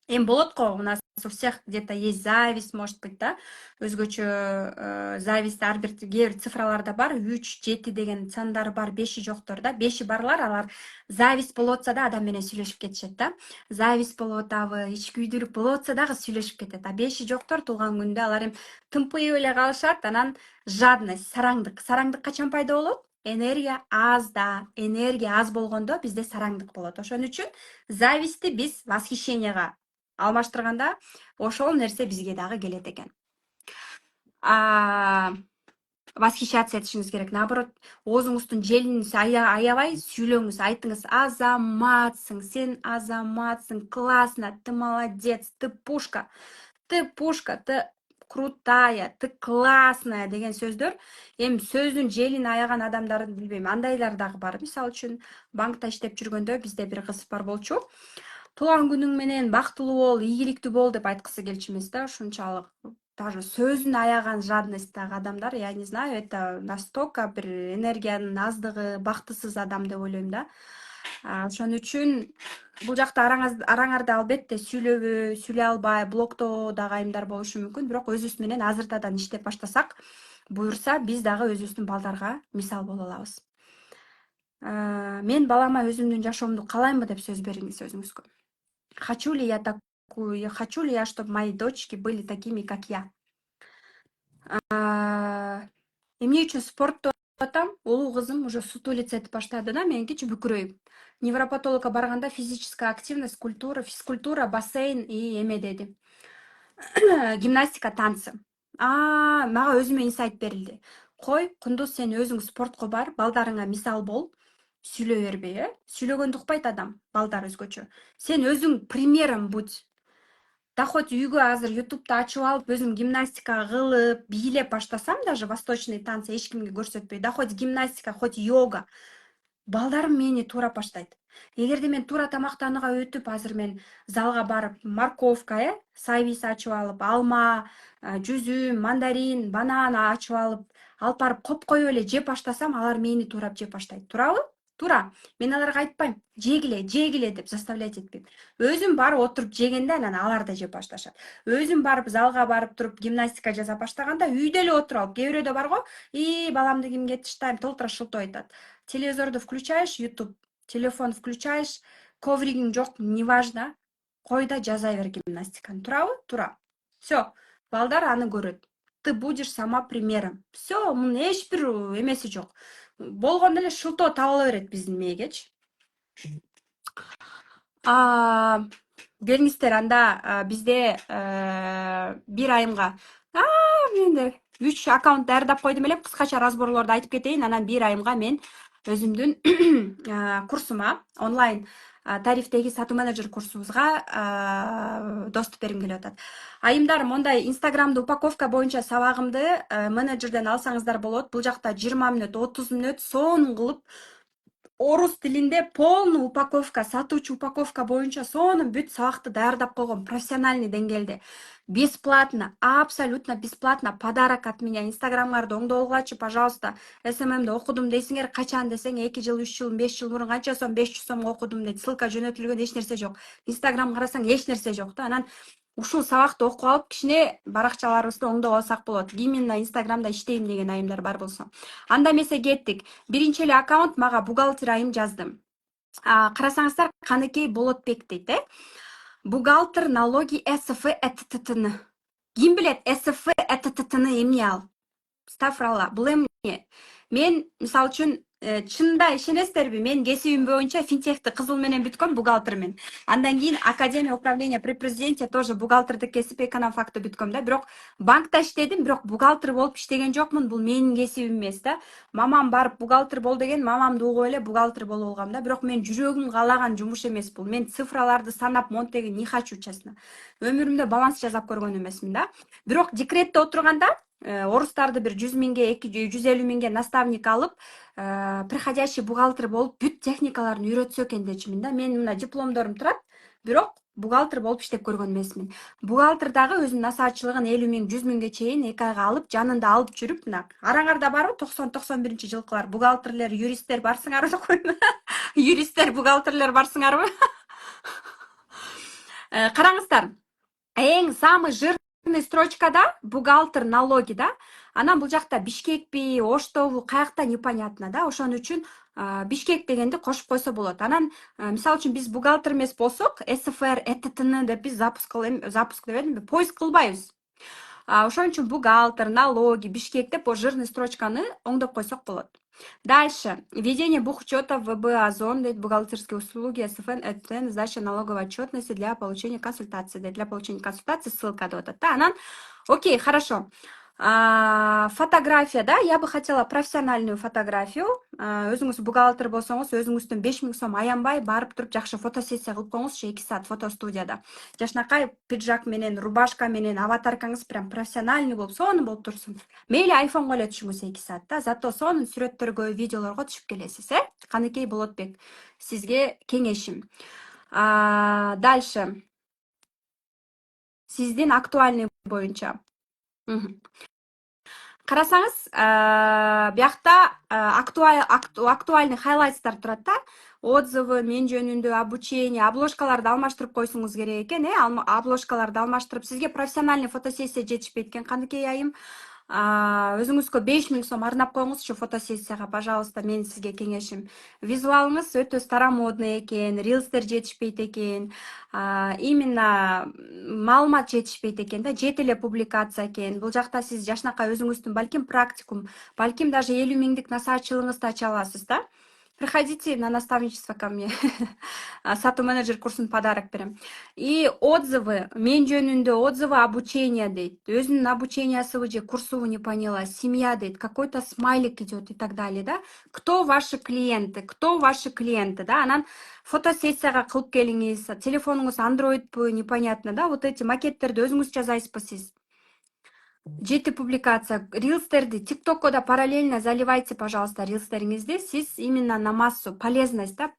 S1: Эми болот го, у нас у всех где-то есть зависть, может быть, да, өзгөчө зависть ар бир кээ бир цифраларда бар, 3, 7 деген сандары бар, 5 жоктор да. 5 барлар, алар зависть болуп атса да адам менен сүйлөшүп кетишет да. Зависть болуп атабы, ичкүйдүүлүк болуп атса дагы сүйлөшүп кетет. 5 жоктор туулган күндө алар эми тымпыйып эле калышат. Анан жадность, сараңдык. Сараңдык качан пайда болот? Энергия аз болгондо бизде сараңдык болот. Ошон үчүн завистти биз восхищенияга алмаштырганда ошол нерсе бизге дагы келет экен. Восхищаться этишиңиз керек. Наоборот, оозуңуздун желин аябай сүйлөңүз, айтыңыз: азаматсың, сен азаматсың, классно, ты молодец, ты пушка, ты крутая, ты классная деген сөздөр. Эми сөздүн желин аяган адамдарды билбейм, андайлар дагы бар. Мисалы үчүн банкта иштеп жүргөндө бизде бир кыз бар болчу. Туулган күнүң менен бактылуу бол, ийгиликтүү бол деп айткысы келчү эмес да, ушунчалык. Даже сөзүн аяган жадностьтагы адамдар, я не знаю, это настолько бир энергиянын аздыгы, бактысыз адам деп ойлойм да. Ошон үчүн бул жакта араңарда албетте сүйлөй албай, блоктоо дагы айымдар болушу мүмкүн, бирок өзүбүз менен азыртадан иштеп баштасак, буюрса биз дагы өзүбүздүн балдарга мисал боло алабыз. Мен балама өзүмдүн жашоомду каалаймбы деп сөз бериңиз өзүңүзгө. Хочу ли я так хочу ли я, чтобы мои дочки были такими, как я. Эмне үчүн спортту атам? Улуу кызым уже сутулица этип баштады да, меники чүбүкүрөйүп. Невропатологко барганда физическая активность, культура, физкультура, бассейн и эме деди. Гимнастика, танцы. Мага өзүмө инсайт берилди. Кой, Кундуз, сен өзүң спортко бар, балдарыңа мисал бол. Сүйлөй бербей, Сүйлөгөндү укпайт адам, балдар өзгөчө. Сен өзүң примером будь. Да хоть үйгө азыр ютубту ачып алып, өзүм гимнастика кылып, бийлеп баштасам даже восточный танцы эч кимге көрсөтпөй, да хоть гимнастика, хоть йога, балдарым мени туурап баштайт. Эгерде мен туура тамактанууга өтүп, азыр мен залга барып, морковка, сайвис ачып алып, алма, жүзүм, мандарин, банан ачып алып барып коп коюп эле жеп баштасам, алар мени туурап жеп баштайт. Туурабы? Туура. Мен аларга айтпайм, жегиле деп заставлять этпейм. Өзүм барып отуруп жегенде анан алар да жеп башташат. Өзүм барып залга барып туруп гимнастика жасап баштаганда үйдө эле отуруп алып, кээ бирөөдө барго, баламды кимге таштайм, толтура шылтоо айтат. Телевизорду включаешь, YouTube, телефон включаешь, ковригиң жок, неважно, кой да жаза бер гимнастиканы. Туурабы? Туура. Все, балдар аны көрөт. Ты будешь сама примером. Все, мунун эч бир эмеси жок. Болгондо эле шылтоо табыла берет биздин мээгечи. Келиңиздер, анда бизде бир айымга менде 3 аккаунт даярдап койдум элем, кыскача разборлорду айтып кетейин. Анан бир айымга мен өзүмдүн курсума, онлайн тарифтеги сатуу менеджер курсубузга доступ бергим келип атат. Айымдар, мондай инстаграмды упаковка боюнча сабагымды менеджерден алсаңыздар болот. Бул жакта 20 мүнөт, 30 мүнөт сонун кылып орус тилинде полный упаковка, сатуучу упаковка боюнча сонун бүт сабакты даярдап койгом, профессиональный деңгээлде. Бесплатно, абсолютно бесплатно, подарок от меня. Инстаграмыңарды оңдолгулачы, пожалуйста. СММди окудум дейсиңер, качан десең, 2 жыл, 3 жыл, 5 жыл мурун канча сом, 500 сомго окудум дейт. Ссылка жөнөтүлгөн, эч нерсе жок. Инстаграм карасаң эч нерсе жок да. Анан ушул сабакты окуп алып, кичине баракчаларыбызды оңдоп алсак болот. Именно Инстаграмда иштейм деген айымдар бар болсо. Анда эмесе кеттик. Биринчи эле аккаунт мага бухгалтер айым жазды. Карасаңыздар, Каныкей Болотбек дейт, бухгалтер налоги СФ ЭТТТны. Ким билет СФ ЭТТТны эмне ал? Стафрала, бул эмне? Мен, мисалы үчүн, чында ишенесиздерби, мен кесибим боюнча финтехти кызыл менен бүткөм, бухгалтермин. Андан кийин Академия управления при президенте тоже бухгалтердик кесип, экономфакты бүткөм да. Бирок банкта иштедим, бирок бухгалтер болуп иштеген жокмун. Бул менин кесибим эмес да. Мамам барып бухгалтер бол деген, мамамды угуп эле бухгалтер болуп алгам да. Бирок мен жүрөгүм каалаган жумуш эмес бул. Мен цифраларды санап, монтеги не хочу, честно. Өмүрүмдө баланс жасап көргөн эмесмин да. Бирок декретте отурганда орустарды бир 100 миңге, 150 миңге наставник алып, приходящий бухгалтер болуп, бүт техникаларын үйрөтсө экен дечимин да. Мен мына дипломдорум турат, бирок бухгалтер болуп иштеп көргөн эмесмин. Бухгалтер дагы өзүнүн насаатчылыгын 50 миң, 100 миңге чейин 2 айга алып, жанында алып жүрүп, мына араңарда барбы 90-91-жылкылар бухгалтерлер, юристтер барсыңарбы койм? Юристтер, бухгалтерлер барсыңарбы? Караңыздар, эң самый жирный строчкада бухгалтер налоги да. Анан бул жакта Бишкекпи, Оштобу, каякта непонятно да. Ошон үчүн Бишкек дегенди кошуп койсо болот. Анан мисалы үчүн биз бухгалтер эмес болсок, СФР ЭТТны деп биз запуск дебедимби, поиск кылбайбыз. Ошон үчүн бухгалтер, налоги, Бишкек деп жирный строчканы оңдоп койсок болот. Дальше. Ведение бухучета ВБ Озон, бухгалтерские услуги, СФН, ЭТН, сдача налоговой отчетности для получения консультации. Для получения консультации ссылка до этого. Окей, хорошо. Фотография, да, я бы хотела профессиональную фотографию. Өзүңүз бухгалтер болсоңуз, өзүңүздөн 5000 сом аянбай барып туруп жакшы фотосессия кылып коюңузчу 2 саат фотостудияда. Жашнакай пиджак менен, рубашка менен, аватаркаңыз прям профессиональный болуп, сонун болуп турсун. Мейли айфонго эле түшүңүз 2 саат да, зато сонун сүрөттөргө, видеолорго түшүп келесиз, Каныкей Болотбек. Сизге кеңешим. Дальше. Сиздин актуальный боюнча. Карасаңыз, биякта актуальный хайлайтстар турат да. Отзывы, мен жөнүндө, обучение, обложкаларды алмаштырып койсуңуз керек экен, обложкаларды алмаштырып, сизге профессиональный фотосессия жетишпейт экен, Каныкей айым. Өзүңүзгө 5 000 сом арнап коюңузчу фотосессияга, пожалуйста. Менин сизге кеңешим. Визуалыңыз өтө старомодный экен, рилстер жетишпейт экен, именно маалымат жетишпейт экен да, жете эле публикация экен. Бул жакта сиз жакшынакай өзүңүздүн балким практикум, балким даже 50 000 насаатчылыгыңызды ача аласыз да. Приходите на наставничество ко мне. Сату менеджер курсун подарок берем. И отзывы, мен жөнүндө отзывы обучения дейт. Өзүнүн обучениясыбы же курсубу не поняла. Семья дейт, какой-то смайлик идет и так далее, да. Кто ваши клиенты? Кто ваши клиенты, да? Анан фотосессияга кылып келиңиз. Телефонуңуз андроидпу, непонятно, да. Вот эти макеттерди өзүңүз жасайсызбы сиз? Жети публикация. Рилстерди тиктокко да параллельно заливайте, пожалуйста, рилстериңизди. Сиз именно на массу, полезность, да.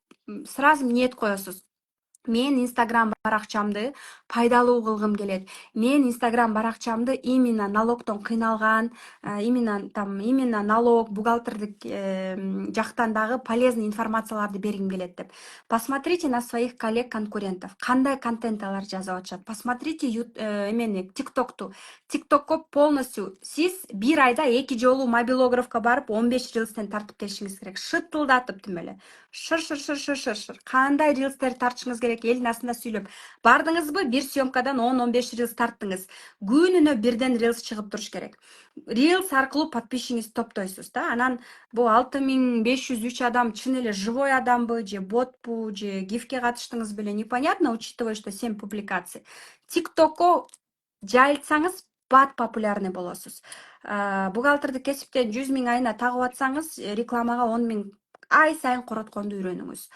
S1: Сразу ниет коесуз. Мен инстаграм баракчамды пайдалуу кылгым келет. Мен инстаграм баракчамды именно налогтон кыйналган, именно налог, бухгалтердик жактан дагы полезный информацияларды бергим келет деп. Посмотрите на своих коллег-конкурентов. Кандай контент алар жазып атышат. Посмотрите эмени тиктокту. Тиктокко полностью сиз бир айда 2 жолу мобилографка барып 15 рилстен тартып келишиңиз керек. Шыттылдатып тим эле. Шыр. Кандай рилстер тартышыңыз керек, элдин астында сүйлөп. Бардыңызбы, бир съемкадан 10-15 рилс тарттыңыз. Күнүнө бирден рилс чыгып туруш керек. Рилс аркылуу подписчиңизди топтойсуз да. Анан бул 6503 адам чын эле живой адамбы, же ботпу, же гифке катыштыңыз беле, непонятно, учитывая, что 7 публикаций. ТикТокко жайылтсаңыз бат популярный болосуз. Бухгалтердик кесиптен 100 000 айына тагып атсаңыз, рекламага 10 000 ай сайын коротконду үйрөнүңүз.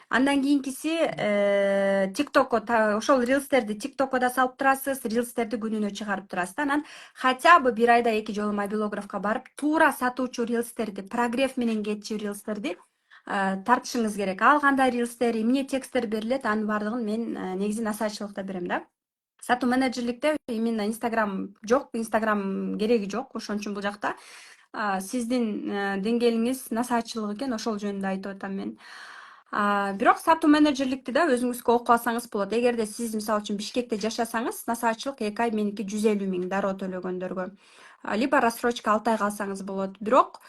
S1: Андан кийинкиси тиктокко, ошол рилстерди тиктокко да салып турасыз, рилстерди күнүнө чыгарып турасыз. Анан хотя бы бир айда 2 жолу мобилографка барып, туура сатуучу рилстерди, прогрев менен кетчү рилстерди тартышыңыз керек. Ал кандай рилстер, эмне тексттер берилет, анын баардыгын мен негизи насаатчылыкта берем да. Сату менеджерликте именно инстаграм жок, инстаграм кереги жок. Ошон үчүн бул жакта сиздин деңгээлиңиз насаатчылык экен, ошол жөнүндө айтып атам мен. Бирок сатуу менеджерликти да өзүңүзгө окуп алсаңыз болот. Эгерде сиз мисалы үчүн Бишкекте жашасаңыз, насаатчылык 2 ай, меники 150 000 дароо төлөгөндөргө. Либо рассрочка 6 айга алсаңыз болот. Бирок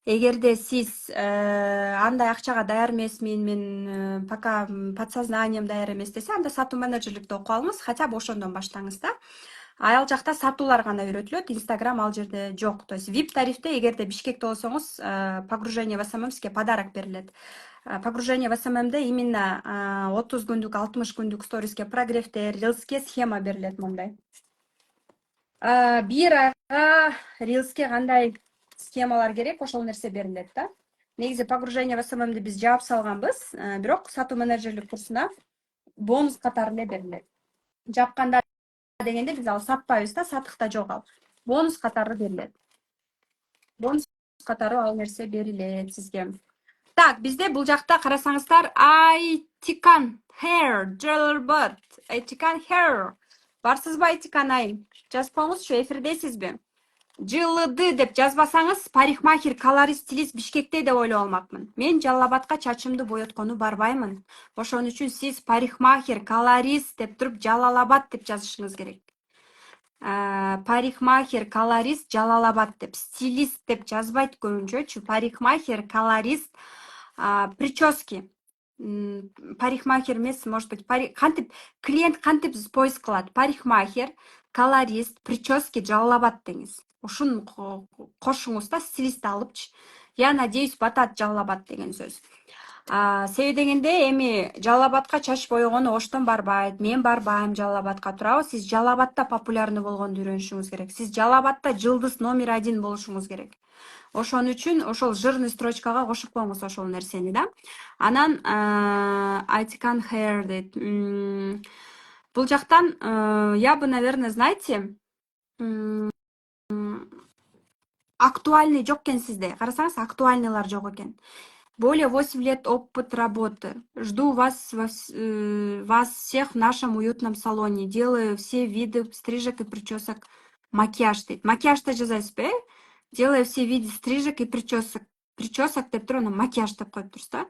S1: эгерде сиз андай акчага даяр эмесмин, мен пока подсознанием даяр эмес десе, анда сатуу менеджерликти окуп алыңыз, хотя бы ошондон баштаңыз да. Ал жакта сатуулар гана үйрөтүлөт, инстаграм ал жерде жок. То есть VIP тарифте эгерде Бишкекте болсоңуз, погружение в СММ сизге подарок берилет. Погружение в СММде именно 30 күндүк, 60 күндүк сториске прогревтер, рилске схема берилет мындай. Бир айга рилске кандай схемалар керек, ошол нерсе берилет да. Негизи погружение в СММди биз жаап салганбыз, бирок сатуу менеджерлик курсуна бонус катары эле берилет. Жапканда дегенде биз ал сатпайбыз да, сатыкта жок ал. Бонус катары берилет. Бонус катары ал нерсе берилет сизге. Так, бизде бул жакта карасаңыздар, Айтикан hair, Jellerbird, Айтикан hair. Барсызбы Айтикан айым? Жазып коюңузчу, эфирдесизби? ЖЛД деп жазбасаңыз, парикмахер, колорист, стилист Бишкекте деп ойлоп алмакмын. Мен Жалал Абадка чачымды боyoткону барбаймын. Ошон үчүн сиз парикмахер, колорист деп туруп Жалал Абад деп жазышыңыз керек. Парикмахер, колорист, Жалал Абад деп, стилист деп жазбайт көбүнчөчү. Парикмахер, колорист, прически. Парикмахер эмес, может быть, кантип клиент кантип поиск кылат? Парикмахер, колорист, прически, Жалал Абад деңиз. Ушуну кошуңуз да, стилист алыпчы. Я надеюсь, батат Жалал Абад деген сөз. Себеби дегенде, эми Жалал Абадка чач боёгону оштон барбайт. Мен барбайм Жалал Абадка, туурабы? Сиз Жалал Абадта популярный болгонду үйрөнүшүңүз керек. Сиз Жалал Абадта жылдыз номер 1 болушуңуз керек. Ошон үчүн ошол жирный строчкага кошуп коюңуз ошол нерсени да. Анан Айтикан hair дейт. Бул жактан я бы, наверное, знаете, актуальный жок экен сизде. Карасаңыз, актуальныйлар жок экен. Более 8 лет опыт работы. Жду вас всех в нашем уютном салоне. Делаю все виды стрижек и причесок. Макияж дейт. Макияжда жазасызбы, Делаю все виды стрижек и причесок. Причесок деп туруп, макияж деп коюп турсуз да.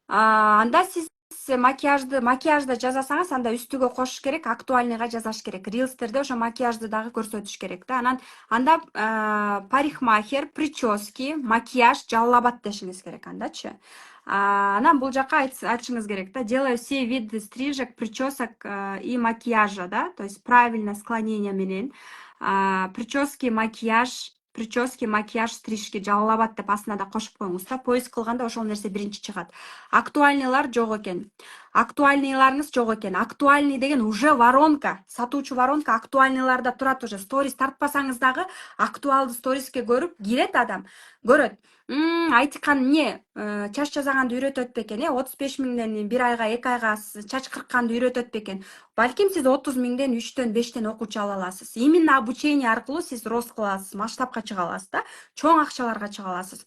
S1: Анда сиз макияжды жасасаңыз, анда үстүгө кошуш керек, актуальныйга жасаш керек. Рилстерде ошо макияжды дагы көрсөтүш керек да. Анда парикмахер, прически, макияж, жалал абад дешиңиз керек андачы. Анан бул жака айтышыңыз керек да. Делаю все виды стрижек, причесок и макияжа, да, то есть правильно склонение менен. Прически, макияж, стрижки, жалал абад деп астына да кошуп коюңуз да. Поиск кылганда ошол нерсе биринчи чыгат. Актуальныйлар жок экен. Актуальныйларыңыз жок экен. Актуальный деген уже воронка. Сатуучу воронка актуальныйларда турат уже. Сторис тартпасаңыз дагы актуалды сториске көрүп кирет адам. Көрөт. Айтыкан эмне? Чач жасаганды үйрөтөт бекен? 35 миңден бир айга, 2 айга чач кыркканды үйрөтөт бекен? Балким сиз 30 миңден 3төн 5тен окуучу ала аласыз. Именно обучение аркылуу сиз рост кыла аласыз, масштабка чыга аласыз да. Чоң акчаларга чыга аласыз.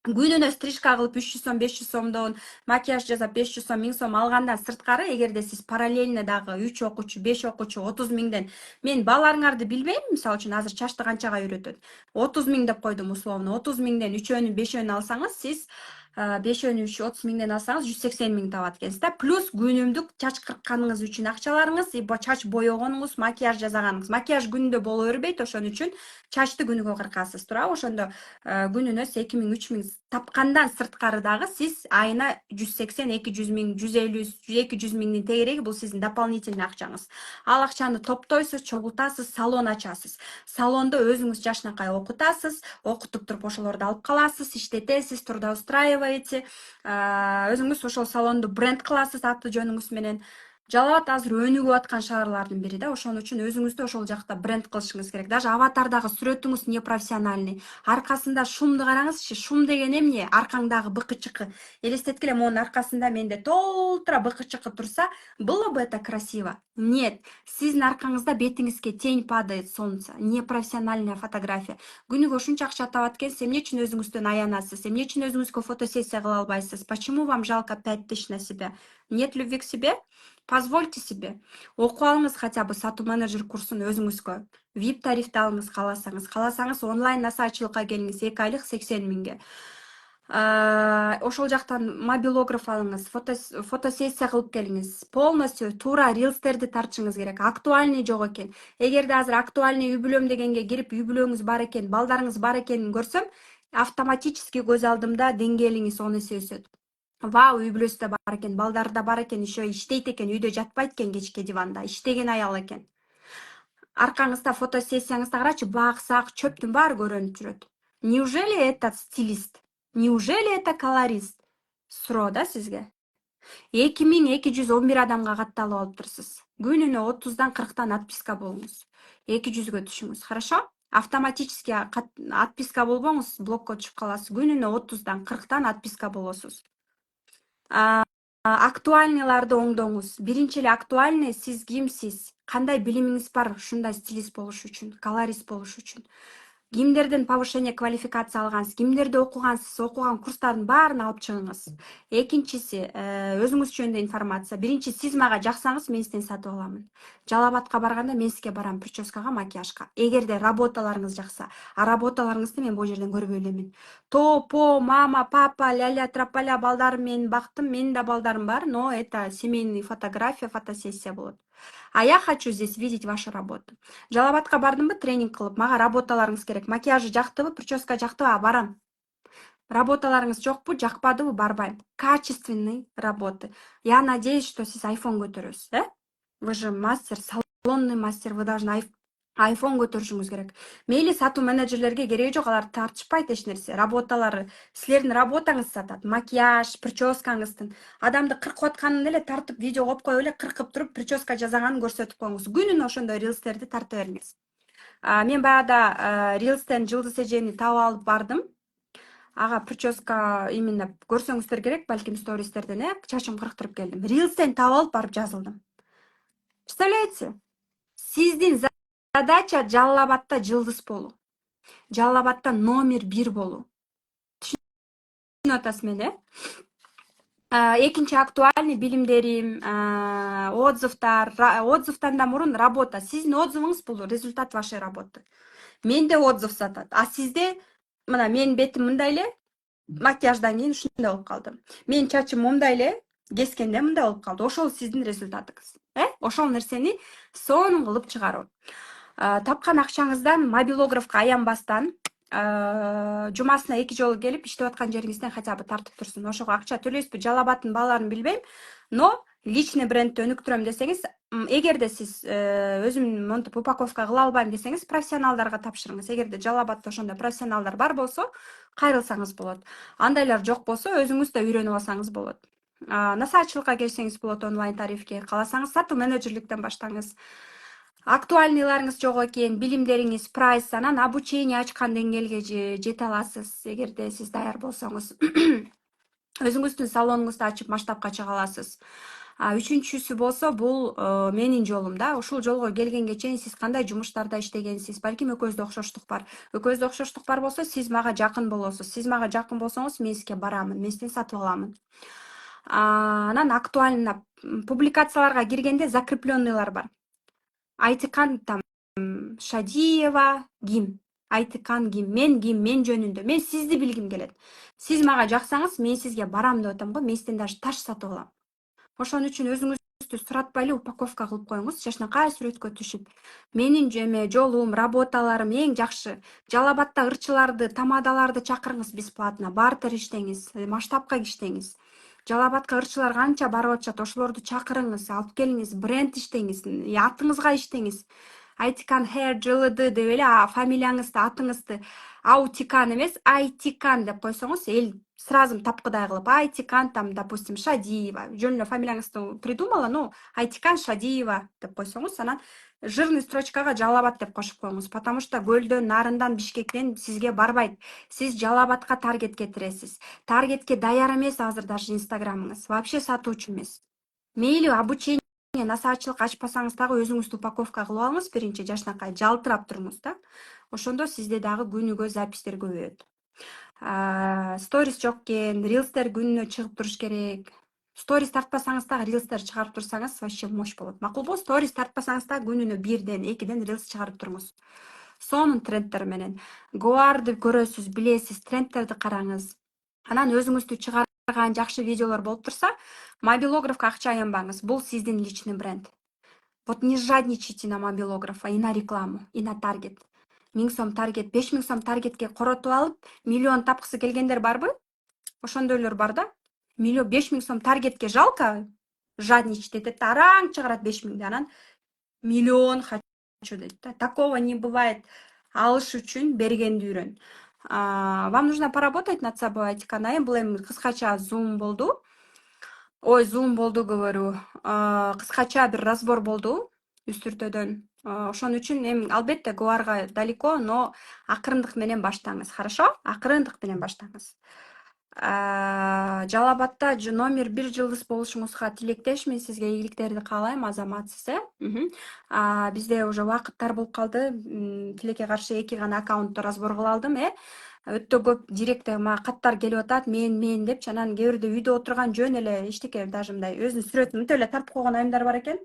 S1: Күнүнө стрижка кылып 300 сом, 500 сомдон, макияж жасап 500 сом, 1000 сом алгандан сырткары, эгерде сиз параллельно дагы 3 окуучу, 5 окуучу 30 миңден, мен баларыңарды билбейм, мисалы үчүн азыр чачты канчага үйрөтөт. 30 миң деп койдум условно. 30 миңден 3өөнүн, 5өөнүн алсаңыз, сиз 5өөнү 30 миңден алсаңыз 180 миң табат экенсиз да. Плюс күнүмдүк чач кыркканыңыз үчүн акчаларыңыз, чач боёгонуңуз, макияж жасаганыңыз. Макияж күнүндө боло бербейт, ошон үчүн чачты күнүгө кыркасыз, туурабы? Ошондо күнүнө 2 миң, 3 миң тапкандан сырткары дагы сиз айына 180, 200 миң, 150, 200 миңдин тегереги бул сиздин дополнительный акчаңыз. Ал акчаны топтойсуз, чогултасыз, салон ачасыз. Салондо өзүңүз жашынакай окутасыз, окутуп туруп ошолорду алып каласыз, иштетесиз, трудоустраиваете. Өзүңүз ошол салонду бренд кыласыз аты жөнүңүз менен. Жалал Абад азыр өнүгүп аткан шаарлардын бири да. Ошон үчүн өзүңүздү ошол жакта бренд кылышыңыз керек. Даже аватардагы сүрөтүңүз непрофессиональный. Аркасында шумду караңызчы. Шум деген эмне? Аркаңдагы быкы-чыкы. Элестеткиле, монун аркасында менде толтура быкы-чыкы турса, было бы это красиво? Нет. Сиздин аркаңызда бетиңизге тень падает солнца. Непрофессиональная фотография. Күнүгө ушунча акча табат экенсиз, эмне үчүн өзүңүздөн аянасыз? Эмне үчүн өзүңүзгө фотосессия кыла албайсыз? Почему вам жалко 5000 на себя? Нет любви к себе? Позвольте себе. Окуп алыңыз хотя бы сатуу менеджер курсун өзүңүзгө. VIP тарифти алыңыз кааласаңыз онлайн насаачылыкка келиңиз 2 айлык 80 миңге. Ошол жактан мобилограф алыңыз, фотосессия кылып келиңиз. Полностью туура рилстерди тартышыңыз керек. Актуальный жок экен. Эгерде азыр актуальный үй бүлөм дегенге кирип, үй бүлөңүз бар экен, балдарыңыз бар экенин көрсөм, автоматически көз алдымда деңгээлиңиз 10 эсе өсөт. Вау, үй бүлөсү да бар экен, балдары да бар экен, еще иштейт экен, үйдө жатпайт экен кечке диванда, иштеген аял экен. Аркаңызда фотосессияңызды карачы, бак-сак, чөптүн баары көрүнүп жүрөт. Неужели это стилист? Неужели это колорист? Суроо да сизге. 2211 адамга катталып алыптырсыз. Күнүнө 30дан 40тан отписка болуңуз. 200гө түшүңүз, хорошо? Автоматически отписка болбоңуз, блокко түшүп каласыз. Күнүнө 30дан 40тан отписка болосуз. Актуальныйларды оңдоңуз. Биринчи эле актуальный сиз кимсиз? Кандай билимиңиз бар ушундай стилист болуш үчүн, колорист болуш үчүн? Кимдерден повышение квалификация алгансыз, кимдерде окугансыз, окуган курстардын баарын алып чыгыңыз. Экинчиси, өзүңүз жөнүндө информация. Биринчи, сиз мага жаксаңыз, мен сизден сатып аламын. Жалал Абадка барганда мен сизге барам, прическага, макияжга. Эгерде работаларыңыз жакса, работаларыңызды мен бул жерден көрбөй элемин. По, мама, папа, ляля, трапаля, балдарым менин бактым, менин да балдарым бар, но это семейный фотография, фотосессия болот. А я хочу здесь видеть вашу работу. Жалал Абадка бардымбы, тренинг кылып, мага работаларыңыз керек. Макияжы жактыбы, прическа жактыбы, барам. Работаларыңыз жокпу, жакпадыбы, барбайм. Качественный работы. Я надеюсь, что сиз iPhone көтөрөсүз, Вы же мастер, салонный мастер, вы должны iPhone көтөрүшүңүз керек. Мейли сатуу менеджерлерге кереги жок, алар тартышпайт эч нерсе. Работалары, силердин работаңыз сатат. Макияж, прическаңыздын. Адамды кыркып атканын эле тартып видео коюп коюп эле кыркып туруп прическа жасаганын көрсөтүп коюңуз. Күнүнө ошондой рилстерди тарта бериңиз. Мен баягыда рилстен жылдыз эжени таап алып бардым. Ага прическа именно көрсөңүздөр керек, балким стористерден, чачым кырктырып келдим. Рилстен таап алып барып жазылдым. Представляете? Сиздин задача Жалал Абадта жылдыз болуу. Жалал Абадта номер 1 болуу. Түшүнүп атасызбы, Экинчи актуальный билимдерим, отзывдар, отзывдан да мурун работа. Сиздин отзывыңыз бул результат вашей работы. Менде отзыв сатат. А сизде, мына менин бетим мындай эле, макияждан кийин ушундай болуп калды. Менин чачым мындай эле, кескенде мындай болуп калды. Ошол сиздин результатыңыз. Ошол нерсени сонун кылып чыгаруу. Тапкан акчаңыздан мобилографка аянбастан жумасына 2 жолу келип иштеп аткан жериңизден хотя бы тартып турсун. Ошого акча төлөйсүзбү, жалабаттын бааларын билбейм, но личный брендти өнүктүрөм десеңиз, эгерде сиз өзүм монтип упаковка кыла албайм десеңиз, профессионалдарга тапшырыңыз. Эгерде жалабатта ошондой профессионалдар бар болсо, кайрылсаңыз болот. Андайлар жок болсо, өзүңүз да үйрөнүп алсаңыз болот. Насаатчылыкка келсеңиз болот, онлайн тарифке. Кааласаңыз сатуу менеджерликтен баштаңыз. Актуальныйларыңыз жок экен, билимдериңиз, прайс, анан обучение ачкан деңгээлге жете аласыз, эгерде сиз даяр болсоңуз. Өзүңүздүн салонуңузду ачып масштабка чыга аласыз. Үчүнчүсү болсо, бул менин жолум да. Ушул жолго келгенге чейин сиз кандай жумуштарда иштегенсиз? Балким экөөбүздө окшоштук бар. Экөөбүздө окшоштук бар болсо, сиз мага жакын болосуз. Сиз мага жакын болсоңуз, мен сизге барамын, мен сизден сатып аламын. Анан актуально публикацияларга киргенде закрепленныйлар бар. Айтыкан там Шадиева ким? Айтыкан ким? Мен жөнүндө. Мен сизди билгим келет. Сиз мага жаксаңыз, мен сизге барам деп атам го. Мен сизден даже таш сатып алам. Ошон үчүн өзүңүздү суратпай эле упаковка кылып коюңуз. Жашнакай сүрөткө түшүп. Менин жолум, работаларым эң жакшы. Жалал Абадта ырчыларды, тамадаларды чакырыңыз бесплатно. Бартер иштеңиз, масштабка иштеңиз. Жалал Абадка ырчылар канча барып атышат, ошолорду чакырыңыз, алып келиңиз, бренд иштеңиз, атыңызга иштеңиз. Айтикан Hair жылыды деп эле фамилияңызды, атыңызды Аутикан эмес, Айтикан деп койсоңуз, эл сразу тапкыдай кылып, Айтикан там, допустим, Шадиева. Жөн эле фамилияңызды придумала, ну, Айтикан Шадиева деп койсоңуз, анан жирный строчкага Жалал Абад деп кошуп коюңуз, потому что көлдөн, нарындан, Бишкектен сизге барбайт. Сиз Жалал Абадка таргет кетиресиз. Таргетке даяр эмес азыр даже инстаграмыңыз. Вообще сатуучу эмес. Мейли обучение насаатчылык ачпасаңыз дагы өзүңүздү упаковка кылып алыңыз, биринчи жашнакай жалтырап туруңуз да. Ошондо сизде дагы күнүгө запистер көбөйөт. Сторис жок экен, рилстер күнүнө чыгып туруш керек. Сторис тартпасаңыз дагы рилстер чыгарып турсаңыз вообще мощь болот. Макулбу, сторис тартпасаңыз да күнүнө 1ден, 2ден рилс чыгарып туруңуз. Сонун трендтер менен. Гоарды көрөсүз, билесиз, трендтерди караңыз. Анан өзүңүздү чыгарган жакшы видеолор болуп турса, мобилографка акча аянбаңыз. Бул сиздин личный бренд. Вот не жадничайте на мобилографа и на рекламу, и на таргет. 1000 сом таргет, 5000 сом таргетке коротуп алып, миллион тапкысы келгендер барбы? Ошондойлор бар да. 5000 сом таргетке жалко, жадничать этет, араң чыгарат 5000 анан миллион хочу дейт да. Такого не бывает. Алыш үчүн бергенди үйрөн. Вам нужно поработать над собой, Айтикан. Бул эми кыскача зум болду. Ой, зум болду, говорю. Кыскача бир разбор болду үстүртөдөн. Ошон үчүн эми албетте Гоарга далеко, но акырындык менен баштаңыз. Хорошо? Акырындык менен баштаңыз. Жалал Абадта номер 1 жылдыз болушуңузга тилектешмин. Сизге ийгиликтерди каалайм, азаматсыз, Бизде уже убакыттар болуп калды. Тилекке каршы 2 гана аккаунтту разбор кыла алдым, Өтө көп директе мага каттар келип атат, мен депчи. Анан кээ бирде үйдө отурган жөн эле эчтеке даже мындай өзүнүн сүрөтүн мынтип эле тартып койгон айымдар бар экен.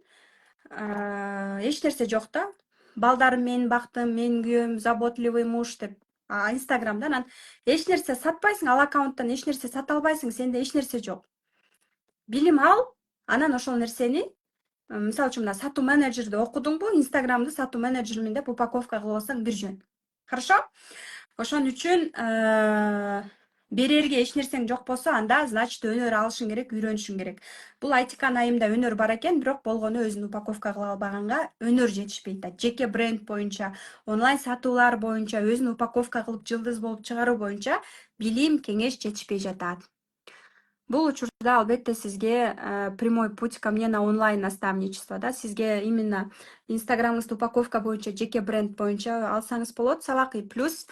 S1: Эч нерсе жок да. Балдарым менин бактым, менин күйөөм, заботливый муж деп. Инстаграмда анан эч нерсе сатпайсың, ал аккаунттан эч нерсе сата албайсың, сенде эч нерсе жок. Билим ал, анан ошол нерсени, мисалы үчүн мына сатуу менеджерди окудуңбу, Инстаграмды сатуу менеджермин деп упаковка кылып алсаң бир жөн. Хорошо? Ошон үчүн берерге эч нерсең жок болсо, анда значит өнөр алышың керек, үйрөнүшүң керек. Бул Айтикан айымда өнөр бар экен, бирок болгону өзүн упаковка кыла албаганга өнөр жетишпейт да. Жеке бренд боюнча, онлайн сатуулар боюнча, өзүн упаковка кылып жылдыз болуп чыгаруу боюнча билим, кеңеш жетишпей жатат. Бул учурда албетте сизге прямой путь ко мне на онлайн наставничество, да, сизге именно инстаграмыңызды упаковка боюнча, жеке бренд боюнча алсаңыз болот, сабак и плюс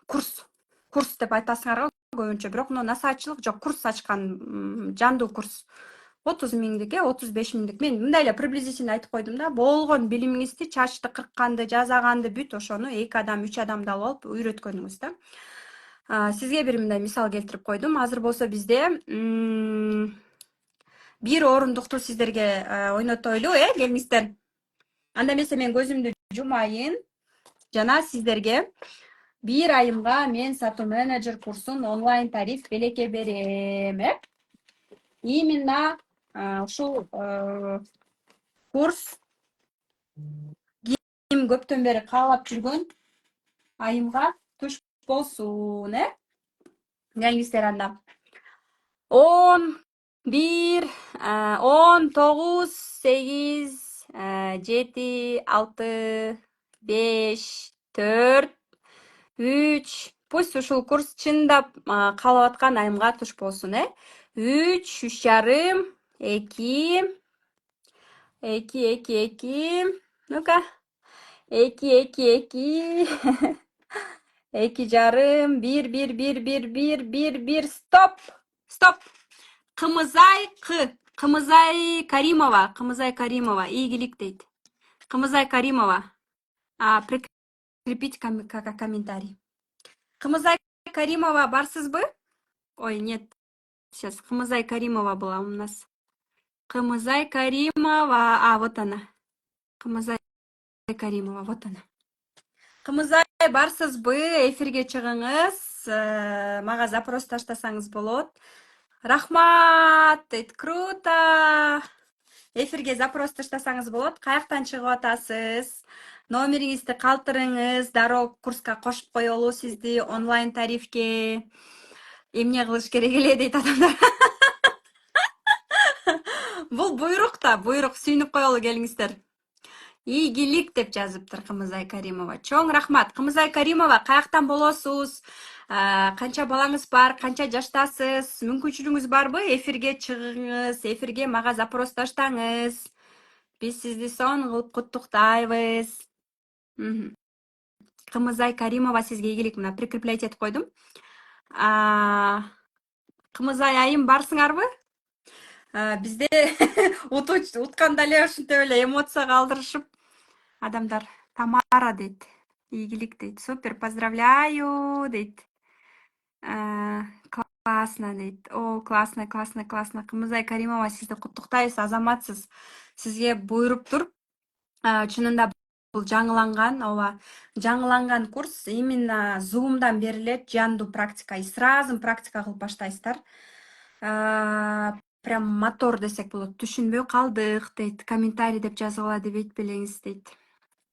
S1: курс деп айтасыңарбы көбүнчө, бирок мына насаатчылык жок, курс ачкан, жандуу курс. 30 миңдик, 35 миңдик. Мен мындай эле приблизительно айтып койдум да. Болгон билимиңизди, чачты кыркканды, жасаганды бүт ошону 2 адам, 3 адамды алып үйрөткөнүңүз да. Сизге бир мындай мисал келтирип койдум. Азыр болсо бизде бир орундукту сиздерге ойнотойлу, келиңиздер. Анда эмесе мен көзүмдү жумайын жана сиздерге бир айымга мен сатуу менеджер курсун онлайн тариф белекке берем. Именно ушул курс ким көптөн бери каалап жүргөн айымга туш болсун. Келиңиздер анда. 11, 10, 9, 8, 7, 6, 5, 4, 3. Пусть ушул курс чындап каалап аткан айымга туш болсун. 3, 3,5, 2, 2, 2, 2. Ну-ка. 2, 2, 2. 2,5, 1, 1, 1, 1, 1, 1, 1. Стоп! Стоп! Кымызай Каримова. Кымызай Каримова. Ийгилик дейт. Кымызай Каримова. Прикрепить комментарий. Кымызай Каримова барсызбы? Ой, нет. Сейчас. Кымызай Каримова была у нас. Кымызай Каримова. Вот она. Кымызай Каримова. Вот она. Кымызай барсызбы? Эфирге чыгыңыз. Мага запрос таштасаңыз болот. Рахмат, дейт. Круто. Эфирге запрос таштасаңыз болот. Каяктан чыгып атасыз? Номериңизди калтырыңыз. Дароо курска кошуп коелу сизди онлайн тарифке. Эмне кылыш керек эле дейт адамдар. Бул буйрук да, буйрук. Сүйүнүп коелу келиңиздер. Ийгилик деп жазыптыр Кымызай Каримова. Чоң рахмат. Кымызай Каримова, каяктан болосуз? Канча балаңыз бар? Канча жаштасыз? Мүмкүнчүлүгүңүз барбы? Эфирге чыгыңыз, эфирге мага запрос таштаңыз. Биз сизди сонун кылып куттуктайбыз. Кымызай Каримова сизге ийгилик мына прикреплять этип койдум. Кымызай айым барсыңарбы? Бизде утканда эле ушинтип эле эмоция калтырышып адамдар. Тамара дейт. Ийгилик дейт. Супер, поздравляю дейт. Классно дейт. О, классно, классно, классно. Кымызай Каримова сизди куттуктайбыз, азаматсыз. Сизге буйруптур. Чынында бул жаңыланган, ооба, жаңыланган курс именно Zoom'дан берилет, жандуу практика. И сразу практика кылып баштайсыздар. Прям мотор десек болот. Түшүнбөй калдык дейт. Комментарий деп жазгыла деп айтпелеңиз дейт.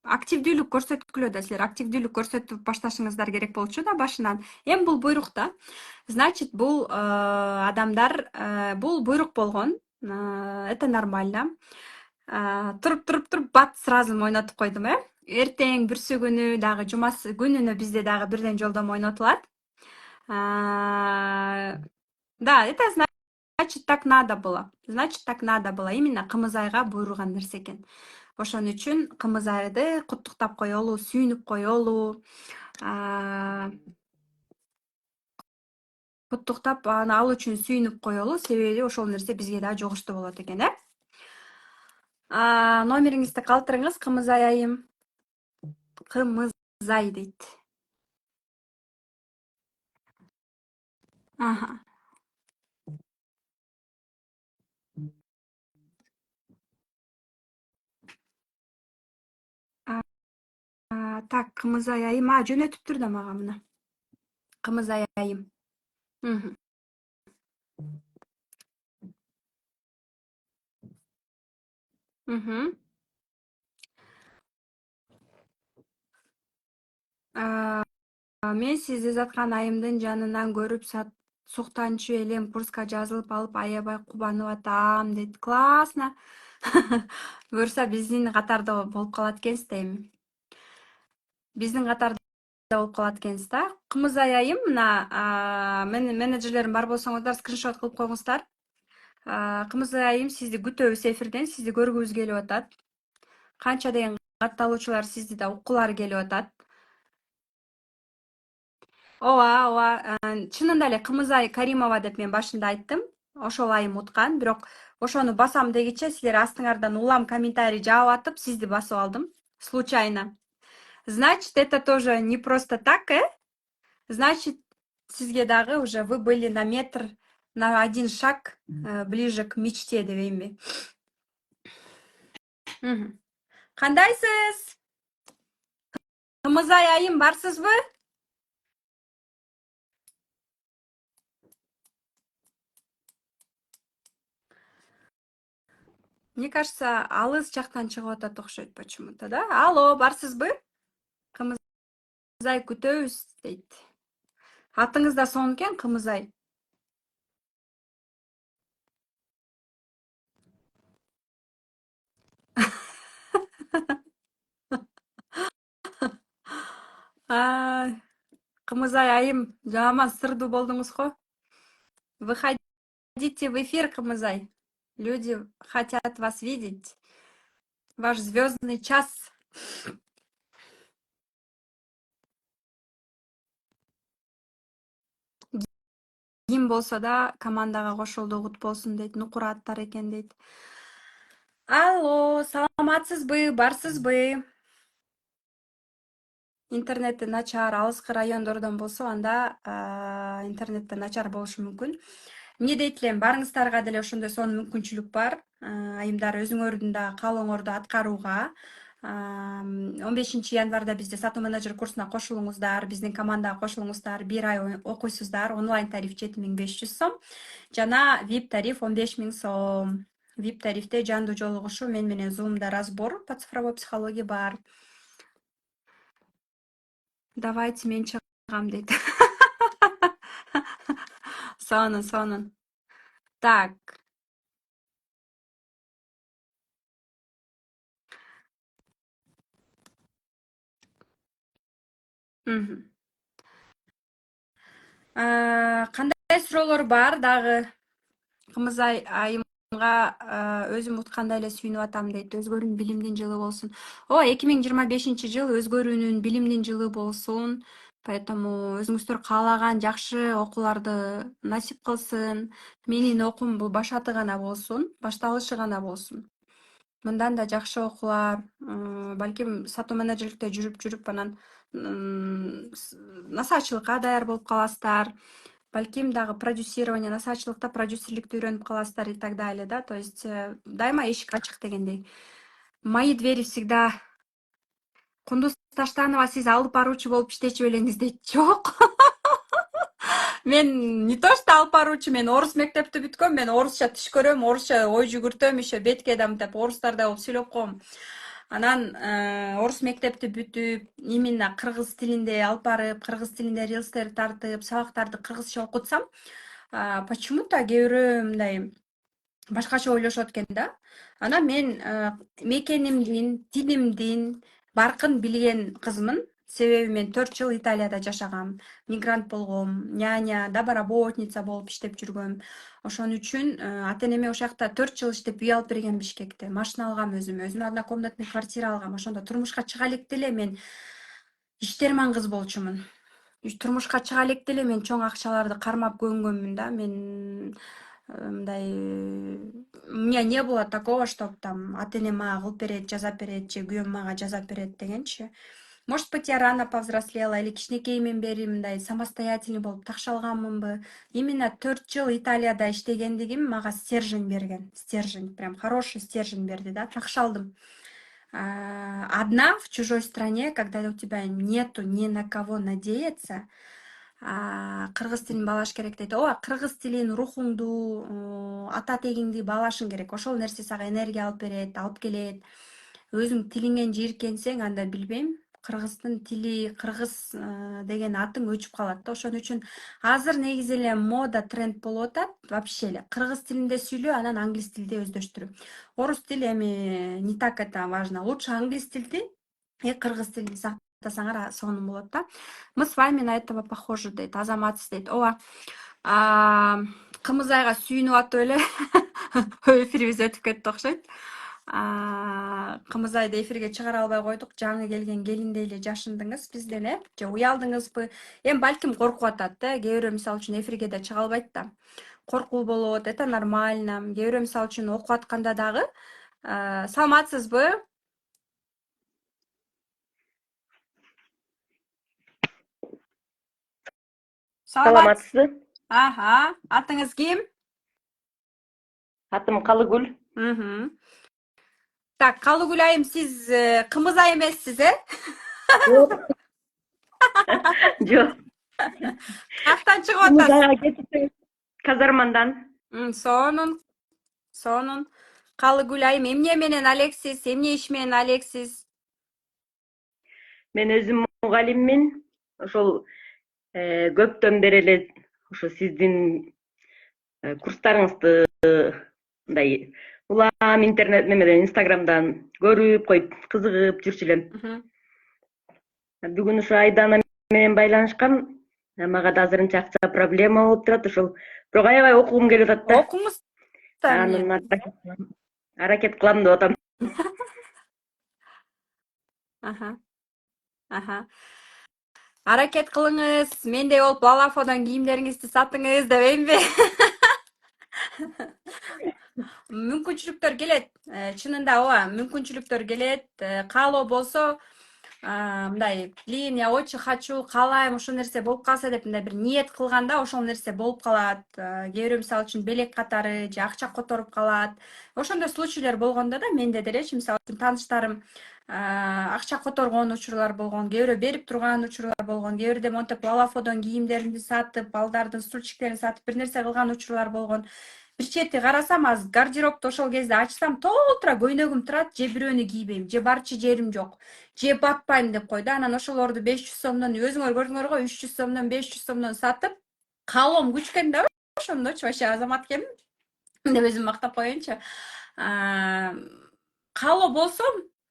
S1: Активдүүлүк көрсөткүлө да силер активдүүлүк көрсөтүп башташыңыздар керек болчу да башынан. Эми бул буйрук да. Значит, бул адамдар, бул буйрук болгон. Это нормально. Туруп бат сразу ойнотуп койдум, Эртең бүрсү күнү дагы жумасы күнүнө бизде дагы бирден жолдомо ойнотулат. Да, это значит так надо было. Значит так надо было. Именно Кымызайга буйруган нерсе экен. Ошон үчүн Кымызайды куттуктап коелу, сүйүнүп коелу. Куттуктап ал үчүн сүйүнүп коелу, себеби ошол нерсе бизге да жогуштуу болот экен, Номериңизди калтырыңыз, Кымызай айым. Кымызай дейт. Так, Кымызай айым, жөнөтүптүр да мага мына. Кымызай айым. Мен сизди заткан айымдын жанынан көрүп суктанчу элем, курска жазылып алып аябай кубанып атам дейт. Классно. Буюрса биздин катарда болуп калат экенсиз да эми. Биздин катарда болуп калат экенсиз да. Кымызай айым, мына менеджерлерим бар болсоңуздар скриншот кылып коюңуздар. Кымызай айым, сизди күтөбүз эфирден, сизди көргүбүз келип атат. Канча деген катталуучулар сизди да уккулары келип атат. Ооба, чынында эле Кымызай Каримова деп мен башында айттым. Ошол айым уткан, бирок ошону басам дегиче силер астыңардан улам комментарий жаап атып, сизди басып алдым. Случайно. Значит, это тоже не просто так, Значит, сизге дагы уже вы были на метр, на один шаг ближе к мечте дебейинби. Кандайсыз? Кымызай айым барсызбы? Мне кажется, алыс жактан чыгып атат окшойт почему-то, да? Алло, барсызбы? Кымызай күтөбүз дейт. Атыңыз да сонун экен, Кымызай. Кымызай айым, жаман сырдуу болдуңуз го. Выходите в эфир, Кымызай. Люди хотят вас видеть. Ваш звездный час. Ким болсо да командага кошулду, кут болсун дейт. Нукура аттар экен дейт. Алло, саламатсызбы, барсызбы? Интернети начар, алыскы райондордон болсо, анда интернетте начар болушу мүмкүн. Эмне дейт элем, барыңыздарга деле ошондой сонун мүмкүнчүлүк бар. Айымдар өзүңөрдүн да каалооңорду аткарууга. 15 январда бизде сатуу менеджер курсуна кошулуңуздар, биздин командага кошулуңуздар. 1 ай окуйсуздар. Онлайн тариф 7500 сом жана VIP тариф 15000 сом. VIP тарифте жандуу жолугушуу, мен менен Zoom'да разбор по цифровой психологии бар. Давайте мен чыгам дейт. Сонун. Так. Кандай суроолор бар дагы? Кымызай айымга өзүм уткандай эле сүйүнүп атам дейт. Өзгөрүүнүн билимдин жылы болсун. 2025 жыл өзгөрүүнүн билимдин жылы болсун. Поэтому өзүңүздөр каалаган жакшы окууларды насип кылсын. Менин окуум бул башаты гана болсун, башталышы гана болсун. Мындан да жакшы окуулар, балким сатуу менеджерликте жүрүп анан насаачылыкка даяр болуп каласыздар. Балким дагы продюсирование, насаачылыкта продюсерликти үйрөнүп каласыздар и так далее, да. То есть дайыма эшик ачык дегендей. Мои двери всегда. Кундуз Таштанова, сиз алып баруучу болуп иштечү белеңиз дейт. Жок. Мен не то что алып баруучу, мен орус мектепти бүткөм, мен орусча тиш көрөм, орусча ой жүгүртөм, еще бетке деп орустардай болуп сүйлөп коем. Анан орус мектепти бүтүп, именно кыргыз тилинде алып барып, кыргыз тилинде рилстер тартып, сабактарды кыргызча окутсам, почему-то кээ бирөө мындай башкача ойлошот экен да. Анан мен мекенимдин, тилимдин баркын билген кызмын. Себеби мен 4 жыл Италияда жашагам, мигрант болгом, няня, добработница болуп иштеп жүргөм. Ошон үчүн ата-энеме ошол жакта 4 жыл иштеп үй алып берген Бишкекте. Машина алгам өзүмө однокомнатный квартира алгам. Ошондо турмушка чыга электе эле мен иштерман кыз болчумун. Турмушка чыга электе эле мен чоң акчаларды кармап көнгөнмүн да. Мен мындай у меня не было такого, что там ата-энем мага кылып берет, жасап берет, же күйөөм мага жасап берет дегенчи. Может быть, я рано повзрослела, или кичинекейимден бери мындай самостоятельный болуп такшалганмынбы. Именно 4 жыл Италияда иштегендигим мага стержень берген. Стержень, прям хороший стержень берди, да, такшалдым. Одна в чужой стране, когда у тебя нету ни на кого надеяться, кыргыз тилин баалаш керек дейт. Ооба, кыргыз тилин, рухуңду, ата тегиңди баалашың керек. Ошол нерсе сага энергия алып берет, алып келет. Өзүң тилиңен жийиркенсең, анда билбейм, кыргыздын тили, кыргыз деген атың өчүп калат да. Ошон үчүн азыр негизи эле мода, тренд болуп атат. Вообще эле кыргыз тилинде сүйлөө, анан англис тилде өздөштүрүү. Орус тили эми не так это важно. Лучше англис тилди и кыргыз тилин сактасаңар сонун болот да. Мы с вами на этого похожи дейт. Азаматсыз дейт. Ооба. Кымызайга сүйүнүп атып эле эфирибиз өтүп кетти окшойт. Кымызайды эфирге чыгара албай койдук. Жаңы келген келиндей эле жашындыңыз бизден, же уялдыңызбы? Эми балким коркуп атат да. Кээ бирөө мисалы үчүн эфирге да чыга албайт да. Коркуу болот, это нормально. Кээ бирөө мисалы үчүн окуп атканда дагы саламатсызбы?
S3: Саламатсызбы?
S1: Атыңыз ким?
S3: Атым Калыгүл.
S1: Так, Калыгүл айым, сиз Кымызай эмессиз,
S3: Жок.
S1: Каяктан чыгып атасыз?
S3: Казармандан.
S1: Сонун. Калыгүл айым, эмне менен алексиз, эмне иш менен алексиз?
S3: Мен өзүм мугалиммин. Ошол көптөн бери эле ошо сиздин курстарыңызды мындай улам интернет немеден инстаграмдан көрүп коюп кызыгып жүрчү элем. Бүгүн ушу Айдана менен байланышкам. Мага да азырынча акча проблема болуп турат. Ошол бирок аябай окугум келип атат да.
S1: Окуңуз да
S3: Анын
S1: эмне?
S3: аракет кылам деп атам.
S1: Аха, аха. Аракет кылыңыз, мендей болуп балафодон кийимдериңизди сатыңыз дебеймби? Мүмкүнчүлүктөр келет. Чынында ооба, мүмкүнчүлүктөр келет. Каалоо болсо, мындай, блин, я очень хочу, каалайм, ушул нерсе болуп калса деп мындай бир ниет кылганда ошол нерсе болуп калат. Кээ бирөө мисалы үчүн белек катары же акча которуп калат. Ошондой случайлар болгондо да менде делечи, мисалы үчүн тааныштарым акча которгон учурлар болгон, кээ бирөө берип турган учурлар болгон, кээ бирде монтип балафодон кийимдеримди сатып, балдардын стульчиктерин сатып бир нерсе кылган учурлар болгон. Бир чети карасам, азыр гардеробду ошол кезде ачсам толтура көйнөгүм турат, же бирөөнү кийбейм, же барчы жерим жок, же батпайм деп кой да. Анан ошолорду 500 сомдон, өзүңөр көрдүңөр го, 300 сомдон, 500 сомдон сатып, каалоом күчкөн да ошондочу, вообще азамат экенмин деп өзүм мактап коеюнчу. Каалоо болсо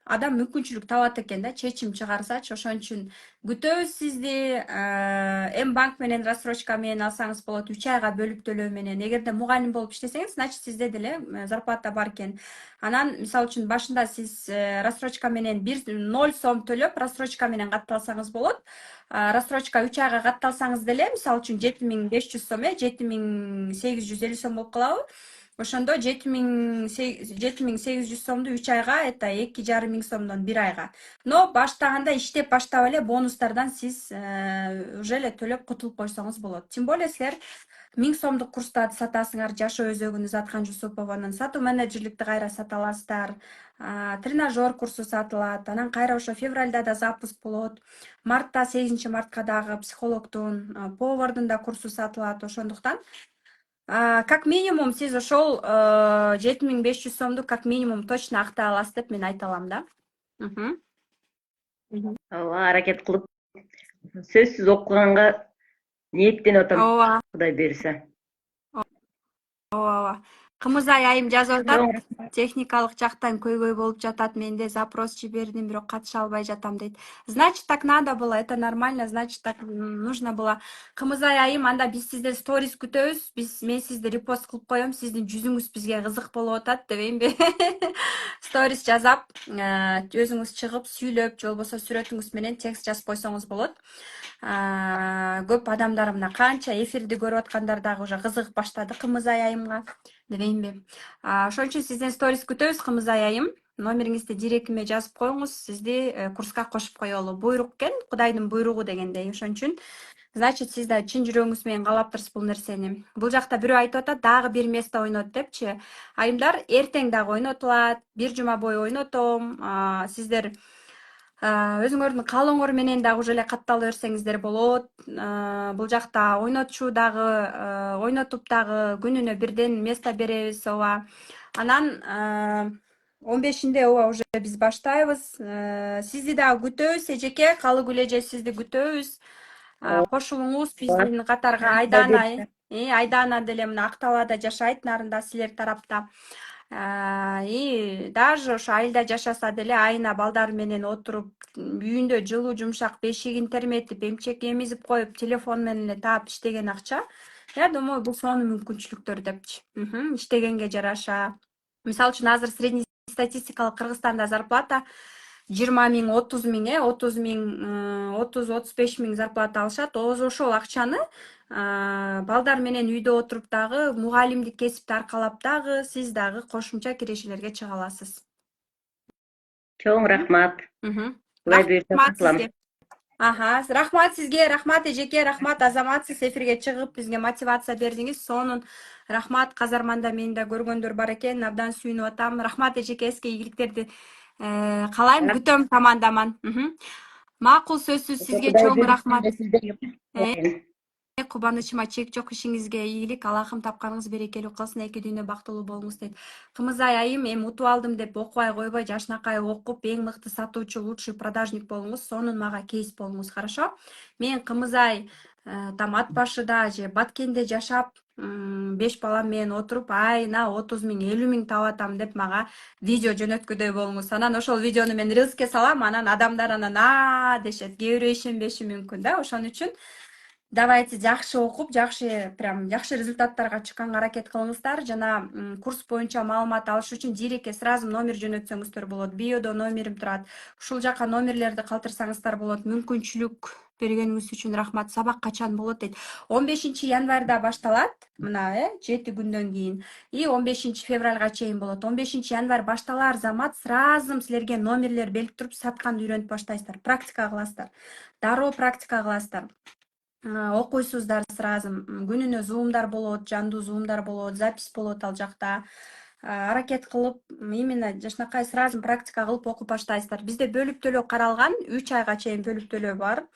S1: адам мүмкүнчүлүк табат экен да, чечим чыгарсачы. Ошон үчүн күтөбүз сизди. М-банк менен рассрочка менен алсаңыз болот, 3 айга бөлүп төлөө менен. Эгерде мугалим болуп иштесеңиз, значит сизде деле зарплата бар экен. Анан мисалы үчүн башында сиз рассрочка менен 0 сом төлөп, рассрочка менен катталсаңыз болот. Рассрочка 3 айга катталсаңыз деле, мисалы үчүн 7500 сом, 7850 сом болуп калабы? Ошондо 7800 сомду 3 айга, это 2,5 сомдон 1 айга. Но баштаганда иштеп баштап эле бонустардан сиз уже эле төлөп кутулуп койсоңуз болот. Тем более силер 1000 сомдук курстарды сатасыңар, Жашоо өзөгүнү Заткан Жусупованын, сатуу менеджерликти кайра сата аласыздар. Тренажер курсу сатылат. Анан кайра ошо февралда да запуск болот. Мартта 8 мартка дагы психологдун, повардын да курсу сатылат. Ошондуктан как минимум сиз ошол 7500 сомду как минимум точно актай аласыз деп мен айта алам да.
S3: Ооба, аракет кылып сөзсүз окуганга ниеттенип атам.
S1: Ооба,
S3: Кудай буйруса.
S1: ооба. Кымызай айым жазып атат. Техникалык жактан көйгөй болуп жатат. Менде запрос жибердим, бирок катыша албай жатам дейт. Значит, так надо было, это нормально, значит, так нужно было. Кымызай айым, анда биз сизден сторис күтөбүз. Мен сизди репост кылып коем, сиздин жүзүңүз бизге кызык болуп атат дебеймби? Сторис жазап, өзүңүз чыгып сүйлөп, же болбосо сүрөтүңүз менен текст жазып койсоңуз болот. Көп адамдар мына канча эфирди көрүп аткандар дагы уже кызыгып баштады Кымызай айымга дебеймби? Ошон үчүн сизден сторис күтөбүз, Кымызай айым. Номериңизди директиме жазып коюңуз, сизди курска кошуп коелу. Буйрук экен, Кудайдын буйругу дегендей. Ошон үчүн значит, сиз да чын жүрөгүңүз менен каалаптырсыз бул нерсени. Бул жакта бирөө айтып атат, дагы бир место ойнот депчи. Айымдар, эртең дагы ойнотулат, бир жума бою ойнотом. Сиздер өзүңөрдүн каалооңор менен дагы уже эле каттала берсеңиздер болот. Бул жакта ойнотчу дагы, ойнотуп дагы күнүнө бирден место беребиз, ооба. Анан 15-inde ооба уже биз баштайбыз. Сизди дагы күтөбүз, эжеке, Калыгүл эже, сизди күтөбүз. Кошулуңуз биздин катарга. Айдана деле мына Акталада жашайт, нарында силер тарапта. И даже ошо айылда жашаса деле айына балдары менен отуруп, үйүндө жылуу жумшак бешигин терметип, эмчек эмизип коюп, телефон менен эле таап иштеген акча. Я думаю, бул сонун мүмкүнчүлүктөр депчи. Иштегенге жараша. Мисалы үчүн азыр средний статистикалык Кыргызстанда зарплата 20 миң, 30 миң, 30 миң, 30-35 миң зарплата алышат. Ошол акчаны балдар менен үйдө отуруп дагы, мугалимдик кесипти аркалап дагы, сиз дагы кошумча кирешелерге чыга аласыз.
S3: Чоң рахмат. Кудай буйруса
S1: Рахмат
S3: кылам.
S1: сизге. Рахмат сизге, рахмат эжеке, рахмат азамат, сиз эфирге чыгып бизге мотивация бердиңиз. Сонун рахмат. Казарманда мени да көргөндөр бар экен, абдан сүйүнүп атам. Рахмат эжеке, эске ийгиликтерди каалайм, күтөм командаман. Макул, сөзсүз сизге чоң рахмат. кубанычыма чек жок, ишиңизге ийгилик, Аллахым тапканыңыз берекелүү кылсын, эки дүйнө бактылуу болуңуз дейт. Кымызай айым, эми утуп алдым деп окубай койбой, жашынакай окуп, эң мыкты сатуучу, лучший продажник болуңуз, сонун мага кейс болуңуз, хорошо? Мен Кымызай там ат башыда же Баткенде жашап, 5 балам менен отуруп, айына 30 миң, 50 миң таап атам деп мага видео жөнөткүдөй болуңуз. Анан ошол видеону мен рилске салам, анан адамдар анан дешет. Кээ бирөө ишенбеши мүмкүн да. Ошон үчүн давайте жакшы окуп, прям жакшы результаттарга чыкканга аракет кылыңыздар. Жана курс боюнча маалымат алыш үчүн дирекке сразу номер жөнөтсөңүздөр болот. Биодо номерим турат. Ушул жака номерлерди калтырсаңыздар болот. Мүмкүнчүлүк бергениңиз үчүн рахмат. Сабак качан болот дейт. 15 январда башталат. Мына 7 күндөн кийин. И 15 февралга чейин болот. 15 январь башталар замат сразу силерге номерлер белгип туруп сатканды үйрөнүп баштайсыздар. Практика кыласыздар. Дароо практика кыласыздар. Окуйсуздар сразу. Күнүнө зумдар болот, жандуу зумдар болот, запись болот ал жакта. Аракет кылып, именно жашынакай сразу практика кылып окуп баштайсыздар. Бизде бөлүп төлөө каралган, 3 айга чейин бөлүп төлөө бар.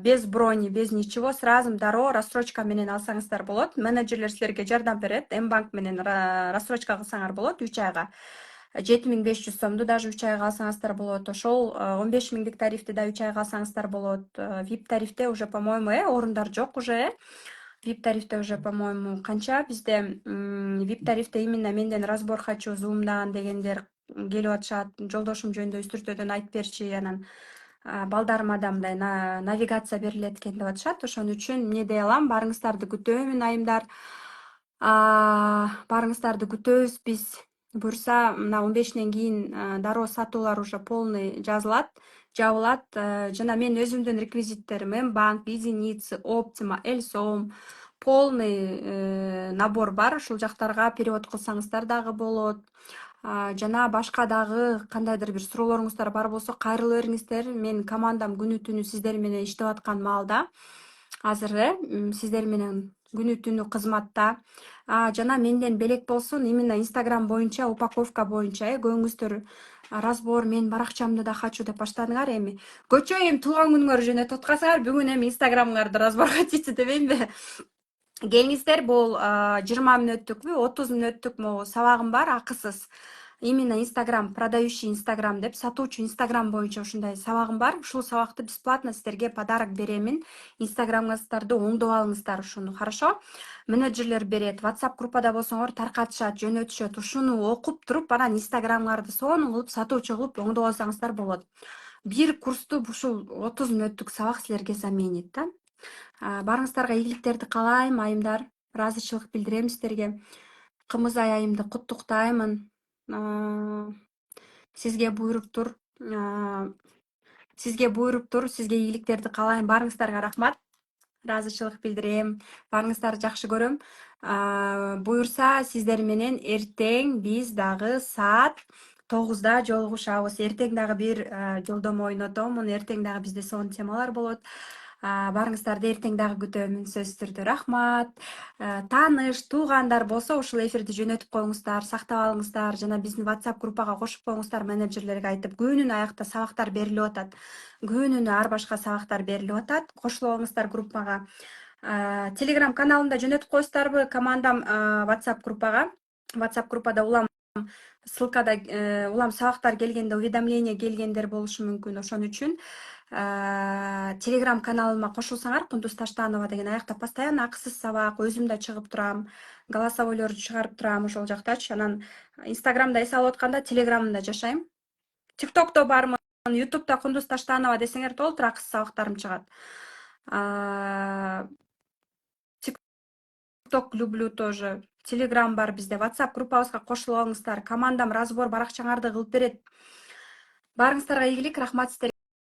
S1: Без брони, без ничего, сразу дароо рассрочка менен алсаңыздар болот. Менеджерлер силерге жардам берет. Мбанк менен рассрочка кылсаңар болот 3 айга. 7500 сомду даже 3 айга алсаңыздар болот. Ошол 15 миңдик тарифти да 3 айга алсаңыздар болот. VIP тарифте уже, по-моему, орундар жок уже. VIP тарифте уже, по-моему, канча бизде VIP тарифте именно менден разбор хочу зумдан дегендер келип атышат. Жолдошум жөнүндө үстүртөдөн айтып берчи, анан балдарыма да мындай навигация берилет экен деп атышат. Ошон үчүн эмне дей алам, барыңыздарды күтөмүн айымдар. Барыңыздарды күтөбүз биз. Буюрса, мына 15-ден кийин дароо сатуулар уже полный жабылат. Жана мен өзүмдүн реквизиттерим, Мбанк, Изеницы, Оптима, Элсом, полный набор бар. Ушул жактарга перевод кылсаңыздар дагы болот. Жана башка дагы кандайдыр бир суроолоруңуздар бар болсо, кайрылып бериңиздер. Мен командам күнү түнү сиздер менен иштеп аткан маалда, азыр сиздер менен күнү түнү кызматта. Жана менден белек болсун, именно Инстаграм боюнча, упаковка боюнча көңүңүздөр разбор, мен баракчамды да хочу деп баштадыңар. Эми көчө туулган күнүңөр жөнөтүп аткансыңар, бүгүн эми Инстаграмыңарды разбор хотите дебеймби? Келиңиздер, бул 20 мүнөттүкпү, 30 мүнөттүк могу сабагым бар, акысыз. Именно Инстаграм, продающий Инстаграм деп, сатуучу Инстаграм боюнча ушундай сабагым бар. Ушул сабакты бесплатно сиздерге подарок беремин. Инстаграмыңыздарды оңдоп алыңыздар ушуну, хорошо? Менеджерлер берет, WhatsApp группада болсоңор таркатышат, жөнөтүшөт. Ушуну окуп туруп, анан Инстаграмыңарды сонун кылып, сатуучу кылып оңдоп алсаңыздар болот. Бир курсту ушул 30 мүнөттүк сабак силерге заменит да. Барыңыздарга ийгиликтерди каалайм, айымдар. Ыраазычылык билдирем сиздерге. Кымызай айымды куттуктаймын. Сизге буйруптур. Сизге ийгиликтерди каалайм. Барыңыздарга рахмат. Ыраазычылык билдирем. Барыңыздарды жакшы көрөм. Буюрса, сиздер менен эртең биз дагы саат 9-да жолугушабыз. Эртең дагы бир жолдомо ойнотомун. Эртең дагы бизде сонун темалар болот. Барыңыздарды эртең дагы күтөмүн, сөзсүз түрдө. Рахмат. Тааныш, туугандар болсо ушул эфирди жөнөтүп коюңуздар, сактап алыңыздар. Жана биздин WhatsApp группага кошуп коюңуздар, менеджерлерге айтып. Күнүнө аякта сабактар берилип атат. Күнүнө ар башка сабактар берилип атат. Кошулуп алыңыздар группага. Telegram каналында жөнөтүп коесуздарбы командам WhatsApp группага? WhatsApp группада улам ссылкада улам сабактар келгенде уведомление келгендер болушу мүмкүн. Ошон үчүн Telegram каналыма кошулсаңар, Кундуз Таштанова деген, аякта постоянно акысыз сабак, өзүм да чыгып турам, голосовойлорду чыгарып турам ошол жактачы. Анан Инстаграмда эс алып атканда Телеграмда жашайм. ТикТокто бармын, Ютубта Кундуз Таштанова десеңер толтур акысыз сабактарым чыгат. ТикТок люблю тоже. Телеграм бар бизде. WhatsApp группабызга кошулуп алыңыздар. Командам разбор баракчаңарды кылып берет. Барыңыздарга ийгилик, рахмат сиздерге.